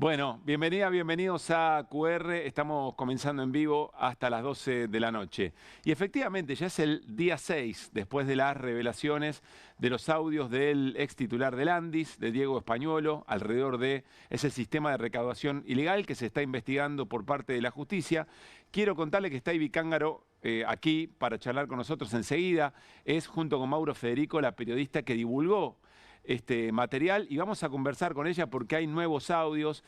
Bueno, bienvenidos a QR. Estamos comenzando en vivo hasta las 12 de la noche. Y efectivamente, ya es el día 6, después de las revelaciones de los audios del ex titular del Andis, de Diego Españolo, alrededor de ese sistema de recaudación ilegal que se está investigando por parte de la justicia. Quiero contarle que está Ivi Cángaro aquí para charlar con nosotros enseguida. Es, junto con Mauro Federico, la periodista que divulgó este material, y vamos a conversar con ella porque hay nuevos audios,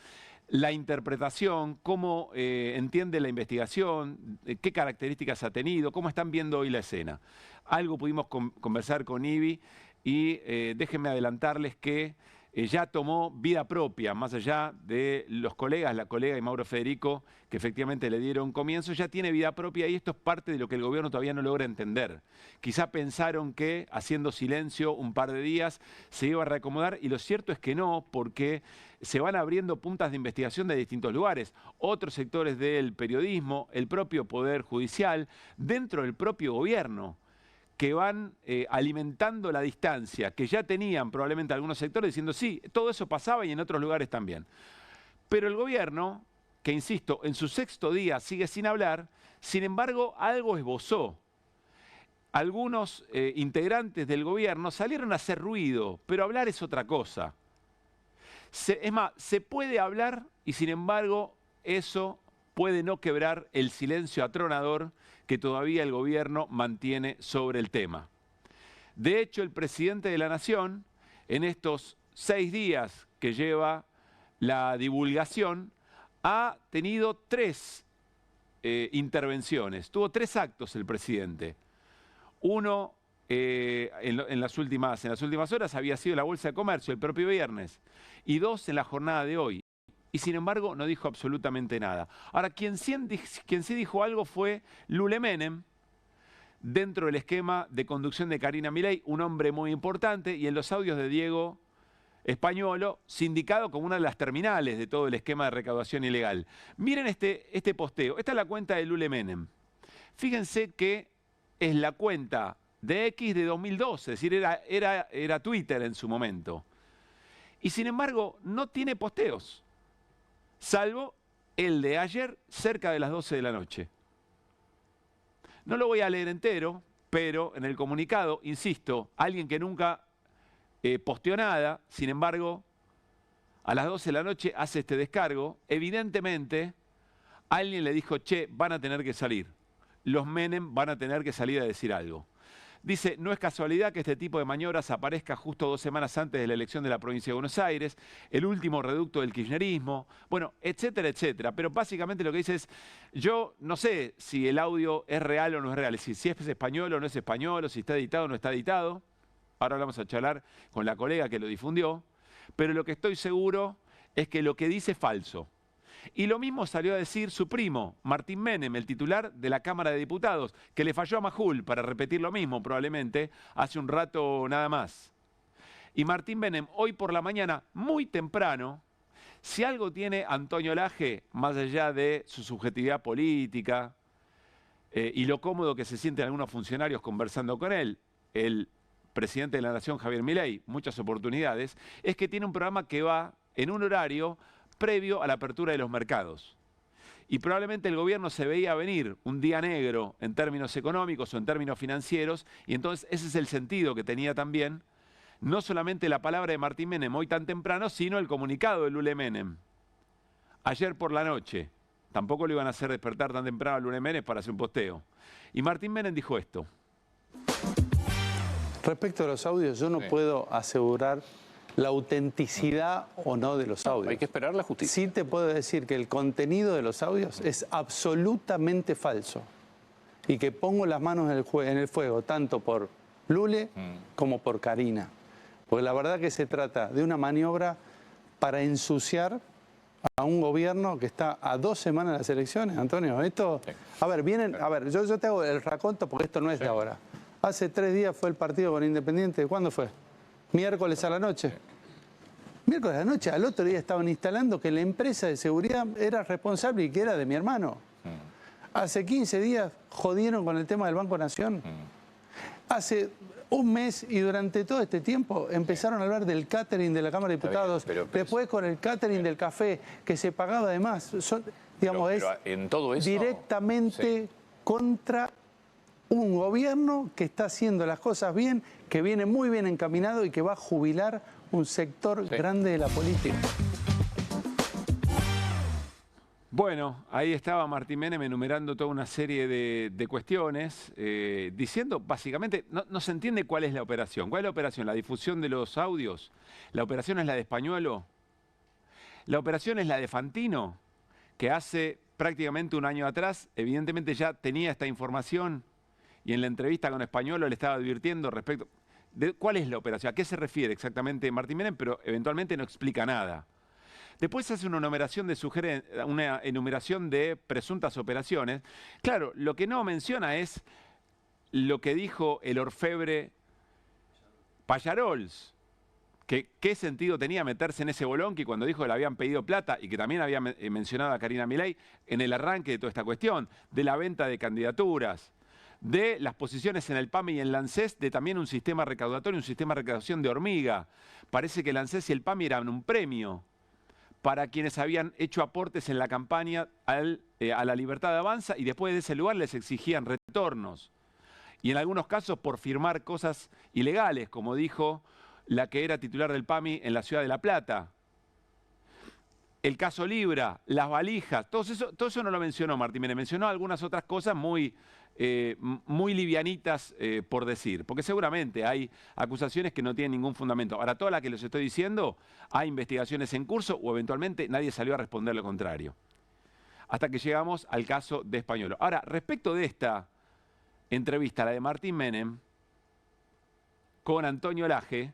la interpretación, cómo entiende la investigación, qué características ha tenido, cómo están viendo hoy la escena. Algo pudimos conversar con Ivi y déjenme adelantarles que ya tomó vida propia, más allá de los colegas, la colega y Mauro Federico, que efectivamente le dieron comienzo, ya tiene vida propia y esto es parte de lo que el gobierno todavía no logra entender. Quizá pensaron que haciendo silencio un par de días se iba a reacomodar y lo cierto es que no, porque se van abriendo puntas de investigación de distintos lugares, otros sectores del periodismo, el propio Poder Judicial, dentro del propio gobierno, que van alimentando la distancia, que ya tenían probablemente algunos sectores diciendo sí, todo eso pasaba y en otros lugares también. Pero el gobierno, que insisto, en su 6º día sigue sin hablar, sin embargo algo esbozó. Algunos integrantes del gobierno salieron a hacer ruido, pero hablar es otra cosa. Es más, se puede hablar y sin embargo eso puede no quebrar el silencio atronador que todavía el gobierno mantiene sobre el tema. De hecho, el presidente de la Nación, en estos 6 días que lleva la divulgación, ha tenido 3 intervenciones. Tuvo 3 actos el presidente. Uno en las últimas horas había sido la Bolsa de Comercio, el propio viernes, y 2 en la jornada de hoy. Y sin embargo no dijo absolutamente nada. Ahora, quien sí dijo algo fue Lule Menem, dentro del esquema de conducción de Karina Milei, un hombre muy importante, y en los audios de Diego Españolo, sindicado como una de las terminales de todo el esquema de recaudación ilegal. Miren este posteo. Esta es la cuenta de Lule Menem. Fíjense que es la cuenta de X de 2012, es decir, era Twitter en su momento. Y sin embargo no tiene posteos, salvo el de ayer cerca de las 12 de la noche. No lo voy a leer entero, pero en el comunicado, insisto, alguien que nunca posteó nada, sin embargo, a las 12 de la noche hace este descargo. Evidentemente, alguien le dijo, che, van a tener que salir. Los Menem van a tener que salir a decir algo. Dice, no es casualidad que este tipo de maniobras aparezca justo 2 semanas antes de la elección de la provincia de Buenos Aires, el último reducto del kirchnerismo, bueno, etcétera, etcétera. Pero básicamente lo que dice es, yo no sé si el audio es real o no es real, si es español o no es español, o si está editado o no está editado. Ahora vamos a charlar con la colega que lo difundió, pero lo que estoy seguro es que lo que dice es falso. Y lo mismo salió a decir su primo, Martín Menem, el titular de la Cámara de Diputados, que le falló a Majul para repetir lo mismo probablemente hace un rato nada más. Y Martín Menem, hoy por la mañana, muy temprano, si algo tiene Antonio Laje, más allá de su subjetividad política y lo cómodo que se sienten algunos funcionarios conversando con él, el presidente de la Nación, Javier Milei, muchas oportunidades, es que tiene un programa que va en un horario previo a la apertura de los mercados. Y probablemente el gobierno se veía venir un día negro en términos económicos o en términos financieros, y entonces ese es el sentido que tenía también, no solamente la palabra de Martín Menem hoy tan temprano, sino el comunicado de Lule Menem. Ayer por la noche, tampoco lo iban a hacer despertar tan temprano a Lule Menem para hacer un posteo. Y Martín Menem dijo esto. Respecto a los audios, yo no puedo asegurar la autenticidad o no de los audios. Hay que esperar la justicia. Sí te puedo decir que el contenido de los audios es absolutamente falso y que pongo las manos en el fuego tanto por Lule como por Karina. Porque la verdad que se trata de una maniobra para ensuciar a un gobierno que está a 2 semanas de las elecciones, Antonio. Esto, Sí. a ver, yo te hago el raconto porque esto no es de ahora. Hace 3 días fue el partido con Independiente. ¿Cuándo fue? Miércoles a la noche. Miércoles a la noche, al otro día estaban instalando que la empresa de seguridad era responsable y que era de mi hermano. Hace 15 días jodieron con el tema del Banco Nación. Hace un mes y durante todo este tiempo empezaron a hablar del catering de la Cámara de Diputados, después con el catering del café, que se pagaba además. Digamos, pero en todo eso, directamente contra un gobierno que está haciendo las cosas bien, que viene muy bien encaminado y que va a jubilar un sector grande de la política. Bueno, ahí estaba Martín Menem enumerando toda una serie de cuestiones, diciendo básicamente, no se entiende cuál es la operación. ¿Cuál es la operación? ¿La difusión de los audios? ¿La operación es la de Españuelo? ¿La operación es la de Fantino? Que hace prácticamente un año atrás, evidentemente ya tenía esta información y en la entrevista con Españuelo le estaba advirtiendo respecto de cuál es la operación, a qué se refiere exactamente Martín Menem, pero eventualmente no explica nada. Después hace una enumeración de presuntas operaciones. Claro, lo que no menciona es lo que dijo el orfebre Pallarols. ¿Qué sentido tenía meterse en ese bolonqui cuando dijo que le habían pedido plata y que también había mencionado a Karina Milei en el arranque de toda esta cuestión, de la venta de candidaturas, de las posiciones en el PAMI y en el ANSES, de también un sistema recaudatorio, un sistema de recaudación de hormiga? Parece que el ANSES y el PAMI eran un premio para quienes habían hecho aportes en la campaña a la Libertad de Avanza y después de ese lugar les exigían retornos. Y en algunos casos por firmar cosas ilegales, como dijo la que era titular del PAMI en la ciudad de La Plata. El caso Libra, las valijas, todo eso no lo mencionó Martín Menem, mencionó algunas otras cosas muy livianitas por decir, porque seguramente hay acusaciones que no tienen ningún fundamento. Ahora, todas las que les estoy diciendo, hay investigaciones en curso o eventualmente nadie salió a responder lo contrario. Hasta que llegamos al caso de Españuelo. Ahora, respecto de esta entrevista, la de Martín Menem, con Antonio Laje,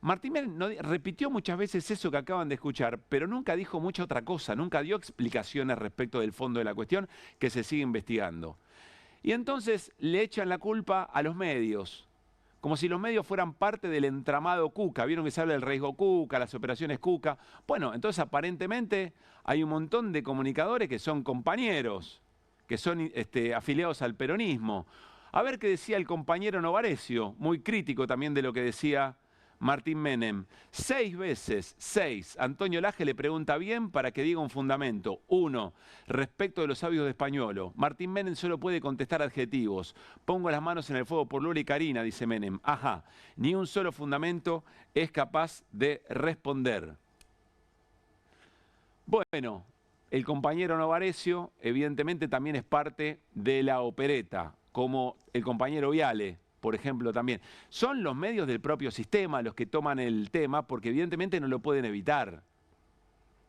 Martín Menem repitió muchas veces eso que acaban de escuchar, pero nunca dijo mucha otra cosa, nunca dio explicaciones respecto del fondo de la cuestión que se sigue investigando. Y entonces le echan la culpa a los medios, como si los medios fueran parte del entramado Cuca. Vieron que se habla del riesgo Cuca, las operaciones Cuca. Bueno, entonces aparentemente hay un montón de comunicadores que son compañeros, que son afiliados al peronismo. A ver qué decía el compañero Novarecio, muy crítico también de lo que decía Martín Menem. 6 veces, Antonio Laje le pregunta bien para que diga un fundamento. 1, respecto de los audios de Españuelo. Martín Menem solo puede contestar adjetivos. Pongo las manos en el fuego por Lula y Karina, dice Menem. Ajá, ni un solo fundamento es capaz de responder. Bueno, el compañero Novarecio evidentemente también es parte de la opereta, como el compañero Viale, por ejemplo, también. Son los medios del propio sistema los que toman el tema porque evidentemente no lo pueden evitar.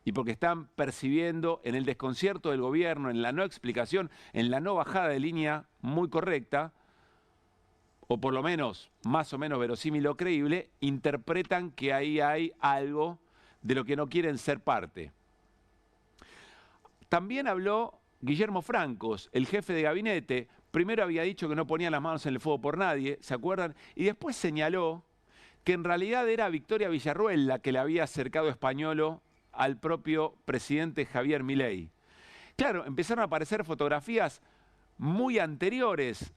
Y porque están percibiendo en el desconcierto del gobierno, en la no explicación, en la no bajada de línea muy correcta, o por lo menos más o menos verosímil o creíble, interpretan que ahí hay algo de lo que no quieren ser parte. También habló Guillermo Francos, el jefe de gabinete. Primero había dicho que no ponía las manos en el fuego por nadie, ¿se acuerdan? Y después señaló que en realidad era Victoria Villarruel la que le había acercado Españuelo al propio presidente Javier Milei. Claro, empezaron a aparecer fotografías muy anteriores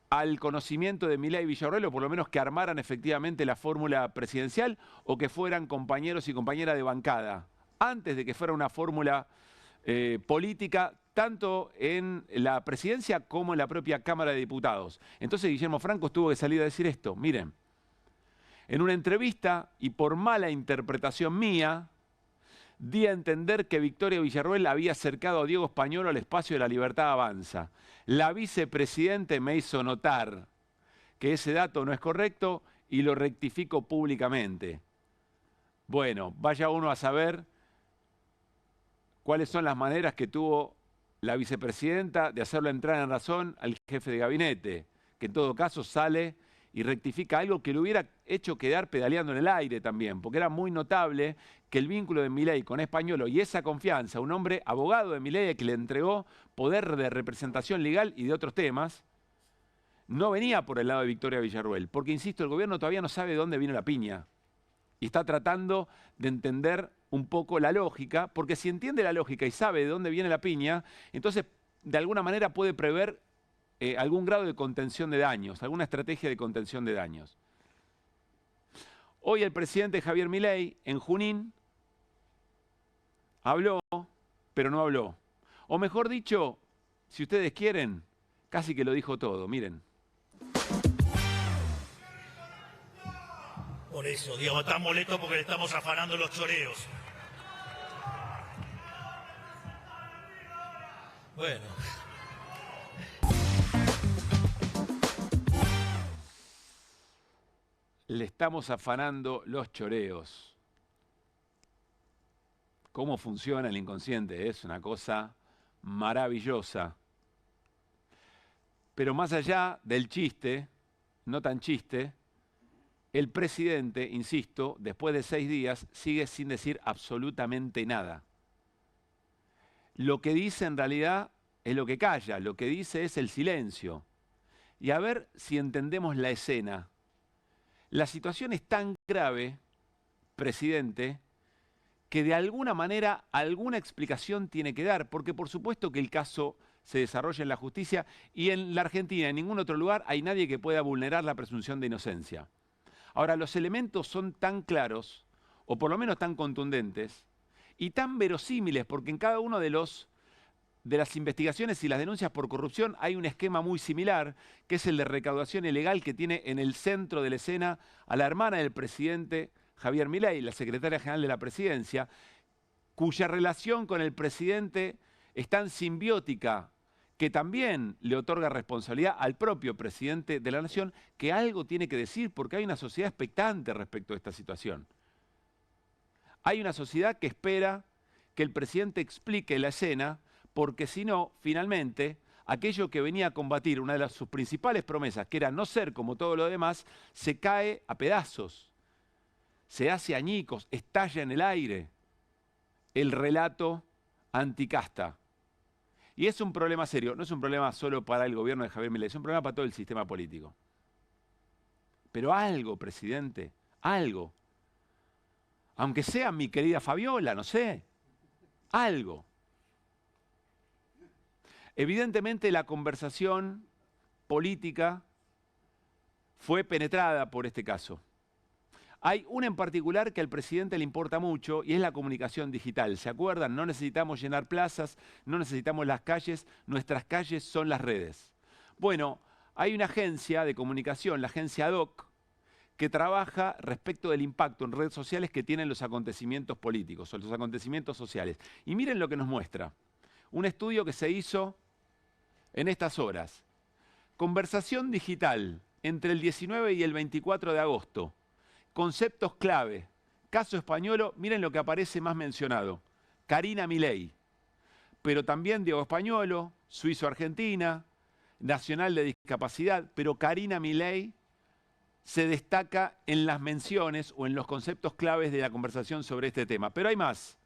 al conocimiento de Milei y Villarruel, o por lo menos que armaran efectivamente la fórmula presidencial o que fueran compañeros y compañeras de bancada, antes de que fuera una fórmula política, tanto en la presidencia como en la propia Cámara de Diputados. Entonces Guillermo Francos tuvo que salir a decir esto. Miren, en una entrevista y por mala interpretación mía, di a entender que Victoria Villarruel había acercado a Diego Españuelo al espacio de la Libertad Avanza. La vicepresidente me hizo notar que ese dato no es correcto y lo rectifico públicamente. Bueno, vaya uno a saber cuáles son las maneras que tuvo la vicepresidenta de hacerlo entrar en razón al jefe de gabinete, que en todo caso sale y rectifica algo que lo hubiera hecho quedar pedaleando en el aire también, porque era muy notable que el vínculo de Milei con Españuelo y esa confianza, un hombre abogado de Milei que le entregó poder de representación legal y de otros temas, no venía por el lado de Victoria Villarruel, porque insisto, el gobierno todavía no sabe de dónde vino la piña y está tratando de entender un poco la lógica, porque si entiende la lógica y sabe de dónde viene la piña, entonces de alguna manera puede prever algún grado de contención de daños, alguna estrategia de contención de daños. Hoy el presidente Javier Milei en Junín habló, pero no habló. O mejor dicho, si ustedes quieren, casi que lo dijo todo. Miren. Por eso, Diego, está molesto porque le estamos afanando los choreos. Bueno. Le estamos afanando los choreos. ¿Cómo funciona el inconsciente? Es una cosa maravillosa. Pero más allá del chiste, no tan chiste, el presidente, insisto, después de 6 días, sigue sin decir absolutamente nada. Lo que dice en realidad es lo que calla, lo que dice es el silencio. Y a ver si entendemos la escena. La situación es tan grave, presidente, que de alguna manera alguna explicación tiene que dar, porque por supuesto que el caso se desarrolla en la justicia y en la Argentina, en ningún otro lugar, hay nadie que pueda vulnerar la presunción de inocencia. Ahora, los elementos son tan claros, o por lo menos tan contundentes, y tan verosímiles, porque en cada uno de las investigaciones y las denuncias por corrupción hay un esquema muy similar, que es el de recaudación ilegal que tiene en el centro de la escena a la hermana del presidente Javier Milei, la secretaria general de la presidencia, cuya relación con el presidente es tan simbiótica que también le otorga responsabilidad al propio presidente de la nación, que algo tiene que decir porque hay una sociedad expectante respecto a esta situación. Hay una sociedad que espera que el presidente explique la escena, porque si no, finalmente, aquello que venía a combatir, una de sus principales promesas, que era no ser como todo lo demás, se cae a pedazos, se hace añicos, estalla en el aire el relato anticasta. Y es un problema serio, no es un problema solo para el gobierno de Javier Milei, es un problema para todo el sistema político. Pero algo, presidente, algo. Aunque sea mi querida Fabiola, no sé, algo. Evidentemente la conversación política fue penetrada por este caso. Hay una en particular que al presidente le importa mucho y es la comunicación digital. ¿Se acuerdan? No necesitamos llenar plazas, no necesitamos las calles, nuestras calles son las redes. Bueno, hay una agencia de comunicación, la agencia ADOC, que trabaja respecto del impacto en redes sociales que tienen los acontecimientos políticos o los acontecimientos sociales. Y miren lo que nos muestra. Un estudio que se hizo en estas horas. Conversación digital entre el 19 y el 24 de agosto. Conceptos clave. Caso Españolo, miren lo que aparece más mencionado. Karina Milei. Pero también Diego Españolo, Suizo-Argentina, Nacional de Discapacidad. Pero Karina Milei se destaca en las menciones o en los conceptos claves de la conversación sobre este tema. Pero hay más.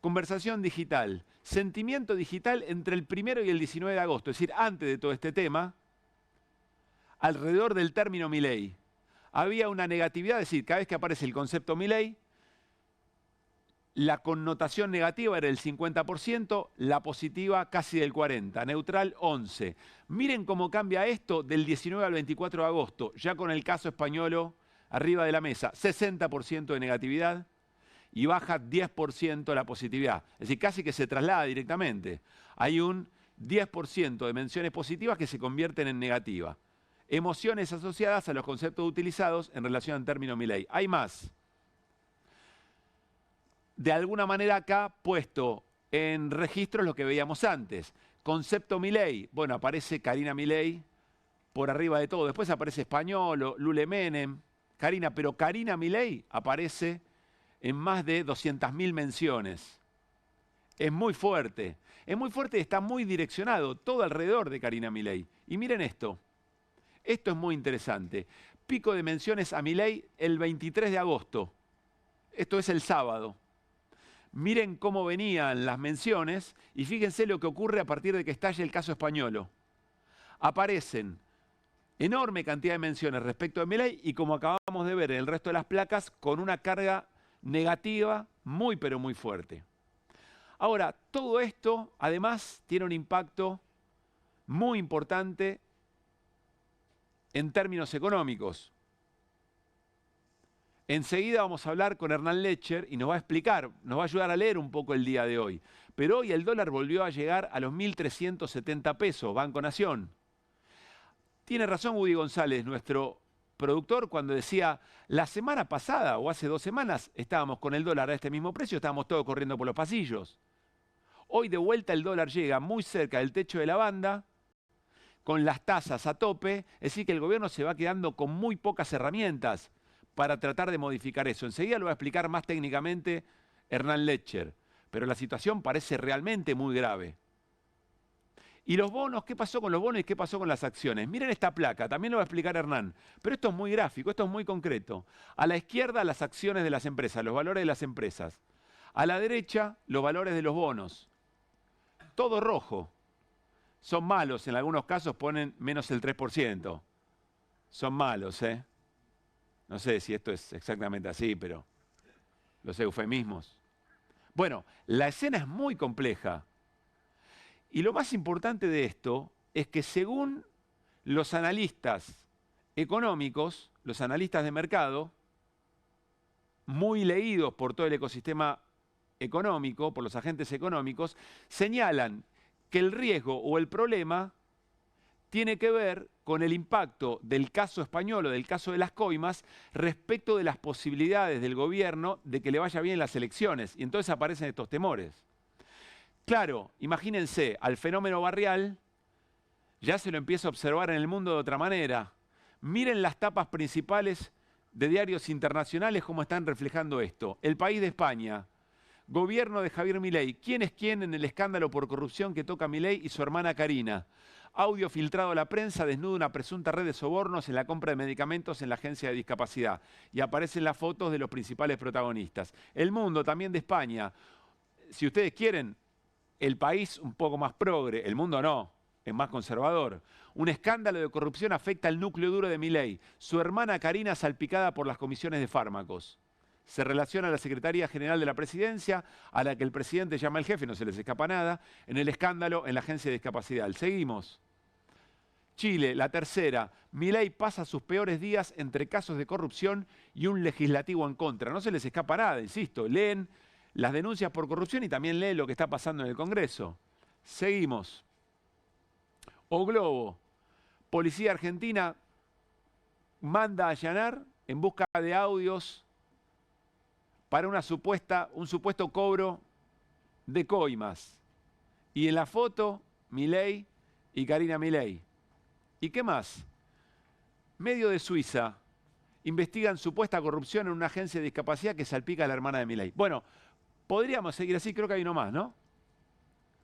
Conversación digital. Sentimiento digital entre el 1 y el 19 de agosto. Es decir, antes de todo este tema, alrededor del término Milei. Había una negatividad, es decir, cada vez que aparece el concepto Milei, la connotación negativa era el 50%, la positiva casi del 40%, neutral 11%. Miren cómo cambia esto del 19 al 24 de agosto, ya con el caso Españolo arriba de la mesa, 60% de negatividad y baja 10% la positividad. Es decir, casi que se traslada directamente. Hay un 10% de menciones positivas que se convierten en negativas. Emociones asociadas a los conceptos utilizados en relación al término Milei. Hay más. De alguna manera acá puesto en registro lo que veíamos antes. Concepto Milei, bueno, aparece Karina Milei por arriba de todo. Después aparece Españolo, Lule Menem, Karina, pero Karina Milei aparece en más de 200.000 menciones. Es muy fuerte y está muy direccionado todo alrededor de Karina Milei. Y miren esto. Esto es muy interesante. Pico de menciones a Milei el 23 de agosto. Esto es el sábado. Miren cómo venían las menciones y fíjense lo que ocurre a partir de que estalle el caso Españolo. Aparecen enorme cantidad de menciones respecto a Milei y como acabamos de ver en el resto de las placas, con una carga negativa muy pero muy fuerte. Ahora, todo esto además tiene un impacto muy importante en términos económicos. Enseguida vamos a hablar con Hernán Lecher y nos va a explicar, nos va a ayudar a leer un poco el día de hoy. Pero hoy el dólar volvió a llegar a los 1.370 pesos, Banco Nación. Tiene razón Woody González, nuestro productor, cuando decía, la semana pasada o hace 2 semanas estábamos con el dólar a este mismo precio, estábamos todos corriendo por los pasillos. Hoy de vuelta el dólar llega muy cerca del techo de la banda, con las tasas a tope, es decir que el gobierno se va quedando con muy pocas herramientas para tratar de modificar eso. Enseguida lo va a explicar más técnicamente Hernán Lecher, pero la situación parece realmente muy grave. ¿Y los bonos? ¿Qué pasó con los bonos y qué pasó con las acciones? Miren esta placa, también lo va a explicar Hernán, pero esto es muy gráfico, esto es muy concreto. A la izquierda las acciones de las empresas, los valores de las empresas. A la derecha los valores de los bonos. Todo rojo. Son malos, en algunos casos ponen menos el 3%. Son malos, ¿eh? No sé si esto es exactamente así, pero los eufemismos. Bueno, la escena es muy compleja. Y lo más importante de esto es que según los analistas económicos, los analistas de mercado, muy leídos por todo el ecosistema económico, por los agentes económicos, señalan que el riesgo o el problema tiene que ver con el impacto del caso español o del caso de las coimas respecto de las posibilidades del gobierno de que le vaya bien las elecciones. Y entonces aparecen estos temores. Claro, imagínense, al fenómeno barrial ya se lo empieza a observar en el mundo de otra manera. Miren las tapas principales de diarios internacionales cómo están reflejando esto. El País de España, gobierno de Javier Milei. ¿Quién es quién en el escándalo por corrupción que toca Milei y su hermana Karina? Audio filtrado a la prensa desnuda una presunta red de sobornos en la compra de medicamentos en la agencia de discapacidad. Y aparecen las fotos de los principales protagonistas. El Mundo, también de España. Si ustedes quieren, El País un poco más progre, El Mundo no, es más conservador. Un escándalo de corrupción afecta al núcleo duro de Milei. Su hermana Karina salpicada por las comisiones de fármacos. Se relaciona a la Secretaría General de la Presidencia, a la que el presidente llama el jefe, no se les escapa nada, en el escándalo en la agencia de discapacidad. Seguimos. Chile, la tercera. Milei pasa sus peores días entre casos de corrupción y un legislativo en contra. No se les escapa nada, insisto. Leen las denuncias por corrupción y también leen lo que está pasando en el Congreso. Seguimos. O Globo. Policía Argentina manda a allanar en busca de audios para un supuesto cobro de coimas. Y en la foto, Milei y Karina Milei. ¿Y qué más? Medio de Suiza investigan supuesta corrupción en una agencia de discapacidad que salpica a la hermana de Milei. Bueno, podríamos seguir así, creo que hay uno más, ¿no?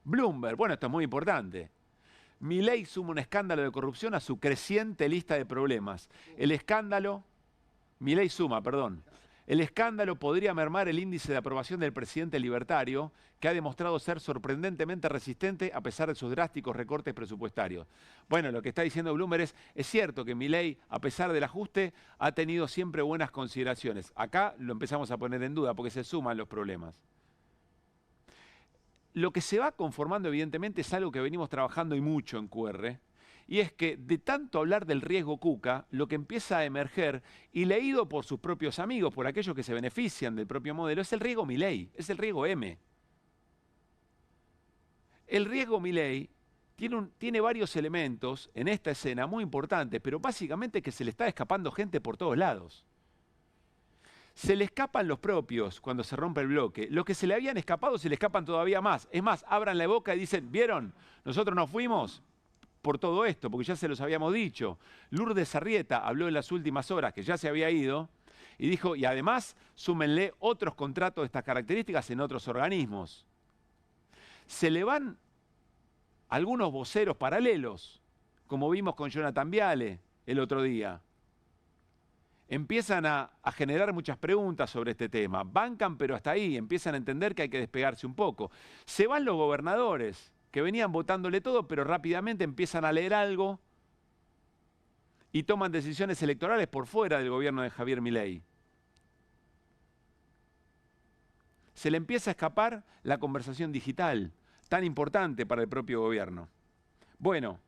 Bloomberg, bueno, esto es muy importante. Milei suma un escándalo de corrupción a su creciente lista de problemas. Milei suma, perdón. El escándalo podría mermar el índice de aprobación del presidente libertario, que ha demostrado ser sorprendentemente resistente a pesar de sus drásticos recortes presupuestarios. Bueno, lo que está diciendo Bloomberg es cierto que Milei, a pesar del ajuste, ha tenido siempre buenas consideraciones. Acá lo empezamos a poner en duda porque se suman los problemas. Lo que se va conformando, evidentemente, es algo que venimos trabajando y mucho en QR, y es que de tanto hablar del riesgo Cuca, lo que empieza a emerger, y leído por sus propios amigos, por aquellos que se benefician del propio modelo, es el riesgo Milei, es el riesgo M. El riesgo Milei tiene varios elementos en esta escena muy importantes, pero básicamente que se le está escapando gente por todos lados. Se le escapan los propios cuando se rompe el bloque. Los que se le habían escapado se le escapan todavía más. Es más, abran la boca y dicen, ¿vieron? Nosotros nos fuimos por todo esto, porque ya se los habíamos dicho. Lourdes Arrieta habló en las últimas horas, que ya se había ido, y dijo, y además, súmenle otros contratos de estas características en otros organismos. Se le van algunos voceros paralelos, como vimos con Jonathan Viale el otro día. Empiezan a generar muchas preguntas sobre este tema. Bancan, pero hasta ahí. Empiezan a entender que hay que despegarse un poco. Se van los gobernadores, que venían votándole todo, pero rápidamente empiezan a leer algo y toman decisiones electorales por fuera del gobierno de Javier Milei. Se le empieza a escapar la conversación digital, tan importante para el propio gobierno. Bueno,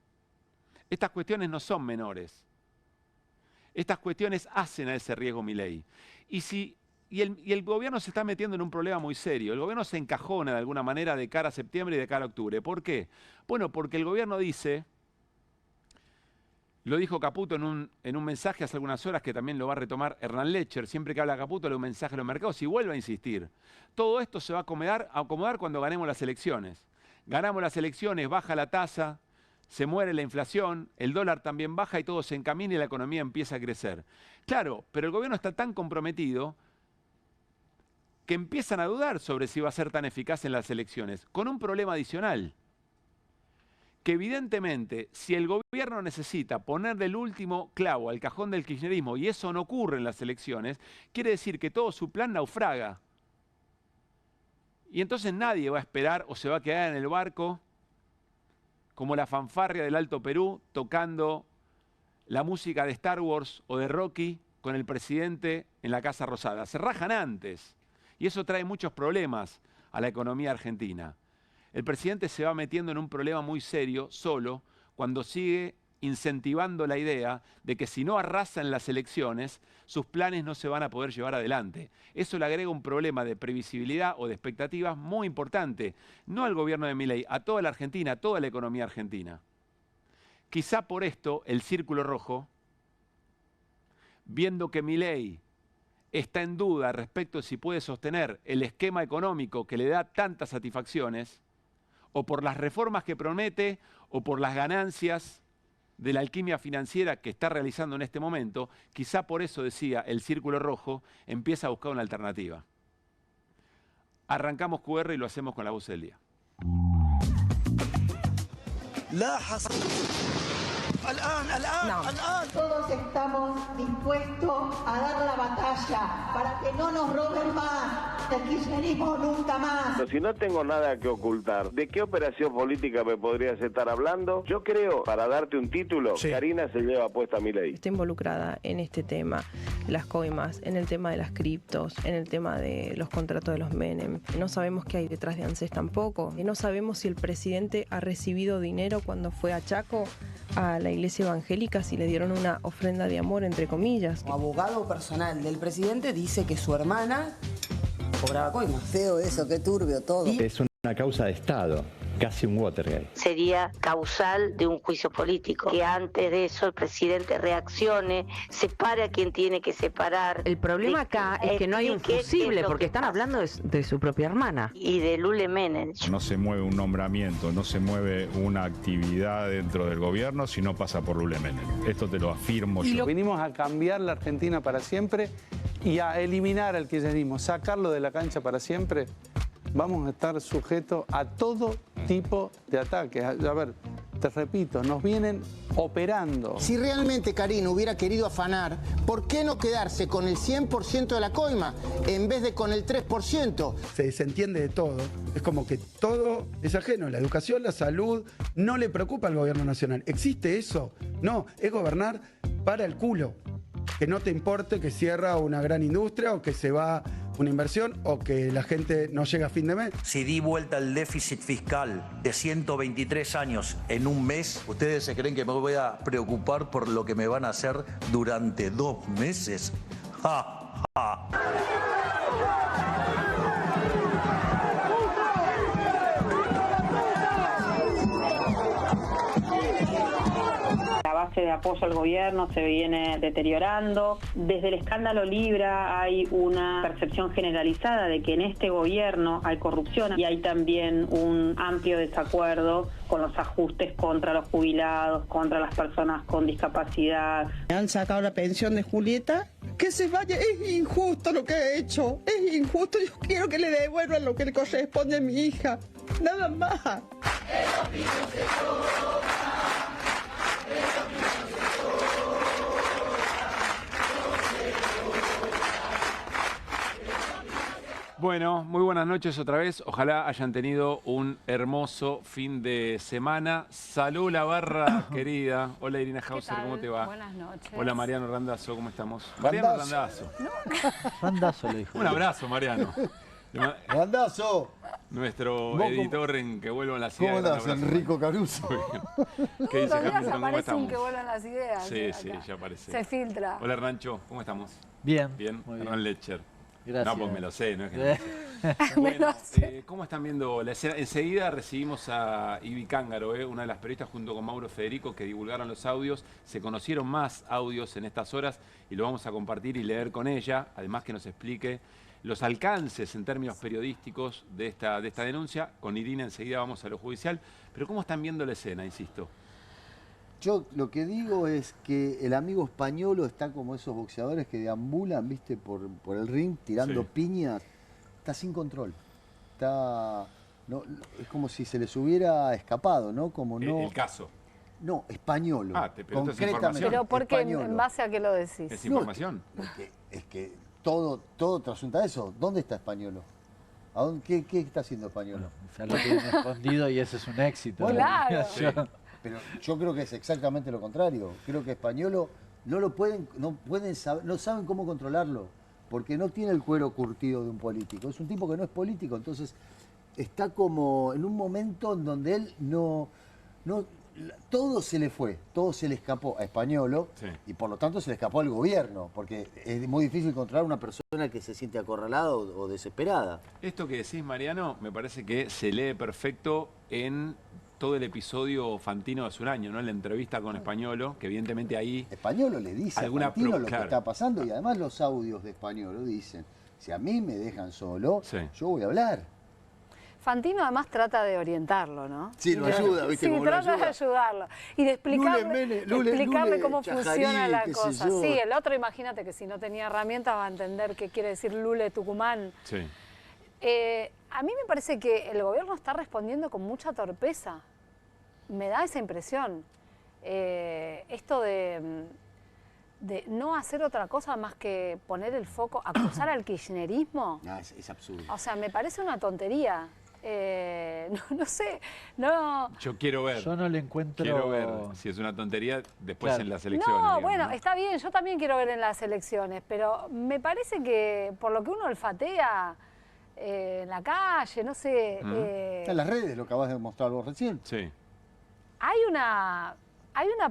Estas cuestiones no son menores. Estas cuestiones hacen a ese riesgo Milei. Y el gobierno se está metiendo en un problema muy serio. El gobierno se encajona de alguna manera de cara a septiembre y de cara a octubre. ¿Por qué? Bueno, porque el gobierno dice, lo dijo Caputo en un mensaje hace algunas horas, que también lo va a retomar Hernán Lecher, siempre que habla Caputo le da un mensaje a los mercados y vuelve a insistir. Todo esto se va a acomodar cuando ganemos las elecciones. Ganamos las elecciones, baja la tasa, se muere la inflación, el dólar también baja y todo se encamina y la economía empieza a crecer. Claro, pero el gobierno está tan comprometido que empiezan a dudar sobre si va a ser tan eficaz en las elecciones, con un problema adicional, que evidentemente si el gobierno necesita ponerle el último clavo al cajón del kirchnerismo y eso no ocurre en las elecciones, quiere decir que todo su plan naufraga. Y entonces nadie va a esperar o se va a quedar en el barco como la fanfarria del Alto Perú tocando la música de Star Wars o de Rocky con el presidente en la Casa Rosada. Se rajan antes. Y eso trae muchos problemas a la economía argentina. El presidente se va metiendo en un problema muy serio solo cuando sigue incentivando la idea de que si no arrasa en las elecciones, sus planes no se van a poder llevar adelante. Eso le agrega un problema de previsibilidad o de expectativas muy importante, no al gobierno de Milei, a toda la Argentina, a toda la economía argentina. Quizá por esto el Círculo Rojo, viendo que Milei está en duda respecto de si puede sostener el esquema económico que le da tantas satisfacciones, o por las reformas que promete, o por las ganancias de la alquimia financiera que está realizando en este momento, quizá por eso, decía, el Círculo Rojo empieza a buscar una alternativa. Arrancamos QR y lo hacemos con la voz del día. Todos estamos dispuestos a dar la batalla para que no nos roben más. El kirchnerismo nunca más. Pero si no tengo nada que ocultar, ¿de qué operación política me podrías estar hablando? Yo creo, para darte un título, sí. Karina se lleva puesta a Milei. Está involucrada en este tema, las coimas, en el tema de las criptos, en el tema de los contratos de los Menem. No sabemos qué hay detrás de ANSES tampoco. Y no sabemos si el presidente ha recibido dinero cuando fue a Chaco, a la iglesia evangélica, si le dieron una ofrenda de amor, entre comillas. Como abogado personal del presidente dice que su hermana cobraba coimas. Feo eso, qué turbio todo. Es una causa de Estado, casi un Watergate. Sería causal de un juicio político, que antes de eso el presidente reaccione, separe a quien tiene que separar. El problema acá es que no hay un fusible, porque están hablando de su propia hermana. Y de Lule Menem. No se mueve un nombramiento, no se mueve una actividad dentro del gobierno si no pasa por Lule Menem. Esto te lo afirmo yo. Vinimos a cambiar la Argentina para siempre y a eliminar al kirchnerismo, sacarlo de la cancha para siempre. Vamos a estar sujetos a todo tipo de ataques. A ver, te repito, nos vienen operando. Si realmente Karina hubiera querido afanar, ¿por qué no quedarse con el 100% de la coima en vez de con el 3%? Se desentiende de todo. Es como que todo es ajeno. La educación, la salud, no le preocupa al gobierno nacional. ¿Existe eso? No, es gobernar para el culo. Que no te importe que cierra una gran industria o que se va una inversión o que la gente no llega a fin de mes. Si di vuelta el déficit fiscal de 123 años en un mes, ¿ustedes se creen que me voy a preocupar por lo que me van a hacer durante 2 meses? ¡Ja, ja! La base de apoyo al gobierno se viene deteriorando. Desde el escándalo Libra hay una percepción generalizada de que en este gobierno hay corrupción y hay también un amplio desacuerdo con los ajustes contra los jubilados, contra las personas con discapacidad. Me han sacado la pensión de Julieta. Que se vaya, es injusto lo que ha hecho, es injusto. Yo quiero que le devuelvan lo que le corresponde a mi hija, nada más. Bueno, muy buenas noches otra vez. Ojalá hayan tenido un hermoso fin de semana. Salud la barra querida. Hola Irina Hauser, ¿cómo te va? Buenas noches. Hola Mariano Randazzo, ¿cómo estamos? Mariano Randazzo. No. Randazzo le dijo. Un abrazo, Mariano. Randazzo. Nuestro editor en Que Vuelvan las Ideas. ¿Cómo andás, Enrico Caruso? ¿Qué dice Hamilton? ¿Cómo Aparecen estamos? Que Vuelvan las Ideas. Sí, sí, ya aparece. Se filtra. Hola, Hernancho, ¿cómo estamos? Bien. Bien, Muy Hernán Lecher. Gracias. No, pues me lo sé, no es que no lo sé. Bueno, ¿cómo están viendo la escena? Enseguida recibimos a Ibi Cángaro, una de las periodistas junto con Mauro Federico que divulgaron los audios. Se conocieron más audios en estas horas y lo vamos a compartir y leer con ella. Además que nos explique los alcances en términos periodísticos de esta denuncia. Con Irina enseguida vamos a lo judicial. Pero ¿cómo están viendo la escena, insisto? Yo lo que digo es que el amigo Españolo está como esos boxeadores que deambulan, viste, por el ring, tirando piñas. Está sin control. Está, no, es como si se les hubiera escapado, ¿no? Como no. El caso. No, Españolo. Te pregunto esa información. Pero ¿por qué? Españolo. ¿En base a qué lo decís? ¿Es información? Es que todo trasunta eso. ¿Dónde está Españolo? ¿A dónde, qué está haciendo Españolo? Ya lo tienen escondido y eso es un éxito. Bueno, claro. Pero yo creo que es exactamente lo contrario. Creo que Españolo no saben cómo controlarlo, porque no tiene el cuero curtido de un político. Es un tipo que no es político, entonces está como en un momento en donde él no todo se le fue, todo se le escapó a Españolo y por lo tanto se le escapó al gobierno, porque es muy difícil controlar a una persona que se siente acorralada o desesperada. Esto que decís, Mariano, me parece que se lee perfecto en todo el episodio Fantino de hace un año, ¿no? En la entrevista con Españolo, que evidentemente ahí... Españolo le dice a Fantino lo que está pasando y además los audios de Españolo dicen, si a mí me dejan solo, yo voy a hablar. Fantino además trata de orientarlo, ¿no? Sí, lo ayuda, ¿viste? Sí, trata de ayudarlo. Y de explicarle cómo funciona la cosa. Sí, el otro, imagínate que si no tenía herramientas va a entender qué quiere decir Lule Tucumán. Sí. A mí me parece que el gobierno está respondiendo con mucha torpeza. Me da esa impresión. Esto de no hacer otra cosa más que poner el foco, acusar al kirchnerismo. No, es absurdo. O sea, me parece una tontería. No sé, no... Yo quiero ver. Yo no le encuentro... Quiero ver si es una tontería después en las elecciones. No, digamos, bueno, ¿no? está bien, yo también quiero ver en las elecciones, pero me parece que por lo que uno olfatea en la calle, no sé... en las redes, lo acabas de mostrar vos recién. Sí. Hay una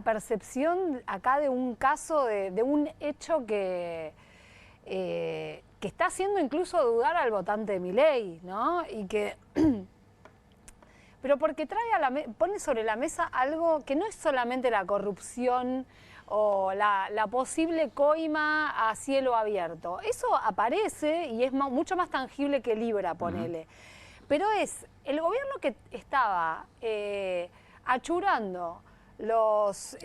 percepción acá de un caso, de un hecho que está haciendo incluso dudar al votante de Milei, ¿no? Y que... Pero porque pone sobre la mesa algo que no es solamente la corrupción o la posible coima a cielo abierto. Eso aparece y es mucho más tangible que Libra, ponele. Pero es el gobierno que estaba achurando las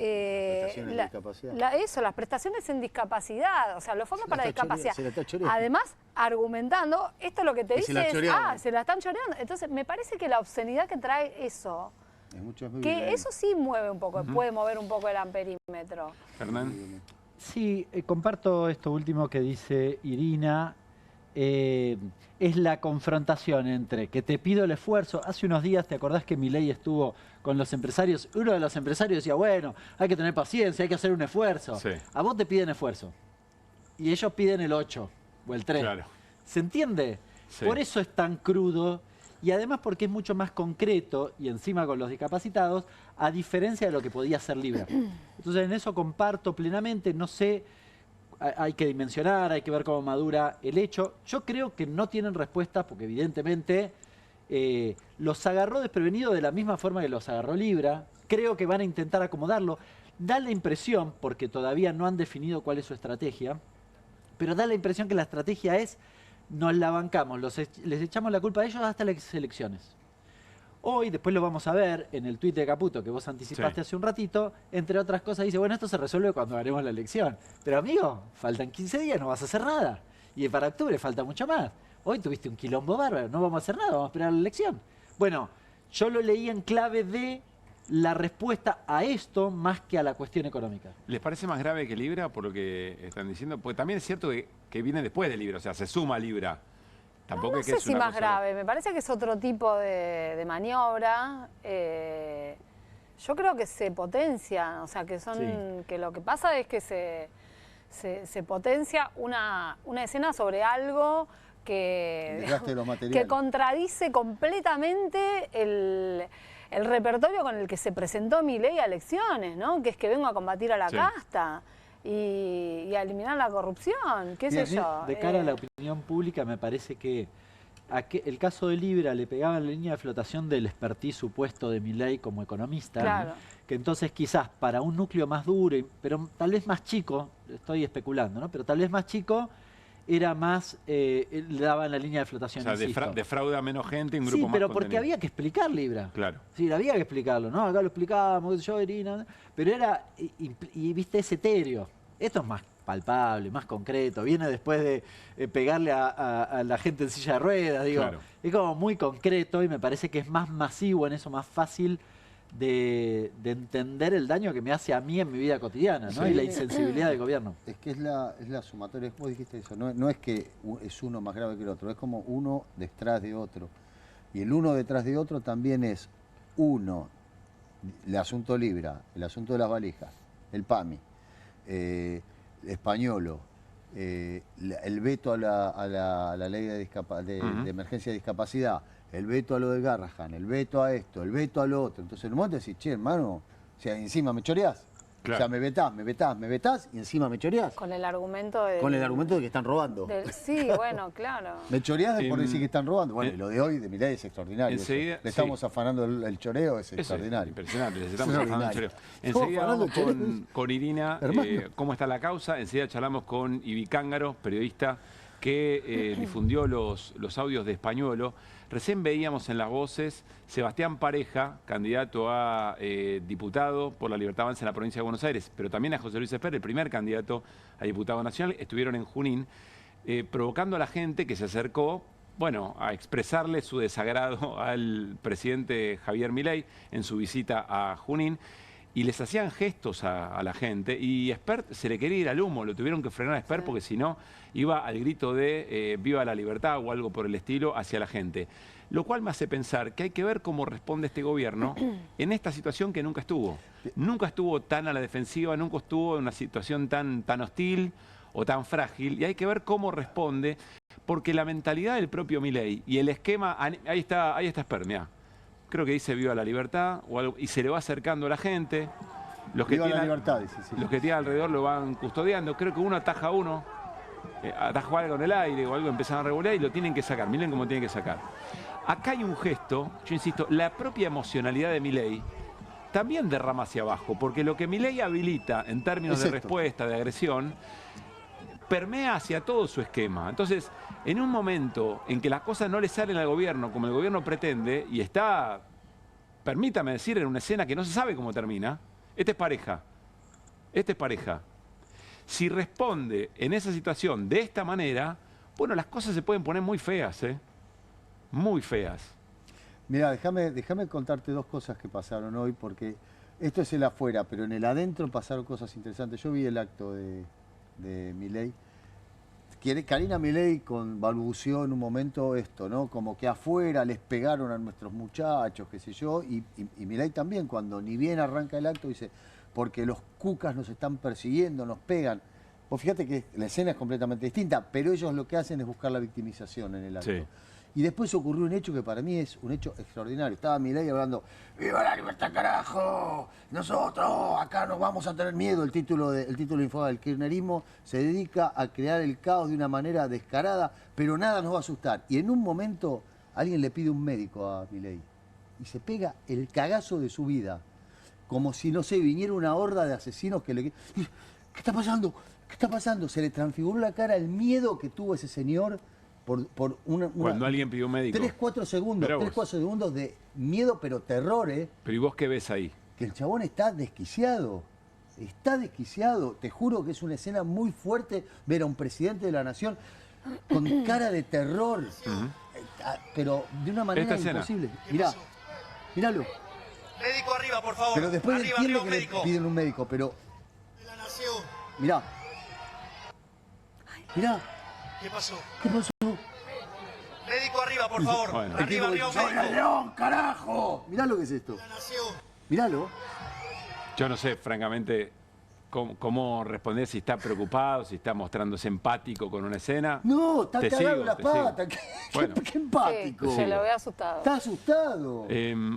prestaciones en discapacidad, o sea, los fondos para discapacidad. Además, argumentando, esto es lo que te dice se la están choreando. Entonces, me parece que la obscenidad que trae eso, eso sí mueve un poco, puede mover un poco el amperímetro. Fernán. Sí, comparto esto último que dice Irina. Es la confrontación entre que te pido el esfuerzo. Hace unos días, ¿te acordás que Milei estuvo con los empresarios? Uno de los empresarios decía, bueno, hay que tener paciencia, hay que hacer un esfuerzo. Sí. A vos te piden esfuerzo. Y ellos piden el 8 o el 3. Claro. ¿Se entiende? Sí. Por eso es tan crudo y además porque es mucho más concreto y encima con los discapacitados, a diferencia de lo que podía ser Libra. Entonces en eso comparto plenamente, no sé... Hay que dimensionar, hay que ver cómo madura el hecho. Yo creo que no tienen respuesta porque evidentemente los agarró desprevenidos de la misma forma que los agarró Libra. Creo que van a intentar acomodarlo. Da la impresión, porque todavía no han definido cuál es su estrategia, pero da la impresión que la estrategia es nos la bancamos, les echamos la culpa a ellos hasta las elecciones. Hoy, después lo vamos a ver en el tuit de Caputo que vos anticipaste hace un ratito, entre otras cosas dice, bueno, esto se resuelve cuando ganemos la elección. Pero amigo, faltan 15 días, no vas a hacer nada. Y para octubre falta mucho más. Hoy tuviste un quilombo bárbaro, no vamos a hacer nada, vamos a esperar la elección. Bueno, yo lo leí en clave de la respuesta a esto más que a la cuestión económica. ¿Les parece más grave que Libra por lo que están diciendo? Porque también es cierto que viene después de Libra, o sea, se suma Libra. Tampoco no sé si más grave, me parece que es otro tipo de maniobra. Yo creo que se potencia, o sea, que lo que pasa es que se potencia una escena sobre algo que de los materiales. que contradice completamente el repertorio con el que se presentó Milei a elecciones, ¿no? Que es que vengo a combatir a la casta y a eliminar la corrupción, qué sé yo. De cara a la opinión pública me parece que el caso de Libra le pegaba en la línea de flotación del expertise supuesto de Milei como economista, Claro. que entonces quizás para un núcleo más duro, pero tal vez más chico, estoy especulando, ¿no? Pero tal vez más chico, era más, le daba en la línea de flotación. O sea, defrauda a menos gente, un grupo más pero porque contenido. había que explicar Libra. Claro. Sí, había que explicarlo, ¿no? Acá lo explicábamos, yo, Irina, pero era, y viste, es etéreo. Esto es más palpable, más concreto, viene después de pegarle a la gente en silla de ruedas, digo, Claro. es como muy concreto y me parece que es más masivo en eso, más fácil de entender el daño que me hace a mí en mi vida cotidiana, ¿no? Sí. Y la insensibilidad del gobierno. Es que es la sumatoria, vos dijiste eso, no es que es uno más grave que el otro, es como uno detrás de otro. Y el uno detrás de otro también es uno, el asunto Libra, el asunto de las valijas, el PAMI, Españolo, el veto a la ley de emergencia de discapacidad, el veto a lo de Garrahan, el veto a esto, el veto a lo otro. Entonces en un momento decís, che, hermano, o sea, encima me choreás. Claro. O sea, me vetás y encima me choreás. Con el argumento de... Con el argumento de que están robando. Sí, bueno, claro. Me choreás por decir que están robando. Bueno, y lo de hoy de Milei es extraordinario. Enseguida, Le estamos afanando el choreo, es extraordinario. Impresionante, les estamos afanando el choreo. Enseguida vamos con Irina, cómo está la causa. Enseguida charlamos con Ibi Cángaro, periodista que difundió los audios de Españolo. Recién veíamos en las voces Sebastián Pareja, candidato a diputado por la Libertad Avanza en la provincia de Buenos Aires, pero también a José Luis Esper, el primer candidato a diputado nacional. Estuvieron en Junín provocando a la gente que se acercó, bueno, a expresarle su desagrado al presidente Javier Milei en su visita a Junín. Y les hacían gestos a la gente y Espert se le quería ir al humo, lo tuvieron que frenar a Espert porque si no iba al grito de viva la libertad o algo por el estilo hacia la gente. Lo cual me hace pensar que hay que ver cómo responde este gobierno en esta situación que nunca estuvo. Nunca estuvo tan a la defensiva, nunca estuvo en una situación tan hostil o tan frágil y hay que ver cómo responde porque la mentalidad del propio Milei y el esquema, ahí está Espert, mirá. Creo que dice viva la libertad o algo, y se le va acercando a la gente. Los que Viva la tienen, libertad, dice, sí. Los que tienen alrededor lo van custodiando. Creo que uno ataja a uno, ataja algo en el aire o algo, empiezan a revolear y lo tienen que sacar. Miren cómo tienen que sacar. Acá hay un gesto, yo insisto, la propia emocionalidad de Milei también derrama hacia abajo, porque lo que Milei habilita en términos de respuesta, de agresión, permea hacia todo su esquema. Entonces, en un momento en que las cosas no le salen al gobierno como el gobierno pretende, y está, permítame decir, en una escena que no se sabe cómo termina, este es pareja. Si responde en esa situación de esta manera, bueno, las cosas se pueden poner muy feas, ¿eh? Muy feas. Mira, déjame contarte dos cosas que pasaron hoy, porque esto es el afuera, pero en el adentro pasaron cosas interesantes. Yo vi el acto de Milei. Karina Milei balbuceó en un momento esto, ¿no? Como que afuera les pegaron a nuestros muchachos, qué sé yo, y Milei también, cuando ni bien arranca el acto, dice, porque los cucas nos están persiguiendo, nos pegan. Vos fíjate que la escena es completamente distinta, pero ellos lo que hacen es buscar la victimización en el acto. Sí. Y después ocurrió un hecho que para mí es un hecho extraordinario. Estaba Milei hablando, ¡viva la libertad, carajo! Nosotros acá no vamos a tener miedo. El título infame del kirchnerismo se dedica a crear el caos de una manera descarada, pero nada nos va a asustar. Y en un momento alguien le pide un médico a Milei y se pega el cagazo de su vida. Como si, no sé, viniera una horda de asesinos que le... ¿Qué está pasando? ¿Qué está pasando? Se le transfiguró la cara el miedo que tuvo ese señor por una... Cuando alguien pidió un médico. 3-4 segundos de miedo, pero terror, ¿eh? Pero ¿y vos qué ves ahí? Que el chabón está desquiciado. Está desquiciado. Te juro que es una escena muy fuerte ver a un presidente de la nación con cara de terror. Pero de una manera imposible. Mirá, míralo. Médico arriba, por favor. Pero después arriba, entiendo arriba, que médico. le piden un médico, pero... De la nación. Mirá. Mirá. ¿Qué pasó? ¿Qué pasó? Médico arriba, por favor. Bueno. Arriba, arriba, médico. ¡León, carajo! Mirá lo que es esto. De la nación. Míralo. Yo no sé, francamente, cómo responder, si está preocupado, si está mostrándose empático con una escena. No, está cagado la pata. Bueno. Qué empático. Sí, se lo ve asustado. Está asustado.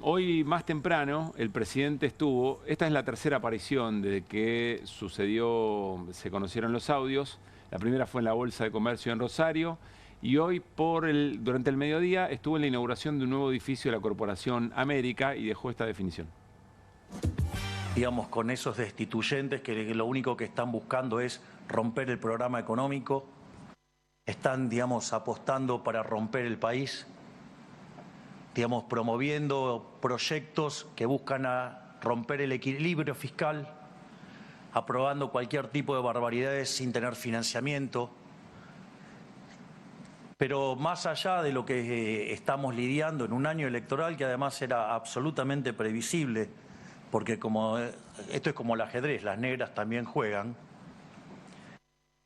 Hoy más temprano el presidente estuvo, esta es la tercera aparición desde que sucedió, se conocieron los audios. La primera fue en la Bolsa de Comercio en Rosario y hoy durante el mediodía estuvo en la inauguración de un nuevo edificio de la Corporación América y dejó esta definición. Digamos, con esos destituyentes que lo único que están buscando es romper el programa económico, están, digamos, apostando para romper el país, digamos, promoviendo proyectos que buscan romper el equilibrio fiscal, aprobando cualquier tipo de barbaridades sin tener financiamiento. Pero más allá de lo que estamos lidiando en un año electoral que además era absolutamente previsible, porque esto es como el ajedrez, las negras también juegan.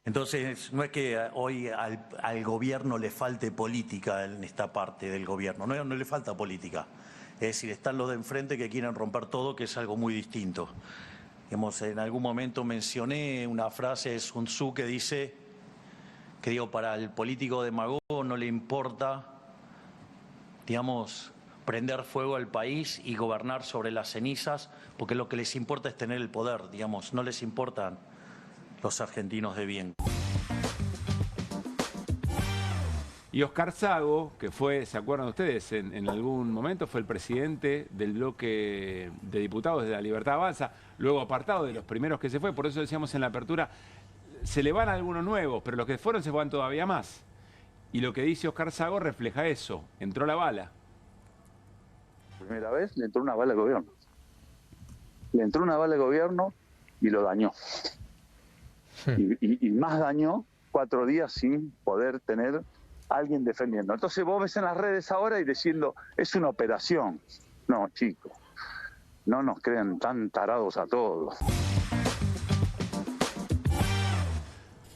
Entonces, no es que hoy al gobierno le falte política en esta parte del gobierno, no le falta política. Es decir, están los de enfrente que quieren romper todo, que es algo muy distinto. Digamos, en algún momento mencioné una frase de Sun Tzu que dice que para el político demagogo no le importa, digamos, prender fuego al país y gobernar sobre las cenizas, porque lo que les importa es tener el poder, digamos, no les importan los argentinos de bien. Y Oscar Sago, que fue, ¿se acuerdan ustedes? En algún momento fue el presidente del bloque de diputados de La Libertad Avanza, luego apartado de los primeros que se fue, por eso decíamos en la apertura, se le van algunos nuevos, pero los que fueron se van todavía más. Y lo que dice Oscar Sago refleja eso, entró la bala. Primera vez le entró una bala al gobierno. Le entró una bala al gobierno y lo dañó. Y más dañó 4 días sin poder tener a alguien defendiendo. Entonces vos ves en las redes ahora y diciendo, es una operación. No, chicos, no nos crean tan tarados a todos.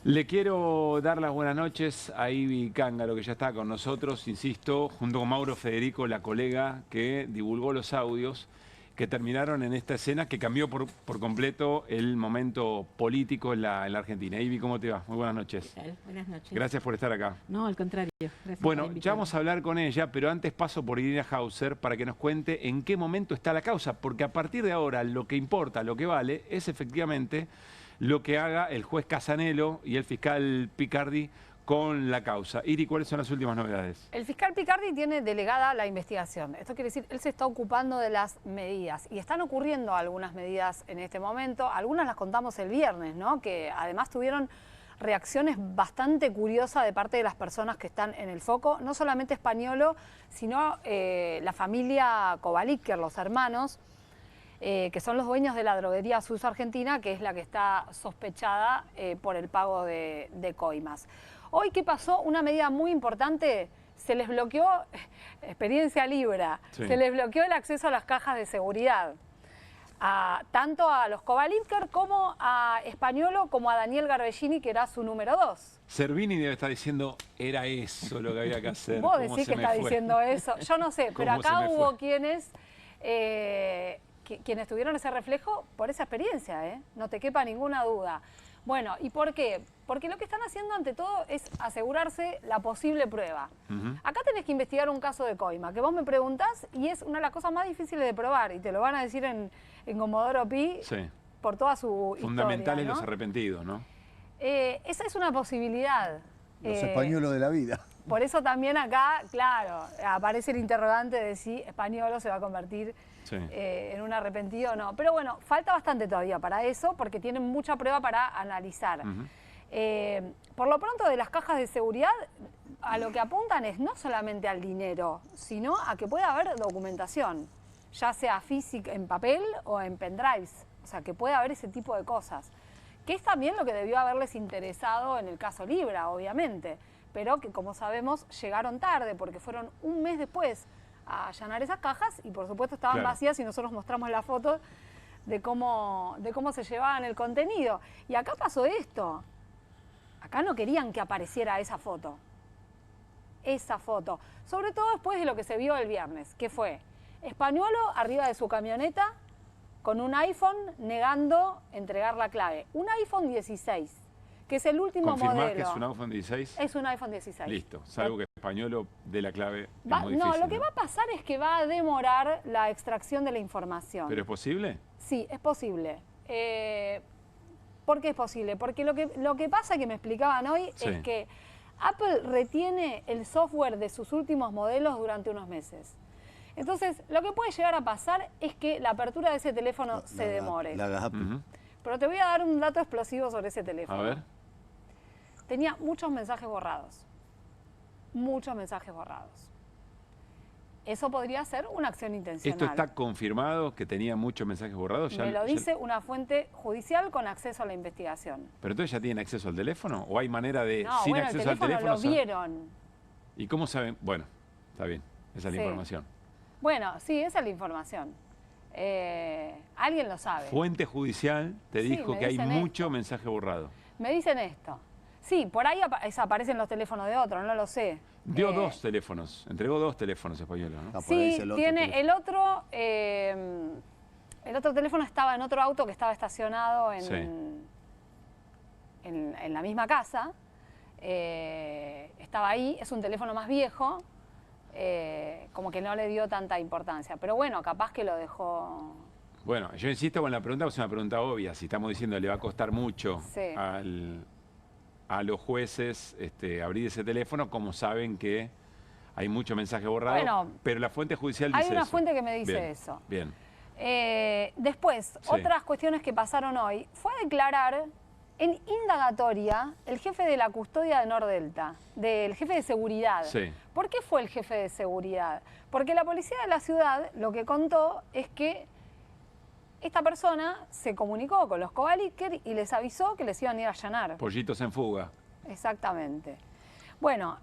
Le quiero dar las buenas noches a Ivy Cángaro, que ya está con nosotros, insisto, junto con Mauro Federico, la colega que divulgó los audios que terminaron en esta escena que cambió por completo el momento político en la Argentina. Ivy, ¿cómo te va? Muy buenas noches. ¿Qué tal? Buenas noches. Gracias por estar acá. No, al contrario. Gracias. Bueno, ya vamos a hablar con ella, pero antes paso por Irina Hauser para que nos cuente en qué momento está la causa, porque a partir de ahora lo que importa, lo que vale, es efectivamente lo que haga el juez Casanelo y el fiscal Picardi con la causa. Iri, ¿cuáles son las últimas novedades? El fiscal Picardi tiene delegada la investigación. Esto quiere decir, él se está ocupando de las medidas. Y están ocurriendo algunas medidas en este momento. Algunas las contamos el viernes, ¿no? Que además tuvieron reacciones bastante curiosas de parte de las personas que están en el foco. No solamente Españolo, sino la familia Kovaliker, los hermanos, que son los dueños de la droguería Sus Argentina, que es la que está sospechada por el pago de coimas. Hoy, ¿qué pasó? Una medida muy importante, se les bloqueó, experiencia Libra, sí. Se les bloqueó el acceso a las cajas de seguridad, tanto a los Kovaliker como a Españolo, como a Daniel Garbellini, que era su número 2. Servini debe estar diciendo, era eso lo que había que hacer. Vos decís que está diciendo eso, yo no sé, pero acá hubo quienes tuvieron ese reflejo por esa experiencia, no te quepa ninguna duda. Bueno, ¿y por qué? Porque lo que están haciendo ante todo es asegurarse la posible prueba. Acá tenés que investigar un caso de coima, que vos me preguntás y es una de las cosas más difíciles de probar, y te lo van a decir en Comodoro Pi, sí, por toda su fundamentales, historia, ¿no? Los arrepentidos, ¿no? Esa es una posibilidad. Los españolos de la vida. Por eso también acá, claro, aparece el interrogante de si Españolo se va a convertir en un arrepentido o no. Pero bueno, falta bastante todavía para eso, porque tienen mucha prueba para analizar. Por lo pronto, de las cajas de seguridad, a lo que apuntan es no solamente al dinero, sino a que pueda haber documentación, ya sea física, en papel o en pendrives. O sea, que pueda haber ese tipo de cosas. Que es también lo que debió haberles interesado en el caso Libra, obviamente, pero que, como sabemos, llegaron tarde, porque fueron un mes después a allanar esas cajas y, por supuesto, estaban vacías, y nosotros mostramos la foto de cómo se llevaban el contenido. Y acá pasó esto. Acá no querían que apareciera esa foto. Esa foto. Sobre todo después de lo que se vio el viernes, que fue Españolo arriba de su camioneta, con un iPhone negando entregar la clave. Un iPhone 16, que es el último ¿Confirmás modelo. que es un iPhone 16? Es un iPhone 16. Listo, salvo que Españolo dé la clave. Va, es muy no, difícil, lo que va a pasar es que va a demorar la extracción de la información. ¿Pero es posible? Sí, es posible. ¿Por qué es posible? Porque lo que pasa, que me explicaban hoy, Sí. es que Apple retiene el software de sus últimos modelos durante unos meses. Entonces, lo que puede llegar a pasar es que la apertura de ese teléfono se demore. Pero te voy a dar un dato explosivo sobre ese teléfono. A ver. Tenía muchos mensajes borrados. Muchos mensajes borrados. Eso podría ser una acción intencional. ¿Esto está confirmado que tenía muchos mensajes borrados? Me lo dice una fuente judicial con acceso a la investigación. ¿Pero entonces ya tienen acceso al teléfono? ¿O hay manera de, No, sin bueno, acceso el teléfono lo vieron. ¿Y cómo saben? Bueno, está bien, esa es la Sí. información. Bueno, sí, esa es la información. Alguien lo sabe. Fuente judicial te Sí, dijo me que hay dicen mucho mensaje borrado. Me dicen esto. Sí, por ahí aparecen los teléfonos de otro, no lo sé. Dio dos teléfonos, entregó dos teléfonos Españolo, ¿no? Sí, tiene el otro teléfono estaba en otro auto que estaba estacionado en la misma casa. Estaba ahí, es un teléfono más viejo, como que no le dio tanta importancia. Pero bueno, capaz que lo dejó... Bueno, yo insisto con la pregunta, porque es una pregunta obvia. Si estamos diciendo que le va a costar mucho Sí. a los jueces abrir ese teléfono, como saben que hay mucho mensaje borrado, Bueno, pero la fuente judicial dice Hay una eso. fuente que me dice Bien, eso. Bien. Después, Sí. otras cuestiones que pasaron hoy, fue a declarar en indagatoria el jefe de la custodia de Nordelta, del jefe de seguridad. Sí. ¿Por qué fue el jefe de seguridad? Porque la policía de la ciudad lo que contó es que esta persona se comunicó con los Kovaliker y les avisó que les iban a ir a allanar. Pollitos en fuga. Exactamente. Bueno,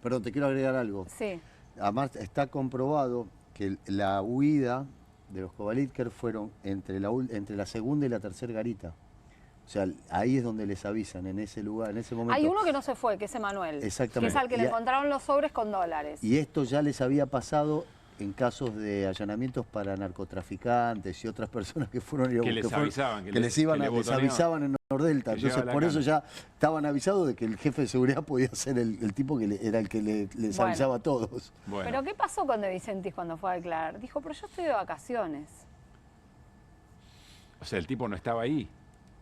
Perdón, te quiero agregar algo. sí. Además, está comprobado que la huida de los Kovaliker fueron entre la segunda y la tercera garita. O sea, ahí es donde les avisan, en ese lugar, en ese momento. Hay uno que no se fue, que es Emanuel. Exactamente. Que es al que le encontraron los sobres con dólares. Y esto ya les había pasado en casos de allanamientos para narcotraficantes y otras personas que fueron Que les avisaban, que les botoneaban. avisaban en Nordelta. Que Entonces, llegaba la por eso cana. ya estaban avisados de que el jefe de seguridad podía ser el tipo que era el que les Bueno. avisaba a todos. ¿Pero qué pasó con De Vicentis cuando fue a declarar? Dijo, pero yo estoy de vacaciones. O sea, el tipo no estaba ahí.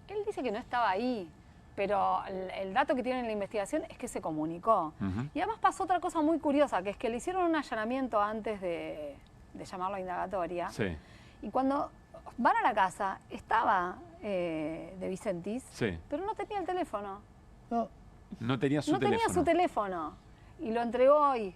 Él dice que no estaba ahí, pero el dato que tiene en la investigación es que se comunicó. Ujú. Y además pasó otra cosa muy curiosa, que es que le hicieron un allanamiento antes de llamarlo a indagatoria. Sí, Y cuando van a la casa, estaba De Vicentis, sí. pero no tenía el teléfono. No tenía su No teléfono. tenía su teléfono. Y lo entregó hoy.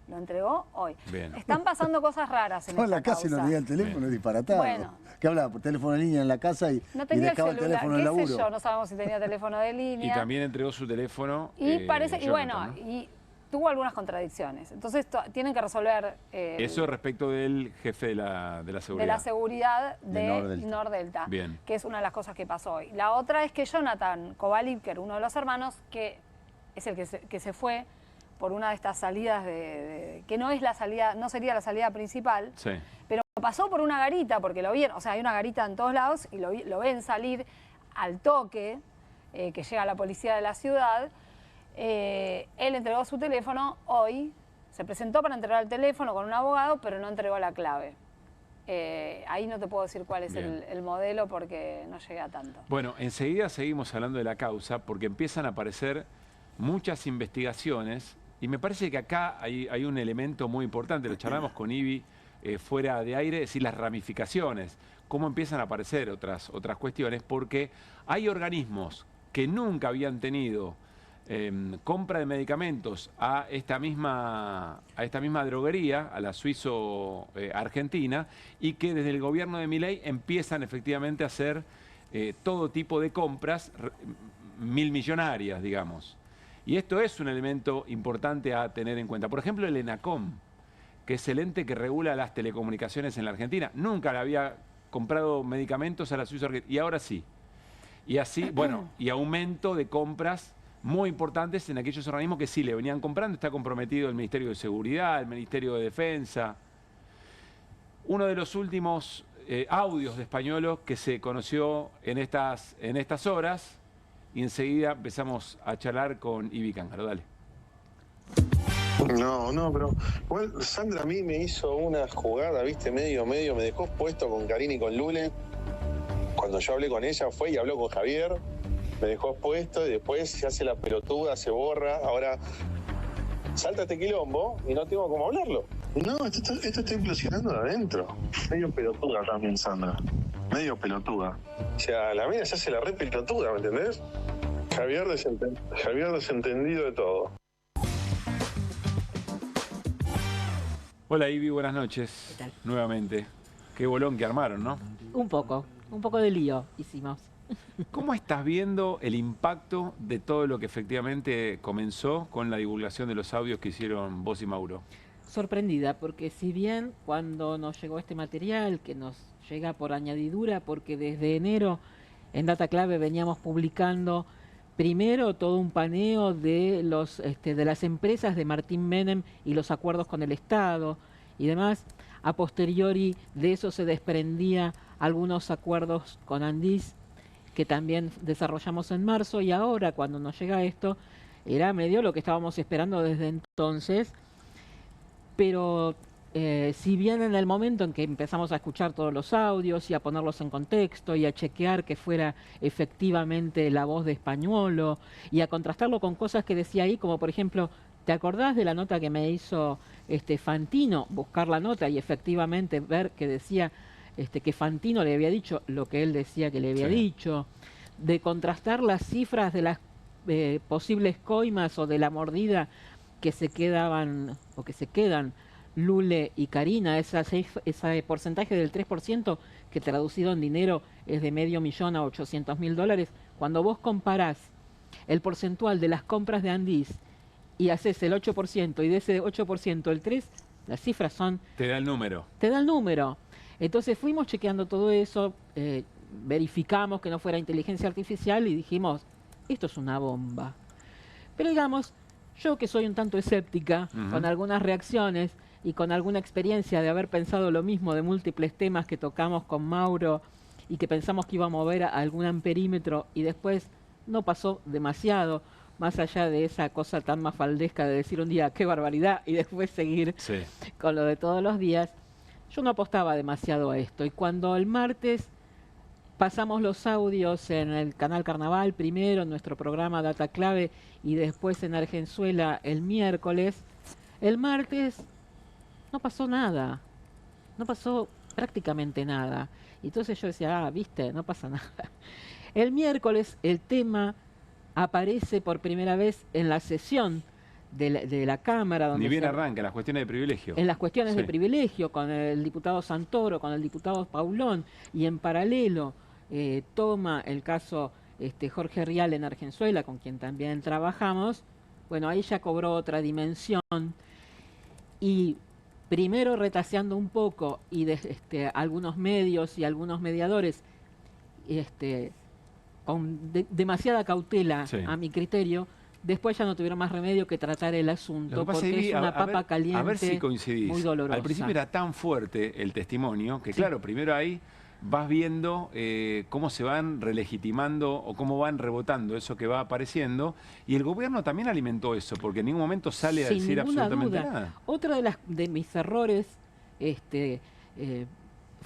Lo entregó hoy. Bien. Están pasando cosas raras en Estaba en la esta casa y no causa. tenía el teléfono, disparatado. Bueno. Que hablaba por teléfono de línea en la casa y, No y tenía el dejaba el celular, teléfono en el qué sé laburo. yo, no sabemos si tenía teléfono de Y línea. también entregó su teléfono. Y parece, y Jonathan, bueno, ¿no? y tuvo algunas contradicciones. Entonces tienen que resolver Eso respecto del jefe de la seguridad. de la seguridad de De Nordelta, Bien. que es una de las cosas que pasó hoy. La otra es que Jonathan Kovaliker, uno de los hermanos, que es el que se fue por una de estas salidas que no es la salida, no sería la salida principal, Sí. pero pasó por una garita, porque lo vieron, o sea, hay una garita en todos lados y lo ven salir al toque, que llega la policía de la ciudad. Él entregó su teléfono hoy, se presentó para entregar el teléfono con un abogado, pero no entregó la clave. Ahí no te puedo decir cuál es Bien. el modelo porque no llegué a tanto. Bueno, enseguida seguimos hablando de la causa porque empiezan a aparecer muchas investigaciones y me parece que acá hay un elemento muy importante, lo charlamos con Ivi fuera de aire, es decir, las ramificaciones, cómo empiezan a aparecer otras cuestiones, porque hay organismos que nunca habían tenido compra de medicamentos a esta misma droguería, a la suizo-argentina, y que desde el gobierno de Milei empiezan efectivamente a hacer todo tipo de compras milmillonarias, digamos. Y esto es un elemento importante a tener en cuenta. Por ejemplo, el ENACOM, que es el ente que regula las telecomunicaciones en la Argentina. Nunca le había comprado medicamentos a la suizo-argentina, y ahora sí. Y así, bueno, y aumento de compras muy importantes en aquellos organismos que sí le venían comprando. Está comprometido el Ministerio de Seguridad, el Ministerio de Defensa. Uno de los últimos audios de Españolo que se conoció en estas horas y enseguida empezamos a charlar con Ibi Cángaro. Dale. No, pero igual Sandra a mí me hizo una jugada, viste, medio, me dejó puesto con Karina y con Lule. Cuando yo hablé con ella fue y habló con Javier, me dejó puesto y después se hace la pelotuda, se borra, ahora salta este quilombo y no tengo cómo hablarlo. No, esto está implosionando de adentro. Medio pelotuda también, Sandra. Medio pelotuda. O sea, la mina se hace la re pelotuda, ¿me entendés? Javier desentendido de todo. Hola Ibi, buenas noches. ¿Qué tal? Nuevamente. Qué bolón que armaron, ¿no? Un poco de lío hicimos. ¿Cómo estás viendo el impacto de todo lo que efectivamente comenzó con la divulgación de los audios que hicieron vos y Mauro? Sorprendida, porque si bien cuando nos llegó este material, que nos llega por añadidura, porque desde enero en Data Clave veníamos publicando primero todo un paneo de las empresas de Martín Menem y los acuerdos con el Estado y demás. A posteriori de eso se desprendía algunos acuerdos con Andis que también desarrollamos en marzo, y ahora cuando nos llega esto era medio lo que estábamos esperando desde entonces, pero si bien en el momento en que empezamos a escuchar todos los audios y a ponerlos en contexto y a chequear que fuera efectivamente la voz de Españolo y a contrastarlo con cosas que decía ahí, como por ejemplo, ¿te acordás de la nota que me hizo Fantino? Buscar la nota y efectivamente ver que decía que Fantino le había dicho lo que él decía que le había dicho, de contrastar las cifras de las posibles coimas o de la mordida que se quedaban o que se quedan Lule y Karina, ese porcentaje del 3% que traducido en dinero es de $500.000 a $800.000. Cuando vos comparás el porcentual de las compras de Andis y haces el 8% y de ese 8% el 3%, las cifras son... Te da el número. Te da el número. Entonces fuimos chequeando todo eso, verificamos que no fuera inteligencia artificial y dijimos, esto es una bomba. Pero digamos, yo que soy un tanto escéptica, con algunas reacciones y con alguna experiencia de haber pensado lo mismo de múltiples temas que tocamos con Mauro y que pensamos que iba a mover a algún amperímetro y después no pasó demasiado, más allá de esa cosa tan mafaldesca de decir un día qué barbaridad y después seguir con lo de todos los días, yo no apostaba demasiado a esto. Y cuando el martes pasamos los audios en el canal Carnaval, primero en nuestro programa Data Clave y después en Argenzuela el miércoles, el martes no pasó nada, no pasó prácticamente nada. Y entonces yo decía, viste, no pasa nada. El miércoles el tema aparece por primera vez en la sesión de la Cámara. Donde Ni bien arranca, las cuestiones de privilegio. En las cuestiones de privilegio, con el diputado Santoro, con el diputado Paulón, y en paralelo toma el caso Jorge Rial en Argenzuela, con quien también trabajamos. Bueno, ahí ya cobró otra dimensión. Y primero retaseando un poco y algunos medios y algunos mediadores con demasiada cautela a mi criterio, después ya no tuvieron más remedio que tratar el asunto, porque es una papa caliente, a ver si coincidís. Muy dolorosa. Al principio era tan fuerte el testimonio que claro, primero ahí vas viendo cómo se van relegitimando o cómo van rebotando eso que va apareciendo, y el gobierno también alimentó eso, porque en ningún momento sale a decir absolutamente nada. Otro de mis errores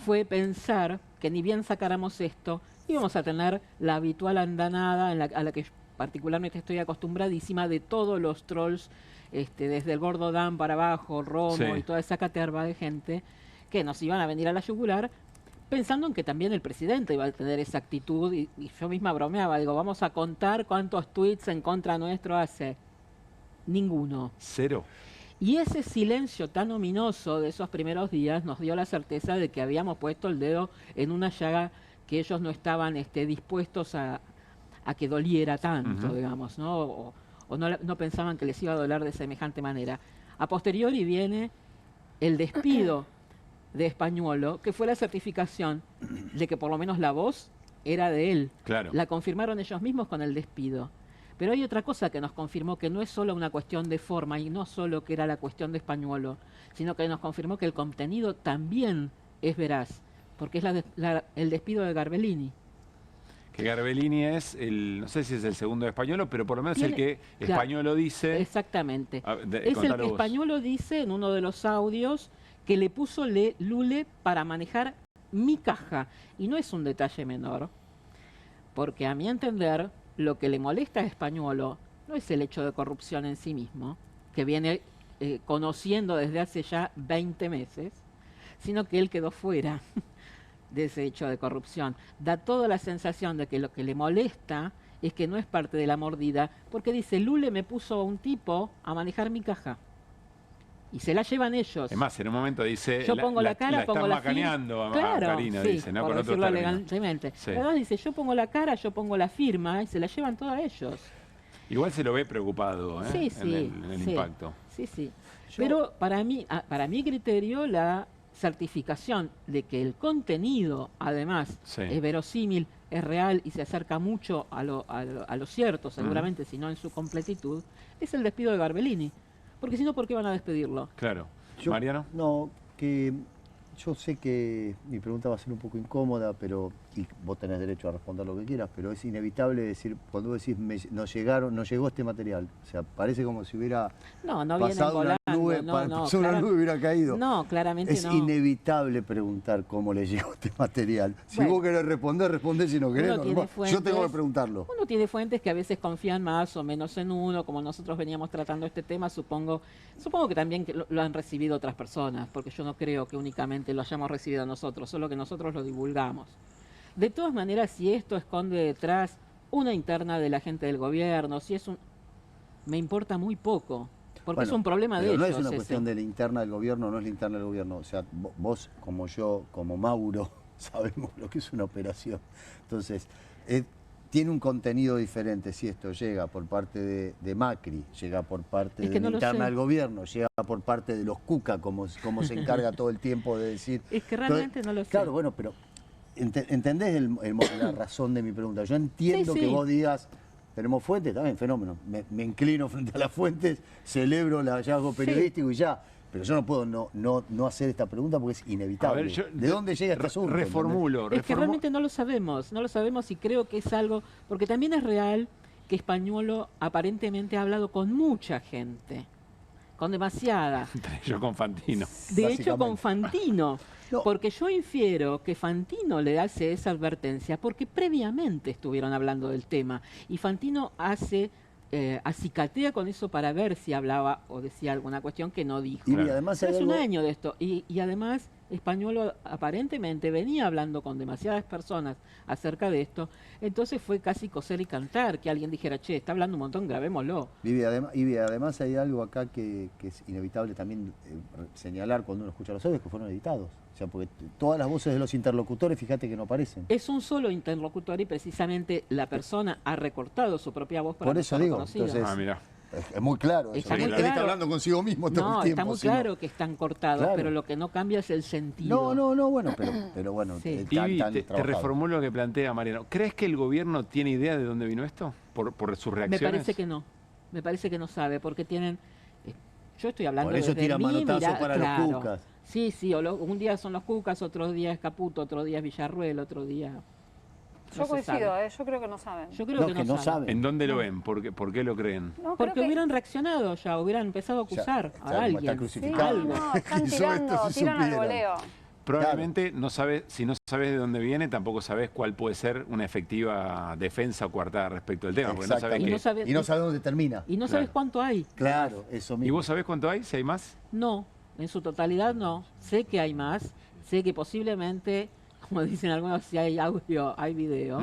fue pensar que ni bien sacáramos esto, íbamos a tener la habitual andanada a la que particularmente estoy acostumbradísima, de todos los trolls, desde el Gordo Dan para abajo, Romo y toda esa caterva de gente, que nos iban a venir a la yugular, pensando en que también el presidente iba a tener esa actitud, y yo misma bromeaba, digo, vamos a contar cuántos tweets en contra nuestro hace. Ninguno. Cero. Y ese silencio tan ominoso de esos primeros días nos dio la certeza de que habíamos puesto el dedo en una llaga que ellos no estaban dispuestos a que doliera tanto, digamos, ¿no? O no pensaban que les iba a doler de semejante manera. A posteriori viene el despido de Españolo, que fue la certificación de que por lo menos la voz era de él. Claro. La confirmaron ellos mismos con el despido. Pero hay otra cosa que nos confirmó, que no es solo una cuestión de forma y no solo que era la cuestión de Españolo, sino que nos confirmó que el contenido también es veraz. porque es el despido de Garbellini. Que Garbellini es, no sé si es el segundo de Españolo, pero por lo menos el que Españolo dice... Exactamente. Es el que Españolo dice en uno de los audios que le puso Lule para manejar mi caja. Y no es un detalle menor, porque a mi entender, lo que le molesta a Españolo no es el hecho de corrupción en sí mismo, que viene conociendo desde hace ya 20 meses, sino que él quedó fuera de ese hecho de corrupción. Da toda la sensación de que lo que le molesta es que no es parte de la mordida, porque dice, Lule me puso a un tipo a manejar mi caja. Y se la llevan ellos. Es más, en un momento dice, yo pongo la cara, pongo la firma. Claro, Karina, sí, dice, ¿no? por Con otro decirlo término. legalmente. Sí. Además dice, yo pongo la cara, yo pongo la firma, y se la llevan todos ellos. Igual se lo ve preocupado, Sí, sí, en el impacto. Sí, sí. Pero para mi criterio, la certificación de que el contenido, además, es verosímil, es real y se acerca mucho a lo cierto, seguramente, si no en su completitud, es el despido de Garbellini. Porque si no, ¿por qué van a despedirlo? Claro. ¿Mariano? No, que yo sé que mi pregunta va a ser un poco incómoda, pero y vos tenés derecho a responder lo que quieras, pero es inevitable decir, cuando vos decís, nos llegó este material, o sea, parece como si hubiera pasado una nube, una nube hubiera caído. No, claramente es no. Es inevitable preguntar cómo le llegó este material. Si vos querés responder, respondés, si no querés, yo tengo que preguntarlo. Uno tiene fuentes que a veces confían más o menos en uno, como nosotros veníamos tratando este tema, supongo que también lo han recibido otras personas, porque yo no creo que únicamente lo hayamos recibido nosotros, solo que nosotros lo divulgamos. De todas maneras, si esto esconde detrás una interna de la gente del gobierno, si es me importa muy poco, porque es un problema de ellos. No es una cuestión de la interna del gobierno, no es la interna del gobierno. O sea, vos, como yo, como Mauro, sabemos lo que es una operación. Entonces, tiene un contenido diferente si esto llega por parte de Macri, llega por parte de la interna del gobierno, llega por parte de los Cuca, como se encarga todo el tiempo de decir. Es que realmente no lo sé. Claro, bueno, pero ¿entendés la razón de mi pregunta? Yo entiendo que vos digas, tenemos fuentes, también fenómeno. Me inclino frente a las fuentes, celebro el hallazgo periodístico y ya. Pero yo no puedo no hacer esta pregunta porque es inevitable. A ver, ¿De dónde llega este asunto? Reformulo. Es que realmente no lo sabemos y creo que es algo, porque también es real que Españolo aparentemente ha hablado con mucha gente, con demasiada. Yo con Fantino. De hecho, con Fantino. No. Porque yo infiero que Fantino le hace esa advertencia porque previamente estuvieron hablando del tema y Fantino acicatea con eso para ver si hablaba o decía alguna cuestión que no dijo. Y además es un año de esto. Y además Españolo aparentemente venía hablando con demasiadas personas acerca de esto, entonces fue casi coser y cantar que alguien dijera, che, está hablando un montón, grabémoslo. Vivi, además hay algo acá que es inevitable también señalar cuando uno escucha los audios que fueron editados. O sea, porque todas las voces de los interlocutores, fíjate que no aparecen. Es un solo interlocutor y precisamente la persona ha recortado su propia voz para por eso digo, entonces, mira. Es muy claro. Él está hablando consigo mismo todo el tiempo. Está muy claro que están cortados, pero lo que no cambia es el sentido. No, bueno, pero bueno. Sí. Te reformulo lo que plantea Mariano. ¿Crees que el gobierno tiene idea de dónde vino esto? ¿Por sus reacciones? Me parece que no. Me parece que no sabe, porque tienen... Yo estoy hablando por eso desde tira manotazos para los Cucas. Sí, un día son los Cucas, otro día es Caputo, otro día es Villarruel, otro día... Yo coincido, yo creo que no saben. Yo creo que no saben. ¿En dónde lo ven? ¿Por qué lo creen? No, porque hubieran reaccionado ya, hubieran empezado a acusar a alguien. Sí, están tiran al voleo. Probablemente no sabes, si no sabes de dónde viene, tampoco sabes cuál puede ser una efectiva defensa o coartada respecto al tema. Porque no sabes y no sabes dónde termina. Y no sabes cuánto hay. Claro, eso mismo. ¿Y vos sabés cuánto hay? ¿Si hay más? No, en su totalidad no. Sé que hay más. Sé que posiblemente, como dicen algunos, si hay audio, hay video.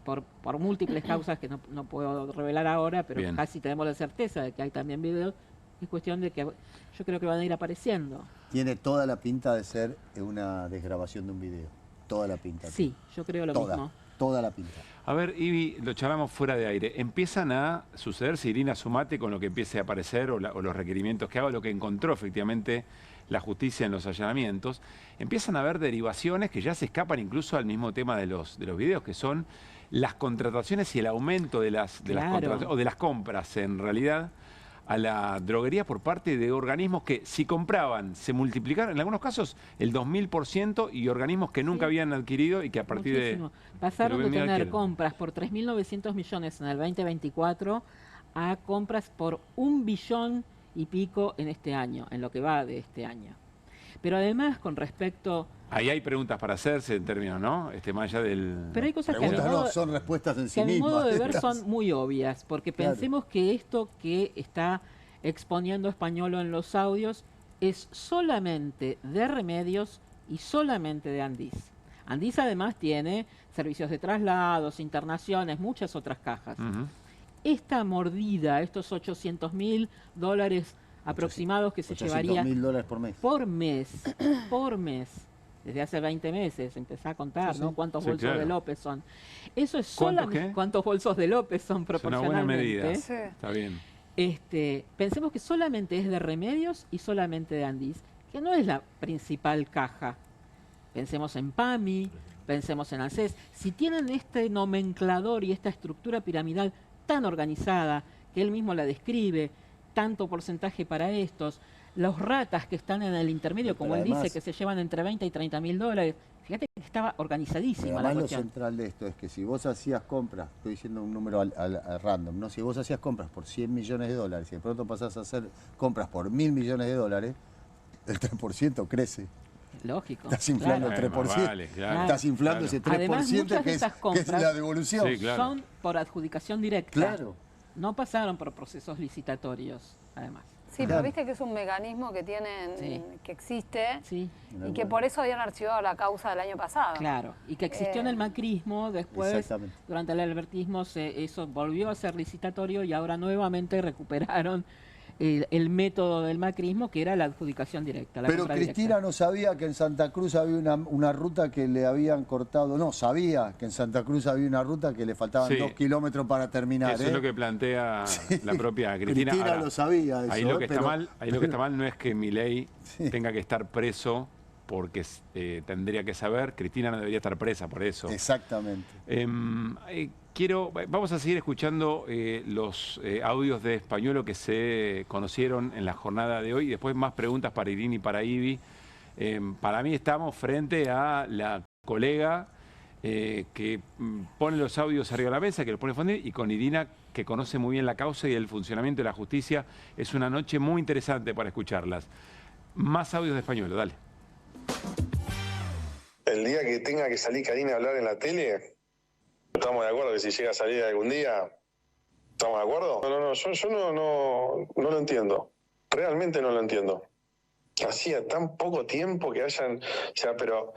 Por múltiples causas que no puedo revelar ahora, pero casi tenemos la certeza de que hay también videos. Es cuestión de que yo creo que van a ir apareciendo. Tiene toda la pinta de ser una desgrabación de un video. Toda la pinta. Sí, yo creo lo mismo. Toda la pinta. A ver, Ivi, lo charlamos fuera de aire. ¿Empiezan a sucederse, Irina, sumate con lo que empiece a aparecer o los requerimientos que haga, lo que encontró efectivamente la justicia en los allanamientos? Empiezan a haber derivaciones que ya se escapan incluso al mismo tema de los videos, que son las contrataciones y el aumento de las contrataciones, o de las compras en realidad, a la droguería por parte de organismos que si compraban se multiplicaron, en algunos casos el 2000%, y organismos que nunca habían adquirido y que a partir Muchísimo. Pasaron de tener compras por 3.900 millones en el 2024 a compras por 1 billón y pico en este año, en lo que va de este año. Pero además, con respecto... Ahí hay preguntas para hacerse en términos, ¿no? Más allá del... Pero hay cosas que, no, son respuestas en sí mismas. Que a mi modo de ver son muy obvias, porque pensemos que esto que está exponiendo Españolo en los audios es solamente de Remedios y solamente de Andís. Andís además tiene servicios de traslados, internaciones, muchas otras cajas. Esta mordida, estos $800.000 aproximados que se llevaría $800.000 por mes, desde hace 20 meses, empecé a contar, ¿no? ¿Cuántos bolsos de López son? Eso es solamente... ¿Cuántos bolsos de López son proporcionalmente? Es una buena medida, está bien. Pensemos que solamente es de Remedios y solamente de Andís, que no es la principal caja. Pensemos en PAMI, pensemos en ANSES. Si tienen este nomenclador y esta estructura piramidal tan organizada, que él mismo la describe, tanto porcentaje para estos, los ratas que están en el intermedio, como él dice, que se llevan entre 20 y 30 mil dólares. Fíjate que estaba organizadísima la cuestión. Lo central de esto es que si vos hacías compras, estoy diciendo un número al random, ¿no? Si vos hacías compras por 100 millones de dólares y de pronto pasás a hacer compras por 1.000 millones de dólares, el 3% crece. Lógico. Estás inflando el 3%. Estás inflando ese 3% Además, que es la devolución. Son por adjudicación directa. Claro. No pasaron por procesos licitatorios, además. Sí, pero viste que es un mecanismo que tienen, que existe, y que por eso habían archivado la causa del año pasado. Claro, y que existió en el macrismo, después, durante el albertismo, eso volvió a ser licitatorio y ahora nuevamente recuperaron el método del macrismo, que era la adjudicación directa. Pero Cristina no sabía que en Santa Cruz había una ruta que le habían cortado. No, sabía que en Santa Cruz había una ruta que le faltaban 2 kilómetros para terminar. Eso es lo que plantea la propia Cristina. Cristina ahora, lo sabía. Eso, ahí lo que está mal no es que Milei tenga que estar preso porque tendría que saber. Cristina no debería estar presa por eso. Exactamente. Vamos a seguir escuchando los audios de Españolo que se conocieron en la jornada de hoy y después más preguntas para Irina y para Ivi. Para mí estamos frente a la colega que pone los audios arriba de la mesa, que los pone a fundir, y con Irina, que conoce muy bien la causa y el funcionamiento de la justicia. Es una noche muy interesante para escucharlas. Más audios de Españolo, dale. El día que tenga que salir Karina a hablar en la tele, ¿estamos de acuerdo que si llega a salir algún día, estamos de acuerdo? Yo no lo entiendo. Realmente no lo entiendo. Hacía tan poco tiempo que hayan... O sea, pero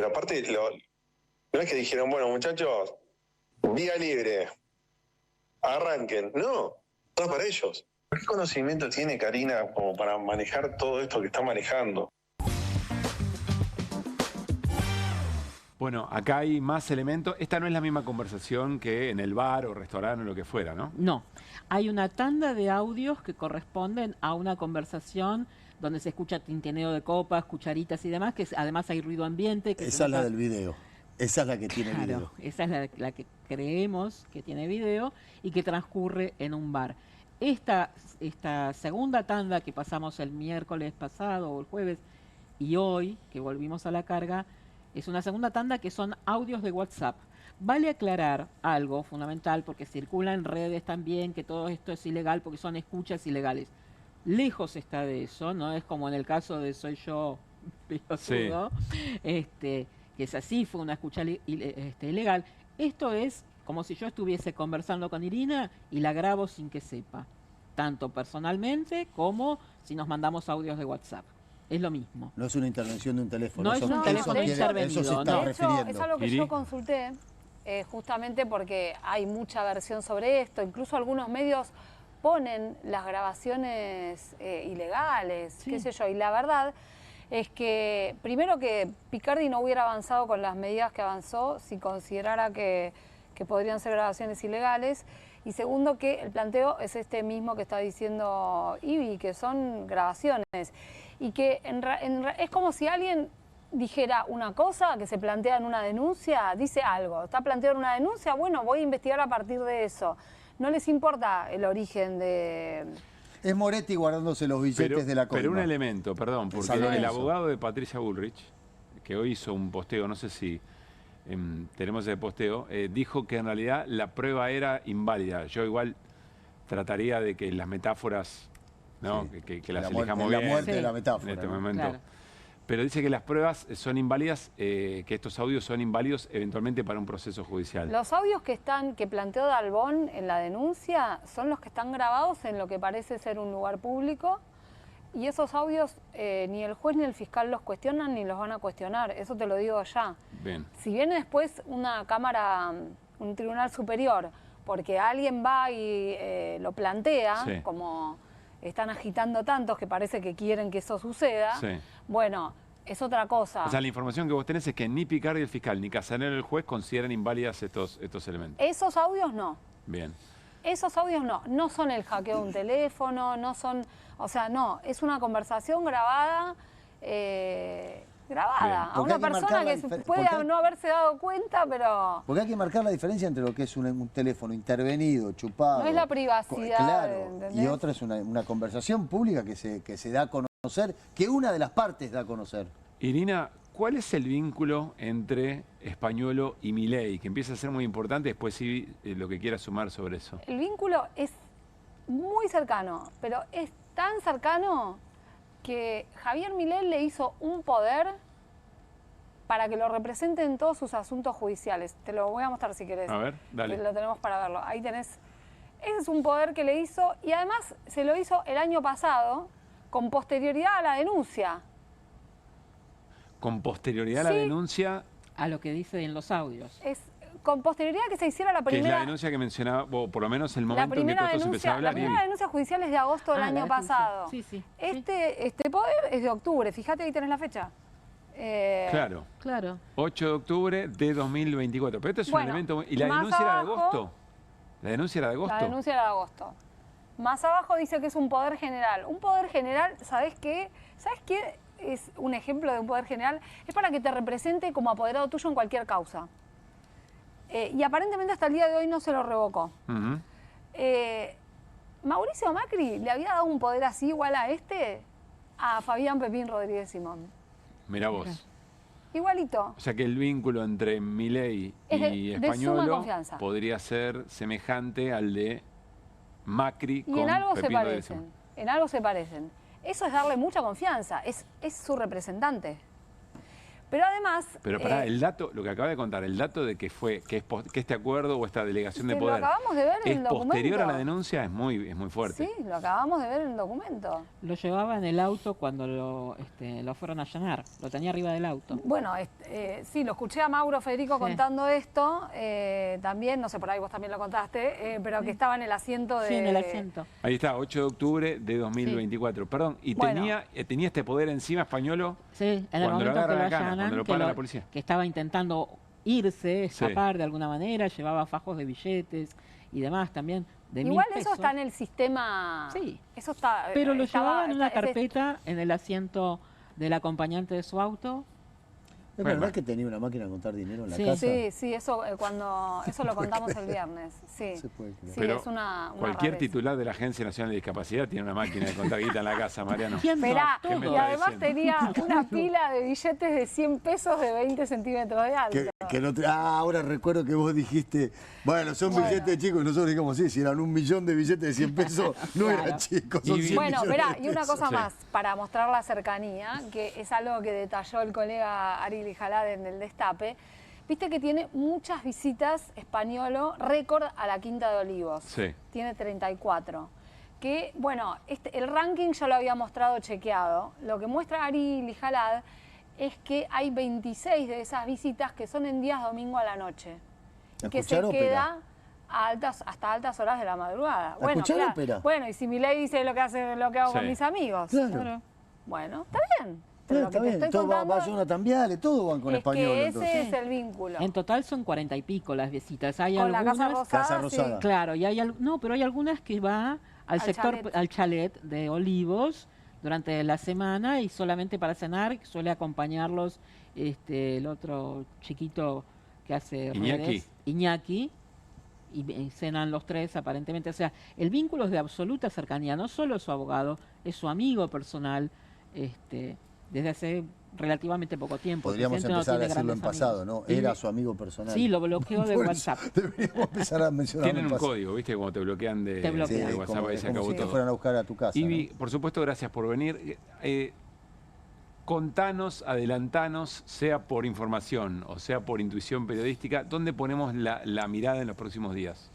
aparte, no es que dijeron, bueno, muchachos, vía libre, arranquen. No, todo para ellos. ¿Qué conocimiento tiene Karina como para manejar todo esto que está manejando? Bueno, acá hay más elementos. Esta no es la misma conversación que en el bar o restaurante o lo que fuera, ¿no? No. Hay una tanda de audios que corresponden a una conversación donde se escucha tintineo de copas, cucharitas y demás, que además hay ruido ambiente. Que esa es la del video. Esa es la que tiene video. Esa es la que creemos que tiene video y que transcurre en un bar. Esta segunda tanda que pasamos el miércoles pasado o el jueves y hoy, que volvimos a la carga, es una segunda tanda que son audios de WhatsApp. Vale aclarar algo fundamental, porque circula en redes también que todo esto es ilegal porque son escuchas ilegales. Lejos está de eso, no es como en el caso de Soy Yo, pelotudo, que es así, fue una escucha ilegal. Esto es como si yo estuviese conversando con Irina y la grabo sin que sepa, tanto personalmente como si nos mandamos audios de WhatsApp. Es lo mismo. No es una intervención de un teléfono. No es un teléfono intervenido. Eso se está refiriendo. Es algo que yo consulté, justamente porque hay mucha versión sobre esto. Incluso algunos medios ponen las grabaciones ilegales, qué sé yo. Y la verdad es que, primero, que Picardi no hubiera avanzado con las medidas que avanzó si considerara que podrían ser grabaciones ilegales. Y segundo, que el planteo es este mismo que está diciendo Ivi, que son grabaciones. Y que es como si alguien dijera una cosa que se plantea en una denuncia, dice algo, está planteado en una denuncia, bueno, voy a investigar a partir de eso. No les importa el origen de Es Moretti guardándose los billetes de la coima. Pero un elemento, perdón, porque el abogado de Patricia Bullrich, que hoy hizo un posteo, no sé si tenemos ese posteo, dijo que en realidad la prueba era inválida. Yo igual trataría de que las metáforas, ¿no? que las elijamos bien. La muerte de la metáfora. En este ¿no? momento. Claro. Pero dice que las pruebas son inválidas, que estos audios son inválidos eventualmente para un proceso judicial. Los audios que planteó Dalbón en la denuncia son los que están grabados en lo que parece ser un lugar público, y esos audios ni el juez ni el fiscal los cuestionan ni los van a cuestionar, eso te lo digo ya. Bien. Si viene después una cámara, un tribunal superior, porque alguien va y lo plantea, Sí. como están agitando tantos que parece que quieren que eso suceda, Sí. bueno, es otra cosa. O sea, la información que vos tenés es que ni Picardi el fiscal ni Casanero el juez consideran inválidas estos elementos. Esos audios no. Bien. Esos audios no son el hackeo de un teléfono, no son, o sea, no, es una conversación grabada, a una persona que puede no haberse dado cuenta, pero Porque hay que marcar la diferencia entre lo que es un teléfono intervenido, chupado. no es la privacidad, Claro, ¿entendés? y otra es una conversación pública que se da a conocer, que una de las partes da a conocer. Irina, ¿cuál es el vínculo entre Españuelo y Milei? Que empieza a ser muy importante, después sí lo que quieras sumar sobre eso. El vínculo es muy cercano, pero es tan cercano que Javier Milei le hizo un poder para que lo represente en todos sus asuntos judiciales. Te lo voy a mostrar si querés. A ver, dale. Lo tenemos para verlo. Ahí tenés. Ese es un poder que le hizo, y además se lo hizo el año pasado con posterioridad a la denuncia. Con posterioridad a la Sí. denuncia, A lo que dice en los audios. Es con posterioridad que se hiciera la que es la primera... denuncia que mencionaba, o por lo menos el La momento en que todo primera esto se empezó a denuncia, hablar. la primera denuncia judicial es de agosto del Ah, año la denuncia. pasado. Sí, sí. Este poder es de octubre, fíjate, ahí tenés la fecha. Claro. Claro. 8 de octubre de 2024. Pero esto es Bueno, un elemento... ¿Y la más denuncia era de abajo- agosto? ¿La denuncia era de agosto? La denuncia era de agosto. Más abajo dice que es un poder general. Un poder general, ¿sabés qué? ¿Sabés qué es un ejemplo de un poder general? Es para que te represente como apoderado tuyo en cualquier causa. Y aparentemente hasta el día de hoy no se lo revocó. Ujú. Mauricio Macri le había dado un poder así igual a Fabián Pepín Rodríguez Simón. Mirá vos. Igualito. O sea que el vínculo entre Milei Es de- y de suma Españuelo confianza. podría ser semejante al de Macri Y con en algo se Pepín Rodríguez parecen. Simón. En algo se parecen. Eso es darle mucha confianza. Es su representante. Pero además... Pero pará, el dato, lo que acaba de contar, el dato de que que este acuerdo o esta delegación de Lo poder acabamos de ver en es el documento. posterior a la denuncia es muy fuerte. Sí, lo acabamos de ver en el documento. Lo llevaba en el auto cuando lo fueron a allanar. Lo tenía arriba del auto. Bueno, sí, lo escuché a Mauro Federico contando esto. También, no sé, por ahí vos también lo contaste, pero que estaba en el asiento de... Sí, en el asiento. Ahí está, 8 de octubre de 2024. Perdón, y Bueno. tenía este poder encima Españuelo Sí, en el cuando lo momento que agarran lo acá, allanan, cuando lo para la policía. que estaba intentando irse, escapar de alguna manera, llevaba fajos de billetes y demás también de Igual 1.000 eso pesos. está en el sistema... Sí. Eso está... Pero lo llevaba en una es de- carpeta en el asiento del acompañante de su auto. ¿Es verdad que tenía una máquina de contar dinero en la Sí, casa? sí, eso eso lo contamos el viernes. Sí, Se puede creer. sí, Pero es una cualquier rareza. titular de la Agencia Nacional de Discapacidad tiene una máquina de contar guita en la casa, Mariano. Esperá, ¿Qué me y está además diciendo? tenía una pila de billetes de 100 pesos de 20 centímetros de alto. Ahora recuerdo que vos dijiste, bueno, son billetes chicos, y nosotros dijimos, sí, si eran 1 millón de billetes de 100 pesos, no eran chicos, son 100 Bueno, millones verá, de y una pesos. cosa más, para mostrar la cercanía, que es algo que detalló el colega Ari Lijalad en el Destape. Viste que tiene muchas visitas Españolo, récord a la Quinta de Olivos. Sí. Tiene 34. Que, bueno, el ranking yo lo había mostrado chequeado. Lo que muestra Ari Lijalad es que hay 26 de esas visitas que son en días domingo a la noche. ¿A Que se escuchar ópera? queda hasta altas horas de la madrugada. ¿A escuchar claro. ópera? Bueno, y si Milei dice lo que hago Sí. con mis amigos. Claro. Bueno, está bien. Pero lo que Está te bien, estoy todo va contando a Jonathan Viale, todo van con es español. que entonces. ese es el vínculo. En total son 40 y pico las visitas. Hay Con la algunas, Casa Rosada, Casa Rosada. sí. Claro, y pero hay algunas que va al sector, chalet. al chalet de Olivos durante la semana y solamente para cenar suele acompañarlos el otro chiquito que hace Iñaki. redes, Iñaki, y cenan los tres aparentemente. O sea, el vínculo es de absoluta cercanía, no solo es su abogado, es su amigo personal, desde hace relativamente poco tiempo. Podríamos empezar a decirlo en pasado, ¿no? Era su amigo personal. Sí, lo bloqueó de WhatsApp. Deberíamos empezar a mencionarlo. Tienen un código, ¿viste? Como te bloquean de WhatsApp, ahí se acabó todo. Que fueran a buscar a tu casa. Ivy, por supuesto, gracias por venir. Contanos, adelantanos, sea por información o sea por intuición periodística, ¿dónde ponemos la mirada en los próximos días?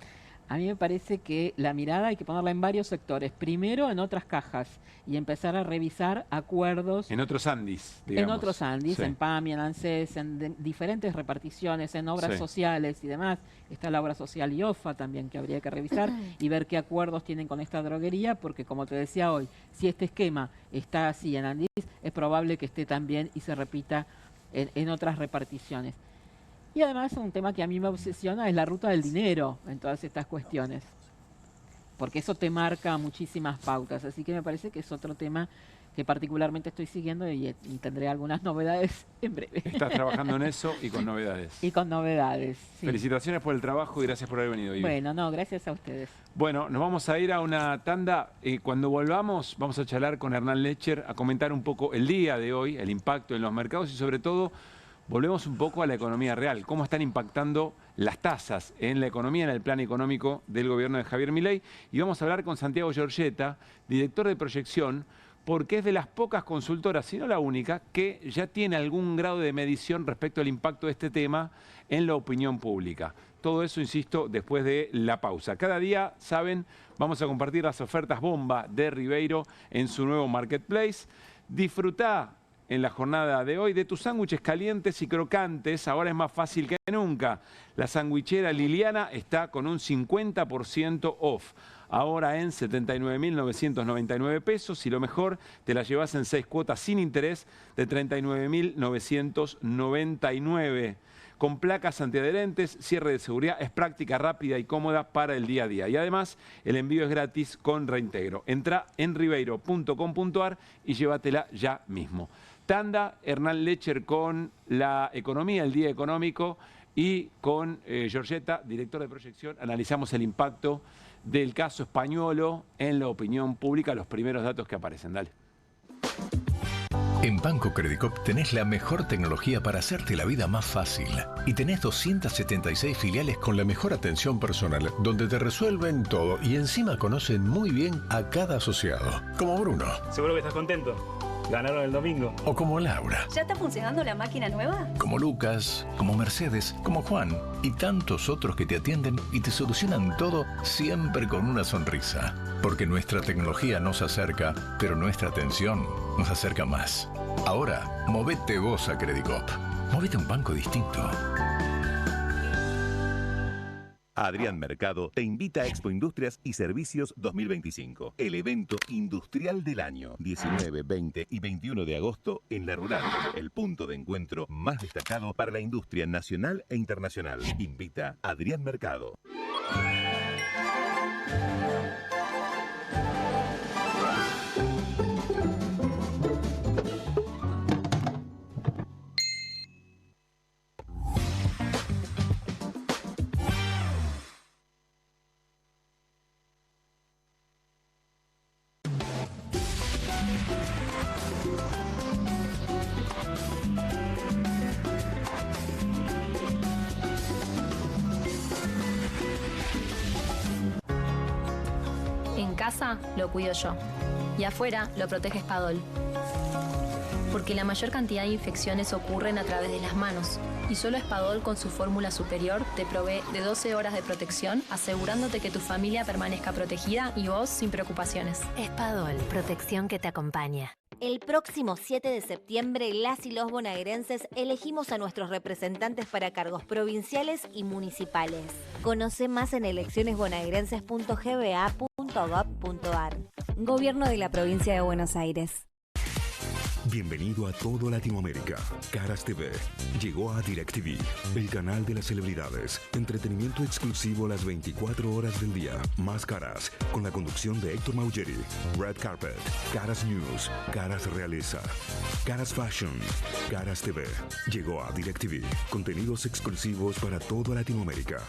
A mí me parece que la mirada hay que ponerla en varios sectores. Primero en otras cajas y empezar a revisar acuerdos. En otros Andis, digamos. En otros Andis, sí. En PAMI, en ANSES, en diferentes reparticiones, en obras sí. sociales y demás. Está la obra social IOFA también que habría que revisar y ver qué acuerdos tienen con esta droguería, porque como te decía hoy, si este esquema está así en Andis, es probable que esté también y se repita en otras reparticiones. Y además un tema que a mí me obsesiona es la ruta del dinero en todas estas cuestiones, porque eso te marca muchísimas pautas, así que me parece que es otro tema que particularmente estoy siguiendo y tendré algunas novedades en breve. Estás trabajando en eso y con novedades. Y con novedades, sí. Felicitaciones por el trabajo y gracias por haber venido, Ivy. Bueno, no, gracias a ustedes. Bueno, nos vamos a ir a una tanda. Cuando volvamos vamos a charlar con Hernán Lecher, a comentar un poco el día de hoy, el impacto en los mercados y sobre todo volvemos un poco a la economía real, cómo están impactando las tasas en la economía, en el plan económico del gobierno de Javier Milei. Y vamos a hablar con Santiago Giorgetta, director de proyección, porque es de las pocas consultoras, si no la única, que ya tiene algún grado de medición respecto al impacto de este tema en la opinión pública. Todo eso, insisto, después de la pausa. Cada día, saben, vamos a compartir las ofertas bomba de Ribeiro en su nuevo marketplace. Disfrutá en la jornada de hoy de tus sándwiches calientes y crocantes. Ahora es más fácil que nunca. La sandwichera Liliana está con un 50% off. Ahora en 79.999 pesos y lo mejor, te la llevas en 6 cuotas sin interés de 39.999. Con placas antiadherentes, cierre de seguridad, es práctica, rápida y cómoda para el día a día. Y además, el envío es gratis con reintegro. Entra en ribeiro.com.ar y llévatela ya mismo. Tanda, Hernán Lecher con la economía, el día económico, y con Giorgetta, director de proyección, analizamos el impacto del caso Españolo en la opinión pública, los primeros datos que aparecen. Dale. En Banco Credicop tenés la mejor tecnología para hacerte la vida más fácil. Y tenés 276 filiales con la mejor atención personal, donde te resuelven todo y encima conocen muy bien a cada asociado. Como Bruno. Seguro que estás contento. Ganaron el domingo. O como Laura. ¿Ya está funcionando la máquina nueva? Como Lucas, como Mercedes, como Juan y tantos otros que te atienden y te solucionan todo siempre con una sonrisa. Porque nuestra tecnología nos acerca, pero nuestra atención nos acerca más. Ahora, movete vos a Credicop. Movete a un banco distinto. Adrián Mercado te invita a Expo Industrias y Servicios 2025, el evento industrial del año, 19, 20 y 21 de agosto en La Rural, el punto de encuentro más destacado para la industria nacional e internacional. Invita Adrián Mercado. En casa lo cuido yo y afuera lo protege Spadol. Porque la mayor cantidad de infecciones ocurren a través de las manos y solo Spadol con su fórmula superior te provee de 12 horas de protección, asegurándote que tu familia permanezca protegida y vos sin preocupaciones. Spadol, protección que te acompaña. El próximo 7 de septiembre, las y los bonaerenses elegimos a nuestros representantes para cargos provinciales y municipales. Conoce más en eleccionesbonaerenses.gba.gov.ar. Gobierno de la Provincia de Buenos Aires. Bienvenido a todo Latinoamérica. Caras TV llegó a DirecTV, el canal de las celebridades. Entretenimiento exclusivo las 24 horas del día. Más Caras, con la conducción de Héctor Maugeri. Red Carpet, Caras News, Caras Realeza, Caras Fashion, Caras TV. Llegó a DirecTV. Contenidos exclusivos para toda Latinoamérica.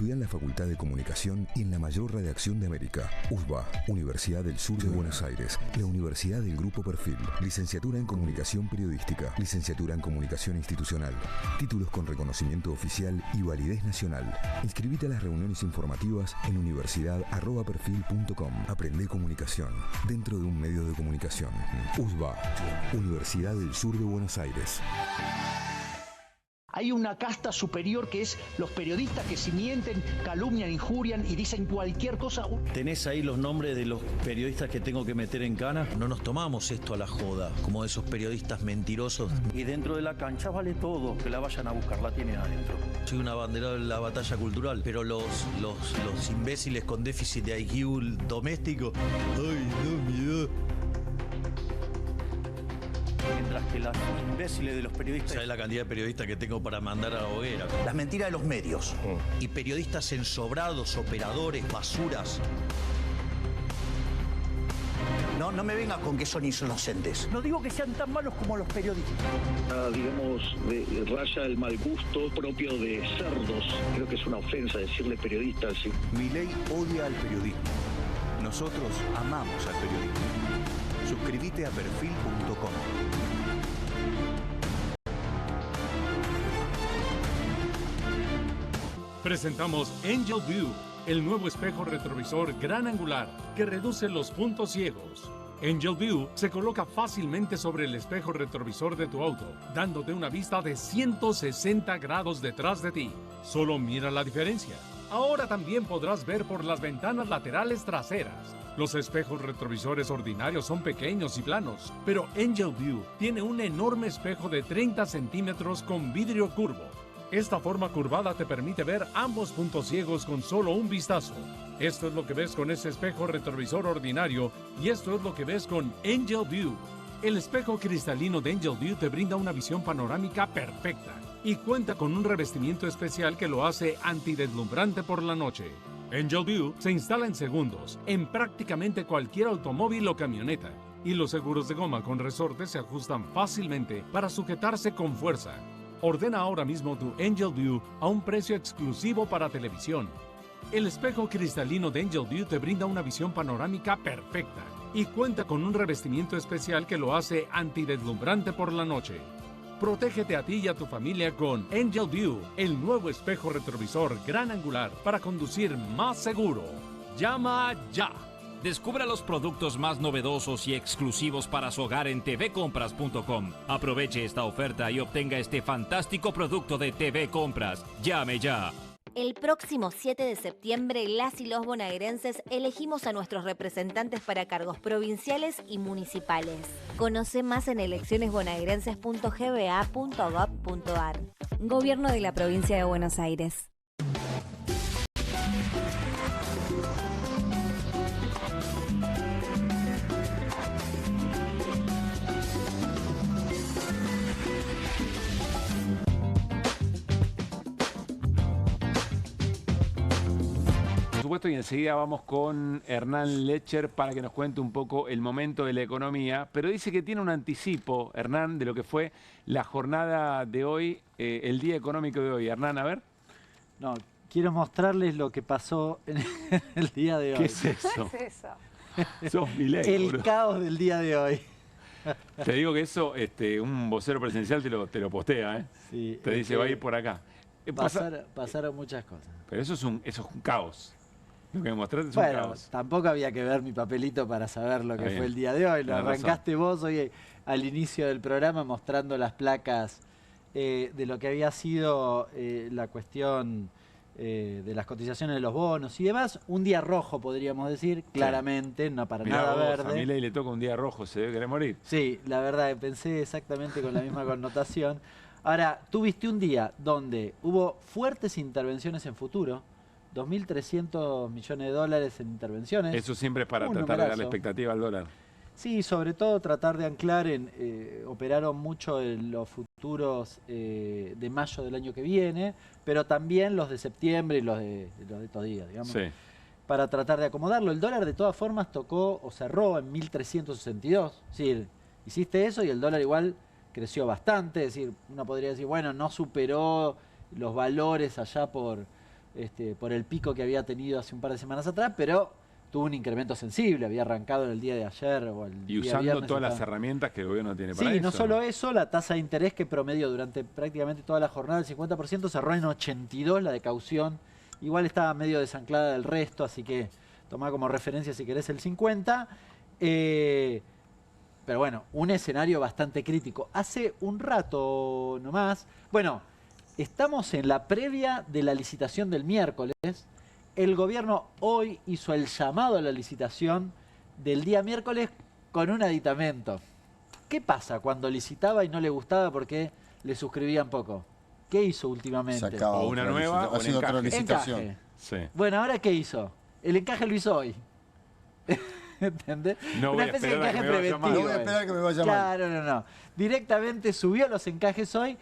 Estudia en la Facultad de Comunicación y en la mayor redacción de América. USBA, Universidad del Sur de Buenos Aires. La Universidad del Grupo Perfil. Licenciatura en Comunicación Periodística. Licenciatura en Comunicación Institucional. Títulos con reconocimiento oficial y validez nacional. Inscribite a las reuniones informativas en universidad@perfil.com. Aprende comunicación dentro de un medio de comunicación. USBA, Universidad del Sur de Buenos Aires. Hay una casta superior que es los periodistas que si mienten, calumnian, injurian y dicen cualquier cosa. ¿Tenés ahí los nombres de los periodistas que tengo que meter en cana? No nos tomamos esto a la joda, como esos periodistas mentirosos. Y dentro de la cancha vale todo, que la vayan a buscar, la tienen adentro. Soy un abanderado de la batalla cultural, pero los imbéciles con déficit de IQ doméstico, ¡ay, no, miedo! Mientras que los imbéciles de los periodistas... ¿Sabes la cantidad de periodistas que tengo para mandar a la hoguera? Las mentiras de los medios. Y periodistas ensobrados, operadores, basuras. No me vengan con que son inocentes. No digo que sean tan malos como los periodistas. Digamos, raya el mal gusto propio de cerdos. Creo que es una ofensa decirle periodista así. Milei odia al periodismo. Nosotros amamos al periodismo. Suscríbete a perfil.com. Presentamos Angel View, el nuevo espejo retrovisor gran angular que reduce los puntos ciegos. Angel View se coloca fácilmente sobre el espejo retrovisor de tu auto, dándote una vista de 160 grados detrás de ti. Solo mira la diferencia. Ahora también podrás ver por las ventanas laterales traseras. Los espejos retrovisores ordinarios son pequeños y planos, pero Angel View tiene un enorme espejo de 30 centímetros con vidrio curvo. Esta forma curvada te permite ver ambos puntos ciegos con solo un vistazo. Esto es lo que ves con ese espejo retrovisor ordinario y esto es lo que ves con Angel View. El espejo cristalino de Angel View te brinda una visión panorámica perfecta y cuenta con un revestimiento especial que lo hace antideslumbrante por la noche. Angel View se instala en segundos en prácticamente cualquier automóvil o camioneta y los seguros de goma con resorte se ajustan fácilmente para sujetarse con fuerza. Ordena ahora mismo tu Angel View a un precio exclusivo para televisión. El espejo cristalino de Angel View te brinda una visión panorámica perfecta y cuenta con un revestimiento especial que lo hace antideslumbrante por la noche. Protégete a ti y a tu familia con Angel View, el nuevo espejo retrovisor gran angular para conducir más seguro. Llama ya. Descubra los productos más novedosos y exclusivos para su hogar en tvcompras.com. Aproveche esta oferta y obtenga este fantástico producto de TV Compras. Llame ya. El próximo 7 de septiembre, las y los bonaerenses elegimos a nuestros representantes para cargos provinciales y municipales. Conoce más en eleccionesbonaerenses.gba.gov.ar. Gobierno de la Provincia de Buenos Aires. Y enseguida vamos con Hernán Lecher para que nos cuente un poco el momento de la economía, pero dice que tiene un anticipo, Hernán, de lo que fue la jornada de hoy, el día económico de hoy. Hernán, a ver. No, quiero mostrarles lo que pasó en el día de hoy. ¿Qué es eso? ¿Qué es eso? Sos Milei, el boludo. caos del día de hoy. Te digo que eso, un vocero presidencial te lo postea, ¿eh? Sí, te dice, va a ir por acá. Pasaron muchas cosas. Pero eso es un caos. Lo que me mostraste es un caos. Tampoco había que ver mi papelito para saber lo que fue el día de hoy. Lo arrancaste vos hoy al inicio del programa mostrando las placas de lo que había sido la cuestión de las cotizaciones de los bonos y demás. Un día rojo, podríamos decir, claramente, no para nada verde. A Milei le toca un día rojo, se debe querer morir. Sí, la verdad, pensé exactamente con la misma connotación. Ahora, tuviste un día donde hubo fuertes intervenciones en futuro, 2.300 millones de dólares en intervenciones. Eso siempre es para tratar de dar la expectativa al dólar. Sí, sobre todo tratar de anclar operaron mucho en los futuros de mayo del año que viene, pero también los de septiembre y los de estos días, digamos. Sí. Para tratar de acomodarlo. El dólar de todas formas tocó o cerró en 1.362. Es decir, hiciste eso y el dólar igual creció bastante. Es decir, uno podría decir, bueno, no superó los valores allá por por el pico que había tenido hace un par de semanas atrás, pero tuvo un incremento sensible, había arrancado en el día de ayer o el y día usando viernes, todas las herramientas que el gobierno tiene para eso. Sí, no solo eso, la tasa de interés que promedió durante prácticamente toda la jornada del 50% cerró en 82, la de caución. Igual estaba medio desanclada del resto, así que tomá como referencia si querés el 50. Pero bueno, un escenario bastante crítico. Hace un rato nomás, bueno, estamos en la previa de la licitación del miércoles. El gobierno hoy hizo el llamado a la licitación del día miércoles con un aditamento. ¿Qué pasa cuando licitaba y no le gustaba porque le suscribían poco? ¿Qué hizo últimamente? O una nueva o un otra licitación. Encaje. Sí. Bueno, ¿ahora qué hizo? El encaje lo hizo hoy. ¿Entendés? No Una voy a especie de esperar a encaje que me vaya mal. preventivo. No voy a esperar que me vaya mal. Claro, no. Directamente subió los encajes hoy,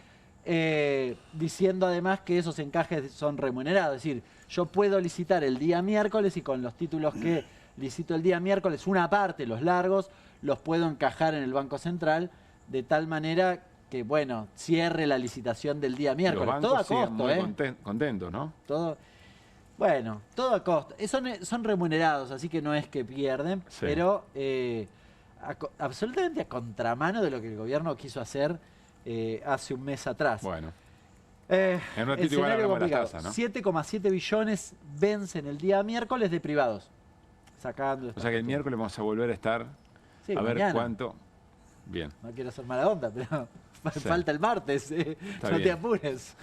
diciendo además que esos encajes son remunerados. Es decir, yo puedo licitar el día miércoles y con los títulos que licito el día miércoles, una parte, los largos, los puedo encajar en el Banco Central de tal manera que, bueno, cierre la licitación del día miércoles. Los Todo a bancos siguen costo, muy contentos, ¿no? Todo, bueno, todo a costo. Son remunerados, así que no es que pierden, Sí. pero absolutamente a contramano de lo que el gobierno quiso hacer hace un mes atrás. Bueno. En un ratito igual hablamos de la tasa, ¿no? 7,7 billones vencen el día miércoles de privados. Sacando O sea que el miércoles vamos a volver a estar Sí, a ver mañana. cuánto. Bien. No quiero ser mala onda, pero Sí. falta el martes. No te bien. apures.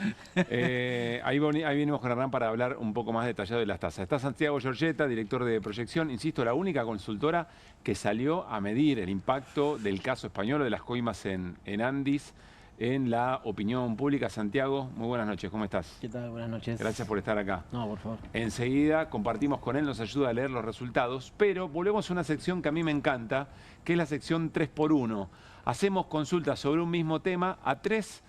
Ahí venimos con Hernán para hablar un poco más detallado de las tasas. Está Santiago Giorgetta, director de proyección, insisto, la única consultora que salió a medir el impacto del caso español de las coimas en Andis en la opinión pública. Santiago, muy buenas noches, ¿cómo estás? ¿Qué tal? Buenas noches. Gracias por estar acá. No, por favor. Enseguida compartimos con él, nos ayuda a leer los resultados, pero volvemos a una sección que a mí me encanta, que es la sección 3x1. Hacemos consultas sobre un mismo tema a 3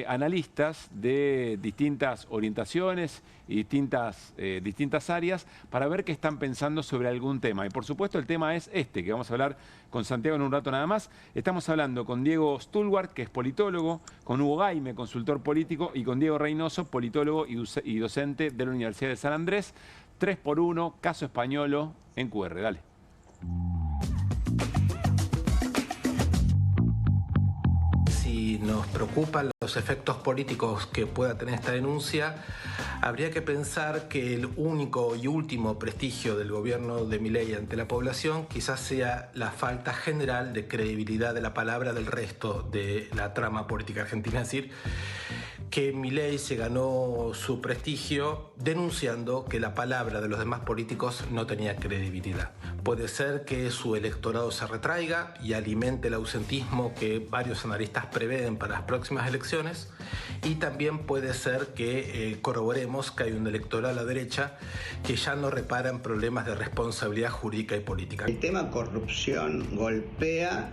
analistas de distintas orientaciones y distintas áreas para ver qué están pensando sobre algún tema. Y por supuesto el tema es este, que vamos a hablar con Santiago en un rato nada más. Estamos hablando con Diego Stulwart, que es politólogo, con Hugo Gaime, consultor político, y con Diego Reynoso, politólogo y docente de la Universidad de San Andrés. 3x1, caso españolo en QR. Dale. Si nos preocupan los efectos políticos que pueda tener esta denuncia, habría que pensar que el único y último prestigio del gobierno de Milei ante la población quizás sea la falta general de credibilidad de la palabra del resto de la trama política argentina. Es decir, que Milei se ganó su prestigio denunciando que la palabra de los demás políticos no tenía credibilidad. Puede ser que su electorado se retraiga y alimente el ausentismo que varios analistas prevén para las próximas elecciones, y también puede ser que corroboremos que hay un electorado a la derecha que ya no repara en problemas de responsabilidad jurídica y política. El tema corrupción golpea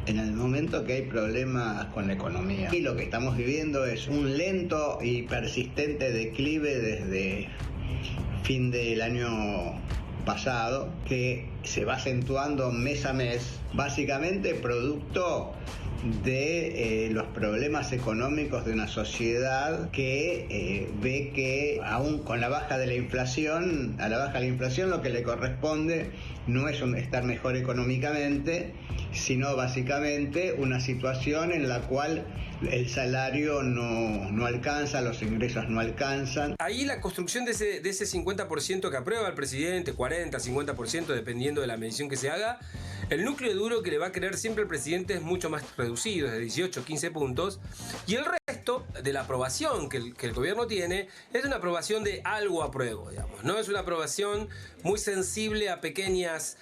en el momento que hay problemas con la economía. Y lo que estamos viviendo es un lento y persistente declive desde fin del año pasado, que se va acentuando mes a mes, básicamente producto de los problemas económicos de una sociedad que ve que aún con la baja de la inflación, a la baja de la inflación lo que le corresponde no es estar mejor económicamente, sino básicamente una situación en la cual el salario no alcanza, los ingresos no alcanzan. Ahí la construcción de ese 50% que aprueba el presidente, 40, 50% dependiendo de la medición que se haga, el núcleo duro que le va a querer siempre el presidente es mucho más reducido, es de 18, 15 puntos, y el resto de la aprobación que el gobierno tiene es una aprobación de algo apruebo, digamos, no es una aprobación muy sensible a pequeñas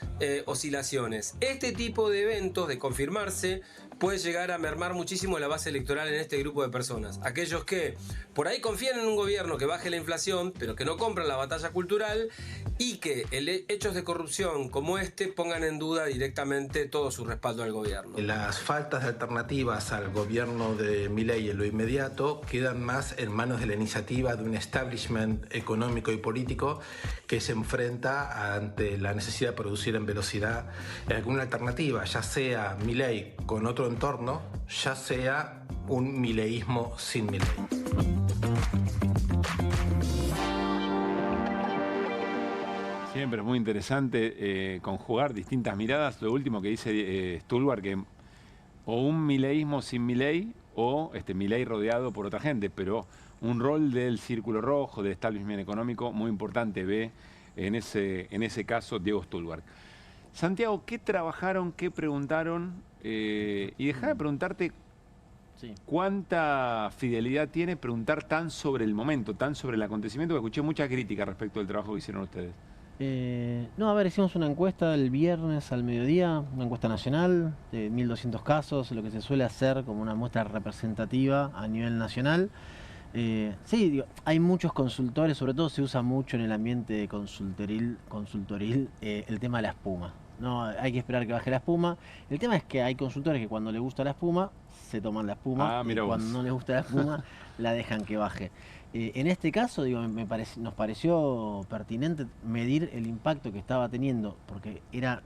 oscilaciones. Este tipo de eventos, de confirmarse, puede llegar a mermar muchísimo la base electoral en este grupo de personas. Aquellos que por ahí confían en un gobierno que baje la inflación, pero que no compran la batalla cultural, y que hechos de corrupción como este pongan en duda directamente todo su respaldo al gobierno. Las faltas de alternativas al gobierno de Milei en lo inmediato quedan más en manos de la iniciativa de un establishment económico y político que se enfrenta ante la necesidad de producir en velocidad alguna alternativa, ya sea Milei con otro entorno, ya sea un mileísmo sin Milei. Siempre es muy interesante conjugar distintas miradas. Lo último que dice Stulbar, que o un mileísmo sin Milei o Milei rodeado por otra gente, pero un rol del círculo rojo, del establishment económico muy importante ve en ese caso Diego Stulbar. Santiago, ¿qué trabajaron, qué preguntaron? Y dejá de preguntarte cuánta fidelidad tiene preguntar tan sobre el momento, tan sobre el acontecimiento, que escuché mucha crítica respecto del trabajo que hicieron ustedes. No, a ver, hicimos una encuesta el viernes al mediodía, una encuesta nacional de 1.200 casos, lo que se suele hacer como una muestra representativa a nivel nacional. Sí, digo, hay muchos consultores, sobre todo se usa mucho en el ambiente consultoril el tema de la espuma. No, hay que esperar que baje la espuma. El tema es que hay consultores que cuando les gusta la espuma, se toman la espuma, y cuando no les gusta la espuma, la dejan que baje. En este caso, digo, nos pareció pertinente medir el impacto que estaba teniendo, porque era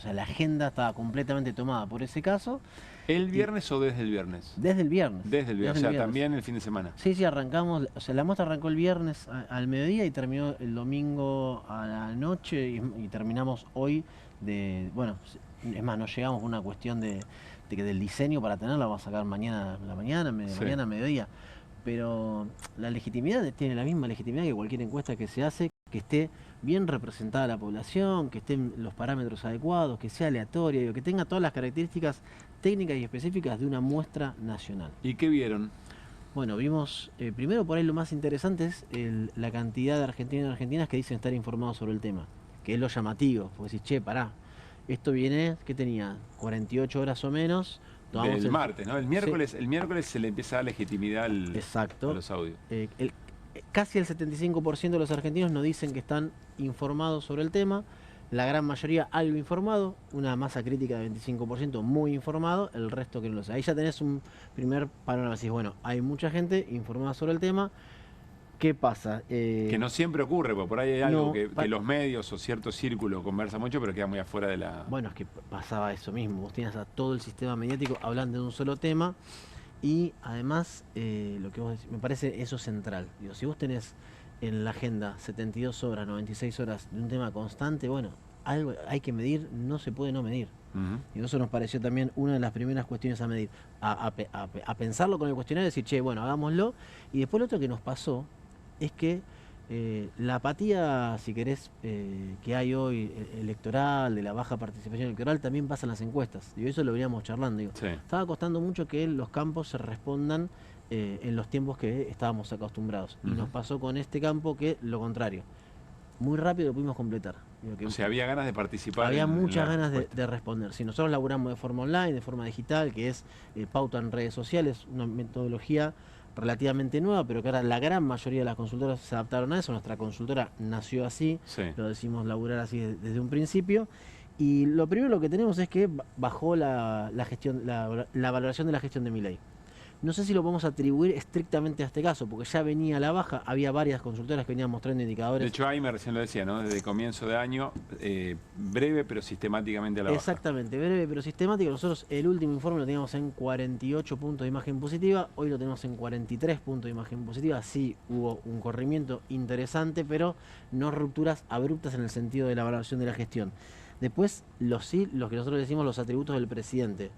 la agenda estaba completamente tomada por ese caso. ¿El viernes o desde el viernes? Desde el viernes. Desde el viernes, o sea, también el fin de semana. Sí, arrancamos, la muestra arrancó el viernes al mediodía y terminó el domingo a la noche y terminamos hoy bueno, es más, no llegamos por una cuestión de que del diseño para tenerla, vamos a sacar mañana a la mañana, mañana a mediodía. Pero la legitimidad tiene la misma legitimidad que cualquier encuesta que se hace, que esté bien representada la población, que estén los parámetros adecuados, que sea aleatoria, que tenga todas las características técnicas y específicas de una muestra nacional. ¿Y qué vieron? Bueno, vimos, primero por ahí lo más interesante es la cantidad de argentinos y argentinas que dicen estar informados sobre el tema, que es lo llamativo, porque decís, che, pará, esto viene, ¿qué tenía? 48 horas o menos. Del martes, ¿no? El miércoles se le empieza a dar legitimidad a los audios. Casi el 75% de los argentinos nos dicen que están informados sobre el tema, la gran mayoría algo informado, una masa crítica de 25% muy informado, el resto que no lo sé. Ahí ya tenés un primer panorama, decís, bueno, hay mucha gente informada sobre el tema. ¿Qué pasa? Que no siempre ocurre, porque por ahí hay algo que los medios o cierto círculo conversan mucho, pero queda muy afuera de la... Bueno, es que pasaba eso mismo. Vos tenías a todo el sistema mediático hablando de un solo tema y además, lo que vos decís, me parece eso central. Digo, si vos tenés en la agenda 72 horas, 96 horas de un tema constante, bueno, algo hay que medir, no se puede no medir. Y eso nos pareció también una de las primeras cuestiones a medir. A pensarlo con el cuestionario y decir, che, bueno, hagámoslo. Y después lo otro que nos pasó es que la apatía, si querés, que hay hoy electoral, de la baja participación electoral, también pasa en las encuestas. Y eso lo veníamos charlando. Digo. Sí. Estaba costando mucho que los campos se respondan en los tiempos que estábamos acostumbrados. Y nos pasó con este campo que lo contrario. Muy rápido lo pudimos completar. Digo, o sea, había ganas de participar. Había muchas ganas de responder. Si nosotros laburamos de forma online, de forma digital, que es pauta en redes sociales, una metodología relativamente nueva, pero que ahora la gran mayoría de las consultoras se adaptaron a eso. Nuestra consultora nació así, lo decimos laburar así desde un principio. Y lo primero que tenemos es que bajó la valoración de la gestión de Milei. No sé si lo podemos atribuir estrictamente a este caso, porque ya venía a la baja, había varias consultoras que venían mostrando indicadores. De hecho, Aimer recién lo decía, ¿no? Desde comienzo de año, breve pero sistemáticamente a la baja. Exactamente, breve pero sistemático. Nosotros el último informe lo teníamos en 48 puntos de imagen positiva, hoy lo tenemos en 43 puntos de imagen positiva. Sí hubo un corrimiento interesante, pero no rupturas abruptas en el sentido de la valoración de la gestión. Después, los que nosotros decimos los atributos del presidente.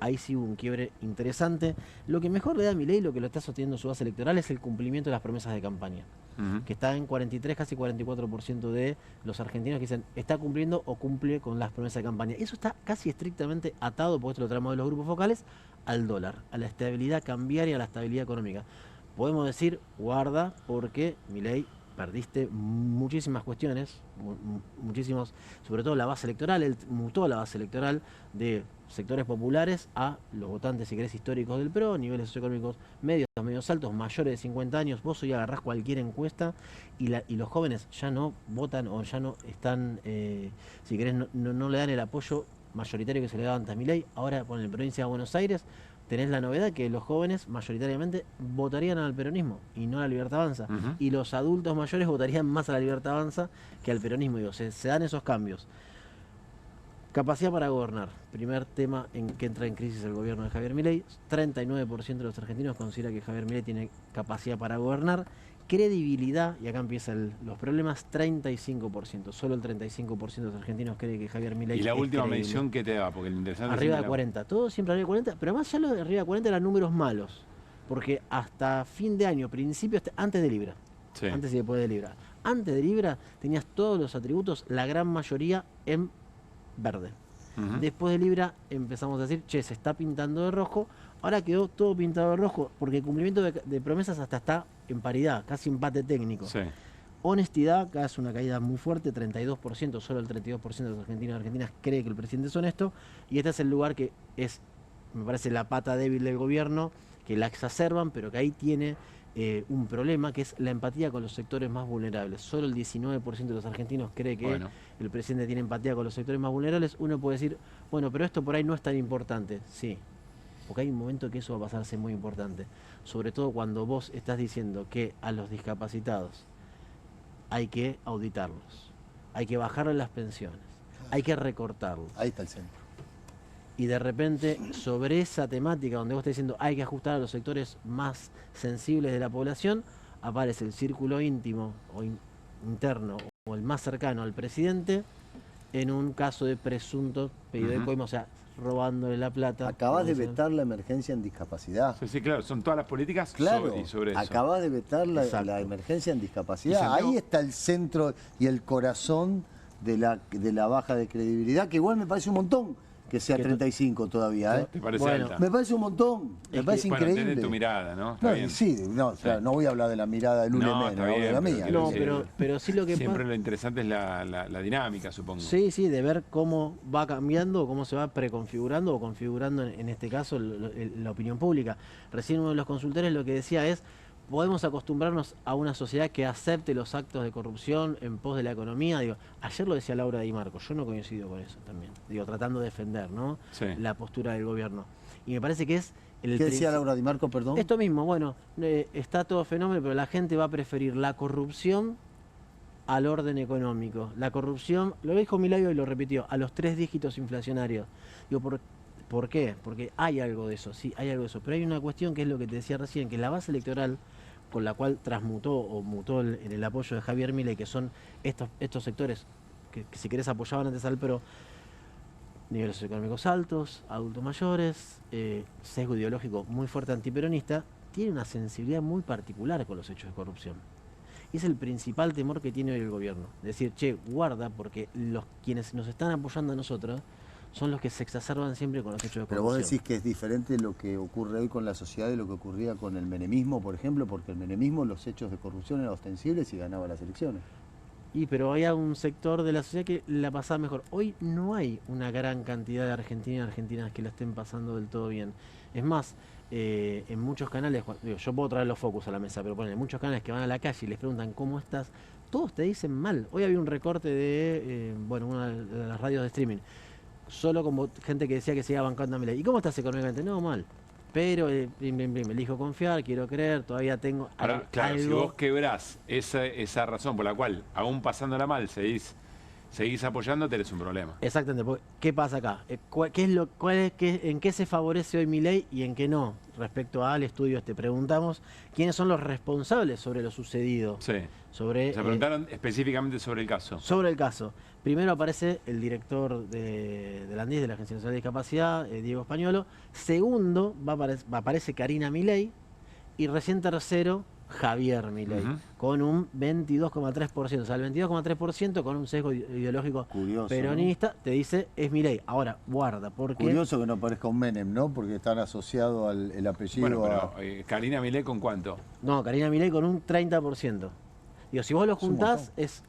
Ahí sí hubo un quiebre interesante. Lo que mejor le da a Milei, lo que lo está sosteniendo su base electoral, es el cumplimiento de las promesas de campaña. Que está en 43, casi 44% de los argentinos que dicen está cumpliendo o cumple con las promesas de campaña. Eso está casi estrictamente atado, porque esto lo traemos de los grupos focales, al dólar, a la estabilidad cambiaria, a la estabilidad económica. Podemos decir, guarda, porque Milei perdiste muchísimas cuestiones, muchísimos, sobre todo la base electoral, él mutó la base electoral de sectores populares a los votantes, si querés, históricos del PRO, niveles socioeconómicos medios altos, mayores de 50 años. Vos hoy agarrás cualquier encuesta y los jóvenes ya no votan o ya no están, si querés, no le dan el apoyo mayoritario que se le daba antes a Milei. Ahora, con la provincia de Buenos Aires, tenés la novedad que los jóvenes mayoritariamente votarían al peronismo y no a la Libertad Avanza. Y los adultos mayores votarían más a la Libertad Avanza que al peronismo. Digo, se dan esos cambios. Capacidad para gobernar. Primer tema en que entra en crisis el gobierno de Javier Milei. 39% de los argentinos considera que Javier Milei tiene capacidad para gobernar. credibilidad, y acá empiezan los problemas, 35%. Solo el 35% de los argentinos cree que Javier Milei Y la es última creíble. mención que te da, porque el interesante Arriba es de 40. Todo siempre arriba de 40, pero además ya lo de arriba de 40 eran números malos. Porque hasta fin de año, principio, antes de Libra. Sí. Antes y después de Libra. Antes de Libra tenías todos los atributos, la gran mayoría en verde. Después de Libra empezamos a decir, che, se está pintando de rojo. Ahora quedó todo pintado de rojo, porque el cumplimiento de promesas hasta está en paridad, casi empate técnico. Sí. Honestidad, acá es una caída muy fuerte, 32%, solo el 32% de los argentinos y argentinas cree que el presidente es honesto. Y este es el lugar que es, me parece, la pata débil del gobierno, que la exacerban, pero que ahí tiene un problema, que es la empatía con los sectores más vulnerables. Solo el 19% de los argentinos cree que el presidente tiene empatía con los sectores más vulnerables. Uno puede decir, bueno, pero esto por ahí no es tan importante. Sí, porque hay un momento que eso va a pasar a ser muy importante. Sobre todo cuando vos estás diciendo que a los discapacitados hay que auditarlos, hay que bajarle las pensiones, hay que recortarlos. Ahí está el centro. Y de repente, sobre esa temática donde vos estás diciendo hay que ajustar a los sectores más sensibles de la población, aparece el círculo íntimo o interno o el más cercano al presidente en un caso de presunto pedido de coima, o sea, robándole la plata. Acabas de vetar la emergencia en discapacidad. Sí, sí, claro, son todas las políticas sobre eso. Acabas de vetar la emergencia en discapacidad. Ahí está el centro y el corazón de la baja de credibilidad, que igual me parece un montón que sea 35 todavía. ¿Te parece alta? Me parece un montón, me parece increíble. Bueno, tu mirada, ¿no? Está bien. Sí, no voy a hablar de la mirada de Lula Mena, voy de la mía. No, pero sí lo que siempre lo interesante es la dinámica, supongo. Sí, de ver cómo va cambiando, cómo se va preconfigurando o configurando, en este caso, la opinión pública. Recién uno de los consultores lo que decía es, podemos acostumbrarnos a una sociedad que acepte los actos de corrupción en pos de la economía. Digo, ayer lo decía Laura Di Marco, yo no coincido con eso también. Digo, tratando de defender, ¿no? La postura del gobierno. Y me parece que es el... ¿Qué decía Laura Di Marco, perdón? Esto mismo, bueno, está todo fenómeno, pero la gente va a preferir la corrupción al orden económico. La corrupción, lo dijo Milei y lo repitió, a los 3 dígitos inflacionarios. Digo, ¿por qué? Porque hay algo de eso, sí, hay algo de eso. Pero hay una cuestión que es lo que te decía recién, que la base electoral con la cual transmutó o mutó en el apoyo de Javier Milei, que son estos sectores que si querés apoyaban antes al PRO, niveles socioeconómicos altos, adultos mayores, sesgo ideológico muy fuerte antiperonista, tiene una sensibilidad muy particular con los hechos de corrupción. Y es el principal temor que tiene hoy el gobierno. Decir, che, guarda, porque quienes nos están apoyando a nosotros son los que se exacerban siempre con los hechos de corrupción. Pero vos decís que es diferente lo que ocurre hoy con la sociedad de lo que ocurría con el menemismo, por ejemplo, porque el menemismo, los hechos de corrupción eran ostensibles y ganaba las elecciones. Pero había un sector de la sociedad que la pasaba mejor. Hoy no hay una gran cantidad de argentinos y argentinas que la estén pasando del todo bien. Es más, en muchos canales, yo puedo traer los focus a la mesa, pero en muchos canales que van a la calle y les preguntan cómo estás, todos te dicen mal. Hoy había un recorte de una de las radios de streaming, solo como gente que decía que se iba bancando a Milei. ¿Y cómo estás económicamente? No, mal. Pero elijo confiar, quiero creer, todavía tengo Ahora, claro, algo. si vos quebrás esa razón por la cual, aún pasándola mal, seguís apoyando, tenés un problema. Exactamente, porque ¿qué pasa acá? ¿En qué se favorece hoy Milei y en qué no? Respecto al estudio preguntamos quiénes son los responsables sobre lo sucedido. Sí. Se preguntaron específicamente sobre el caso. Sobre el caso. Primero aparece el director de la ANDIS, de la Agencia Nacional de Discapacidad, Diego Españolo. Segundo, aparece Karina Milei. Y recién tercero, Javier Milei, con un 22,3%. O sea, el 22,3% con un sesgo ideológico peronista, te dice, es Milei. Ahora, guarda, porque... Curioso que no parezca un Menem, ¿no? Porque están asociados el apellido Bueno, pero Karina Milei, ¿con cuánto? No, Karina Milei con un 30%. Digo, si vos lo juntás, es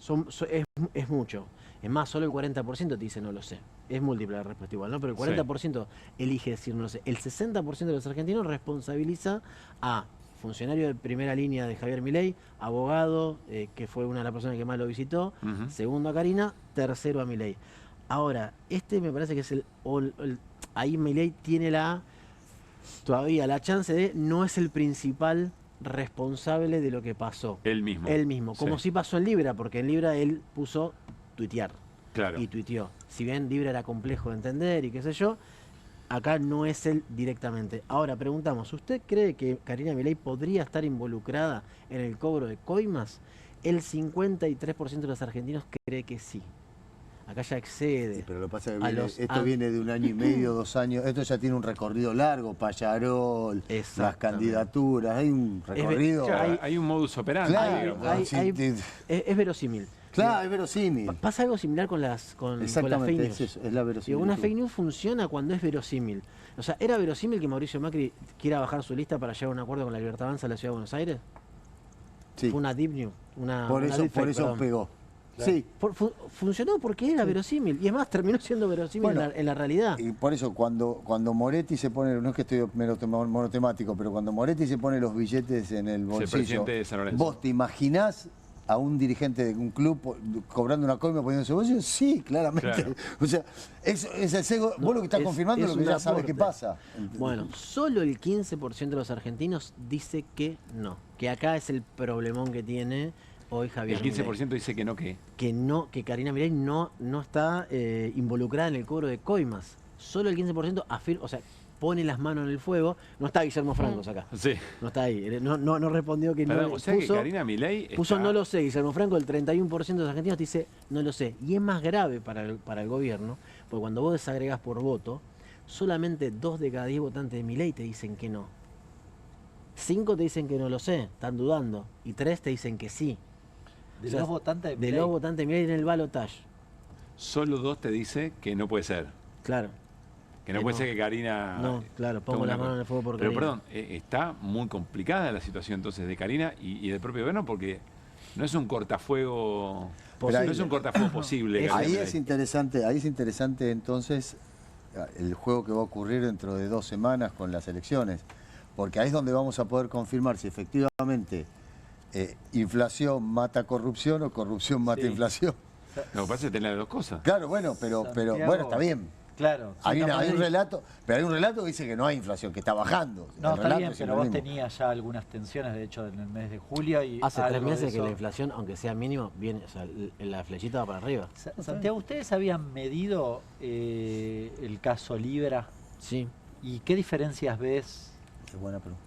mucho. Es más, solo el 40% te dice no lo sé. Es múltiple la respuesta igual, ¿no? Pero el 40% elige decir no lo sé. El 60% de los argentinos responsabiliza a funcionario de primera línea de Javier Milei, abogado, que fue una de las personas que más lo visitó, segundo a Karina, tercero a Milei. Ahora, me parece que es ahí Milei tiene todavía la chance de no es el principal responsable de lo que pasó. Él mismo. Como sí pasó en Libra, porque en Libra él puso tuitear. Claro. Y tuiteó. Si bien Libra era complejo de entender y qué sé yo, Acá no es él directamente. Ahora, preguntamos, ¿usted cree que Karina Milei podría estar involucrada en el cobro de coimas? El 53% de los argentinos cree que sí. Acá ya excede. Sí, pero lo que pasa es que esto viene de 1 año y medio, 2 años. Esto ya tiene un recorrido largo, Pallarol, las candidaturas, hay un recorrido. Hay un modus operandi. Claro, es verosímil. Claro, es verosímil. Pasa algo similar con las fake news. Es la verosímil. Una fake news funciona cuando es verosímil. O sea, ¿era verosímil que Mauricio Macri quiera bajar su lista para llegar a un acuerdo con la Libertad Avanza de la Ciudad de Buenos Aires? Sí. Fue una deep news. Por eso pegó. Claro. Sí. Funcionó porque era verosímil. Y además terminó siendo verosímil en la realidad. Y por eso cuando Moretti se pone, no es que estoy monotemático, pero cuando Moretti se pone los billetes en el bolsillo, ¿vos te imaginás a un dirigente de un club cobrando una coima poniendo su bolsillo? Sí, claramente. Claro. O sea, es el sesgo. Vos lo que estás confirmando es lo que ya sabes que pasa. Bueno, solo el 15% de los argentinos dice que no. Que acá es el problemón que tiene hoy Javier Milei. El 15% dice que no, ¿qué? Que Karina Milei no está involucrada en el cobro de coimas. Solo el 15% afirma, o sea, pone las manos en el fuego. No está Guillermo Franco acá. Sí. No está ahí. No respondió que no. O sea, que Karina Milei puso no lo sé. Guillermo Franco, el 31% de los argentinos dice no lo sé. Y es más grave para el gobierno, porque cuando vos desagregás por voto, solamente 2 de cada 10 votantes de Milei te dicen que no. 5 te dicen que no lo sé, están dudando. Y 3 te dicen que sí. De los votantes de Milei. De los votantes de Milei en el balotaje. Solo 2 te dice que no puede ser. Claro. Que no puede ser que Karina... No, claro, pongo las manos en el fuego por Karina. Pero perdón, está muy complicada la situación entonces de Karina y del propio gobierno porque no es un cortafuego... No es un cortafuego posible. Ahí es interesante entonces el juego que va a ocurrir dentro de 2 semanas con las elecciones. Porque ahí es donde vamos a poder confirmar si efectivamente inflación mata corrupción o corrupción mata inflación. Lo que pasa es tener las 2 cosas. Claro, bueno, pero bueno, está bien. Claro. Hay un relato, pero hay un relato que dice que no hay inflación, que está bajando. No, está bien, pero vos tenías ya algunas tensiones, de hecho, en el mes de julio. Y hace 3 meses que la inflación, aunque sea mínimo, viene, o sea, la flechita va para arriba. Santiago, ¿ustedes habían medido el caso Libra? Sí. ¿Y qué diferencias ves? Qué buena pregunta.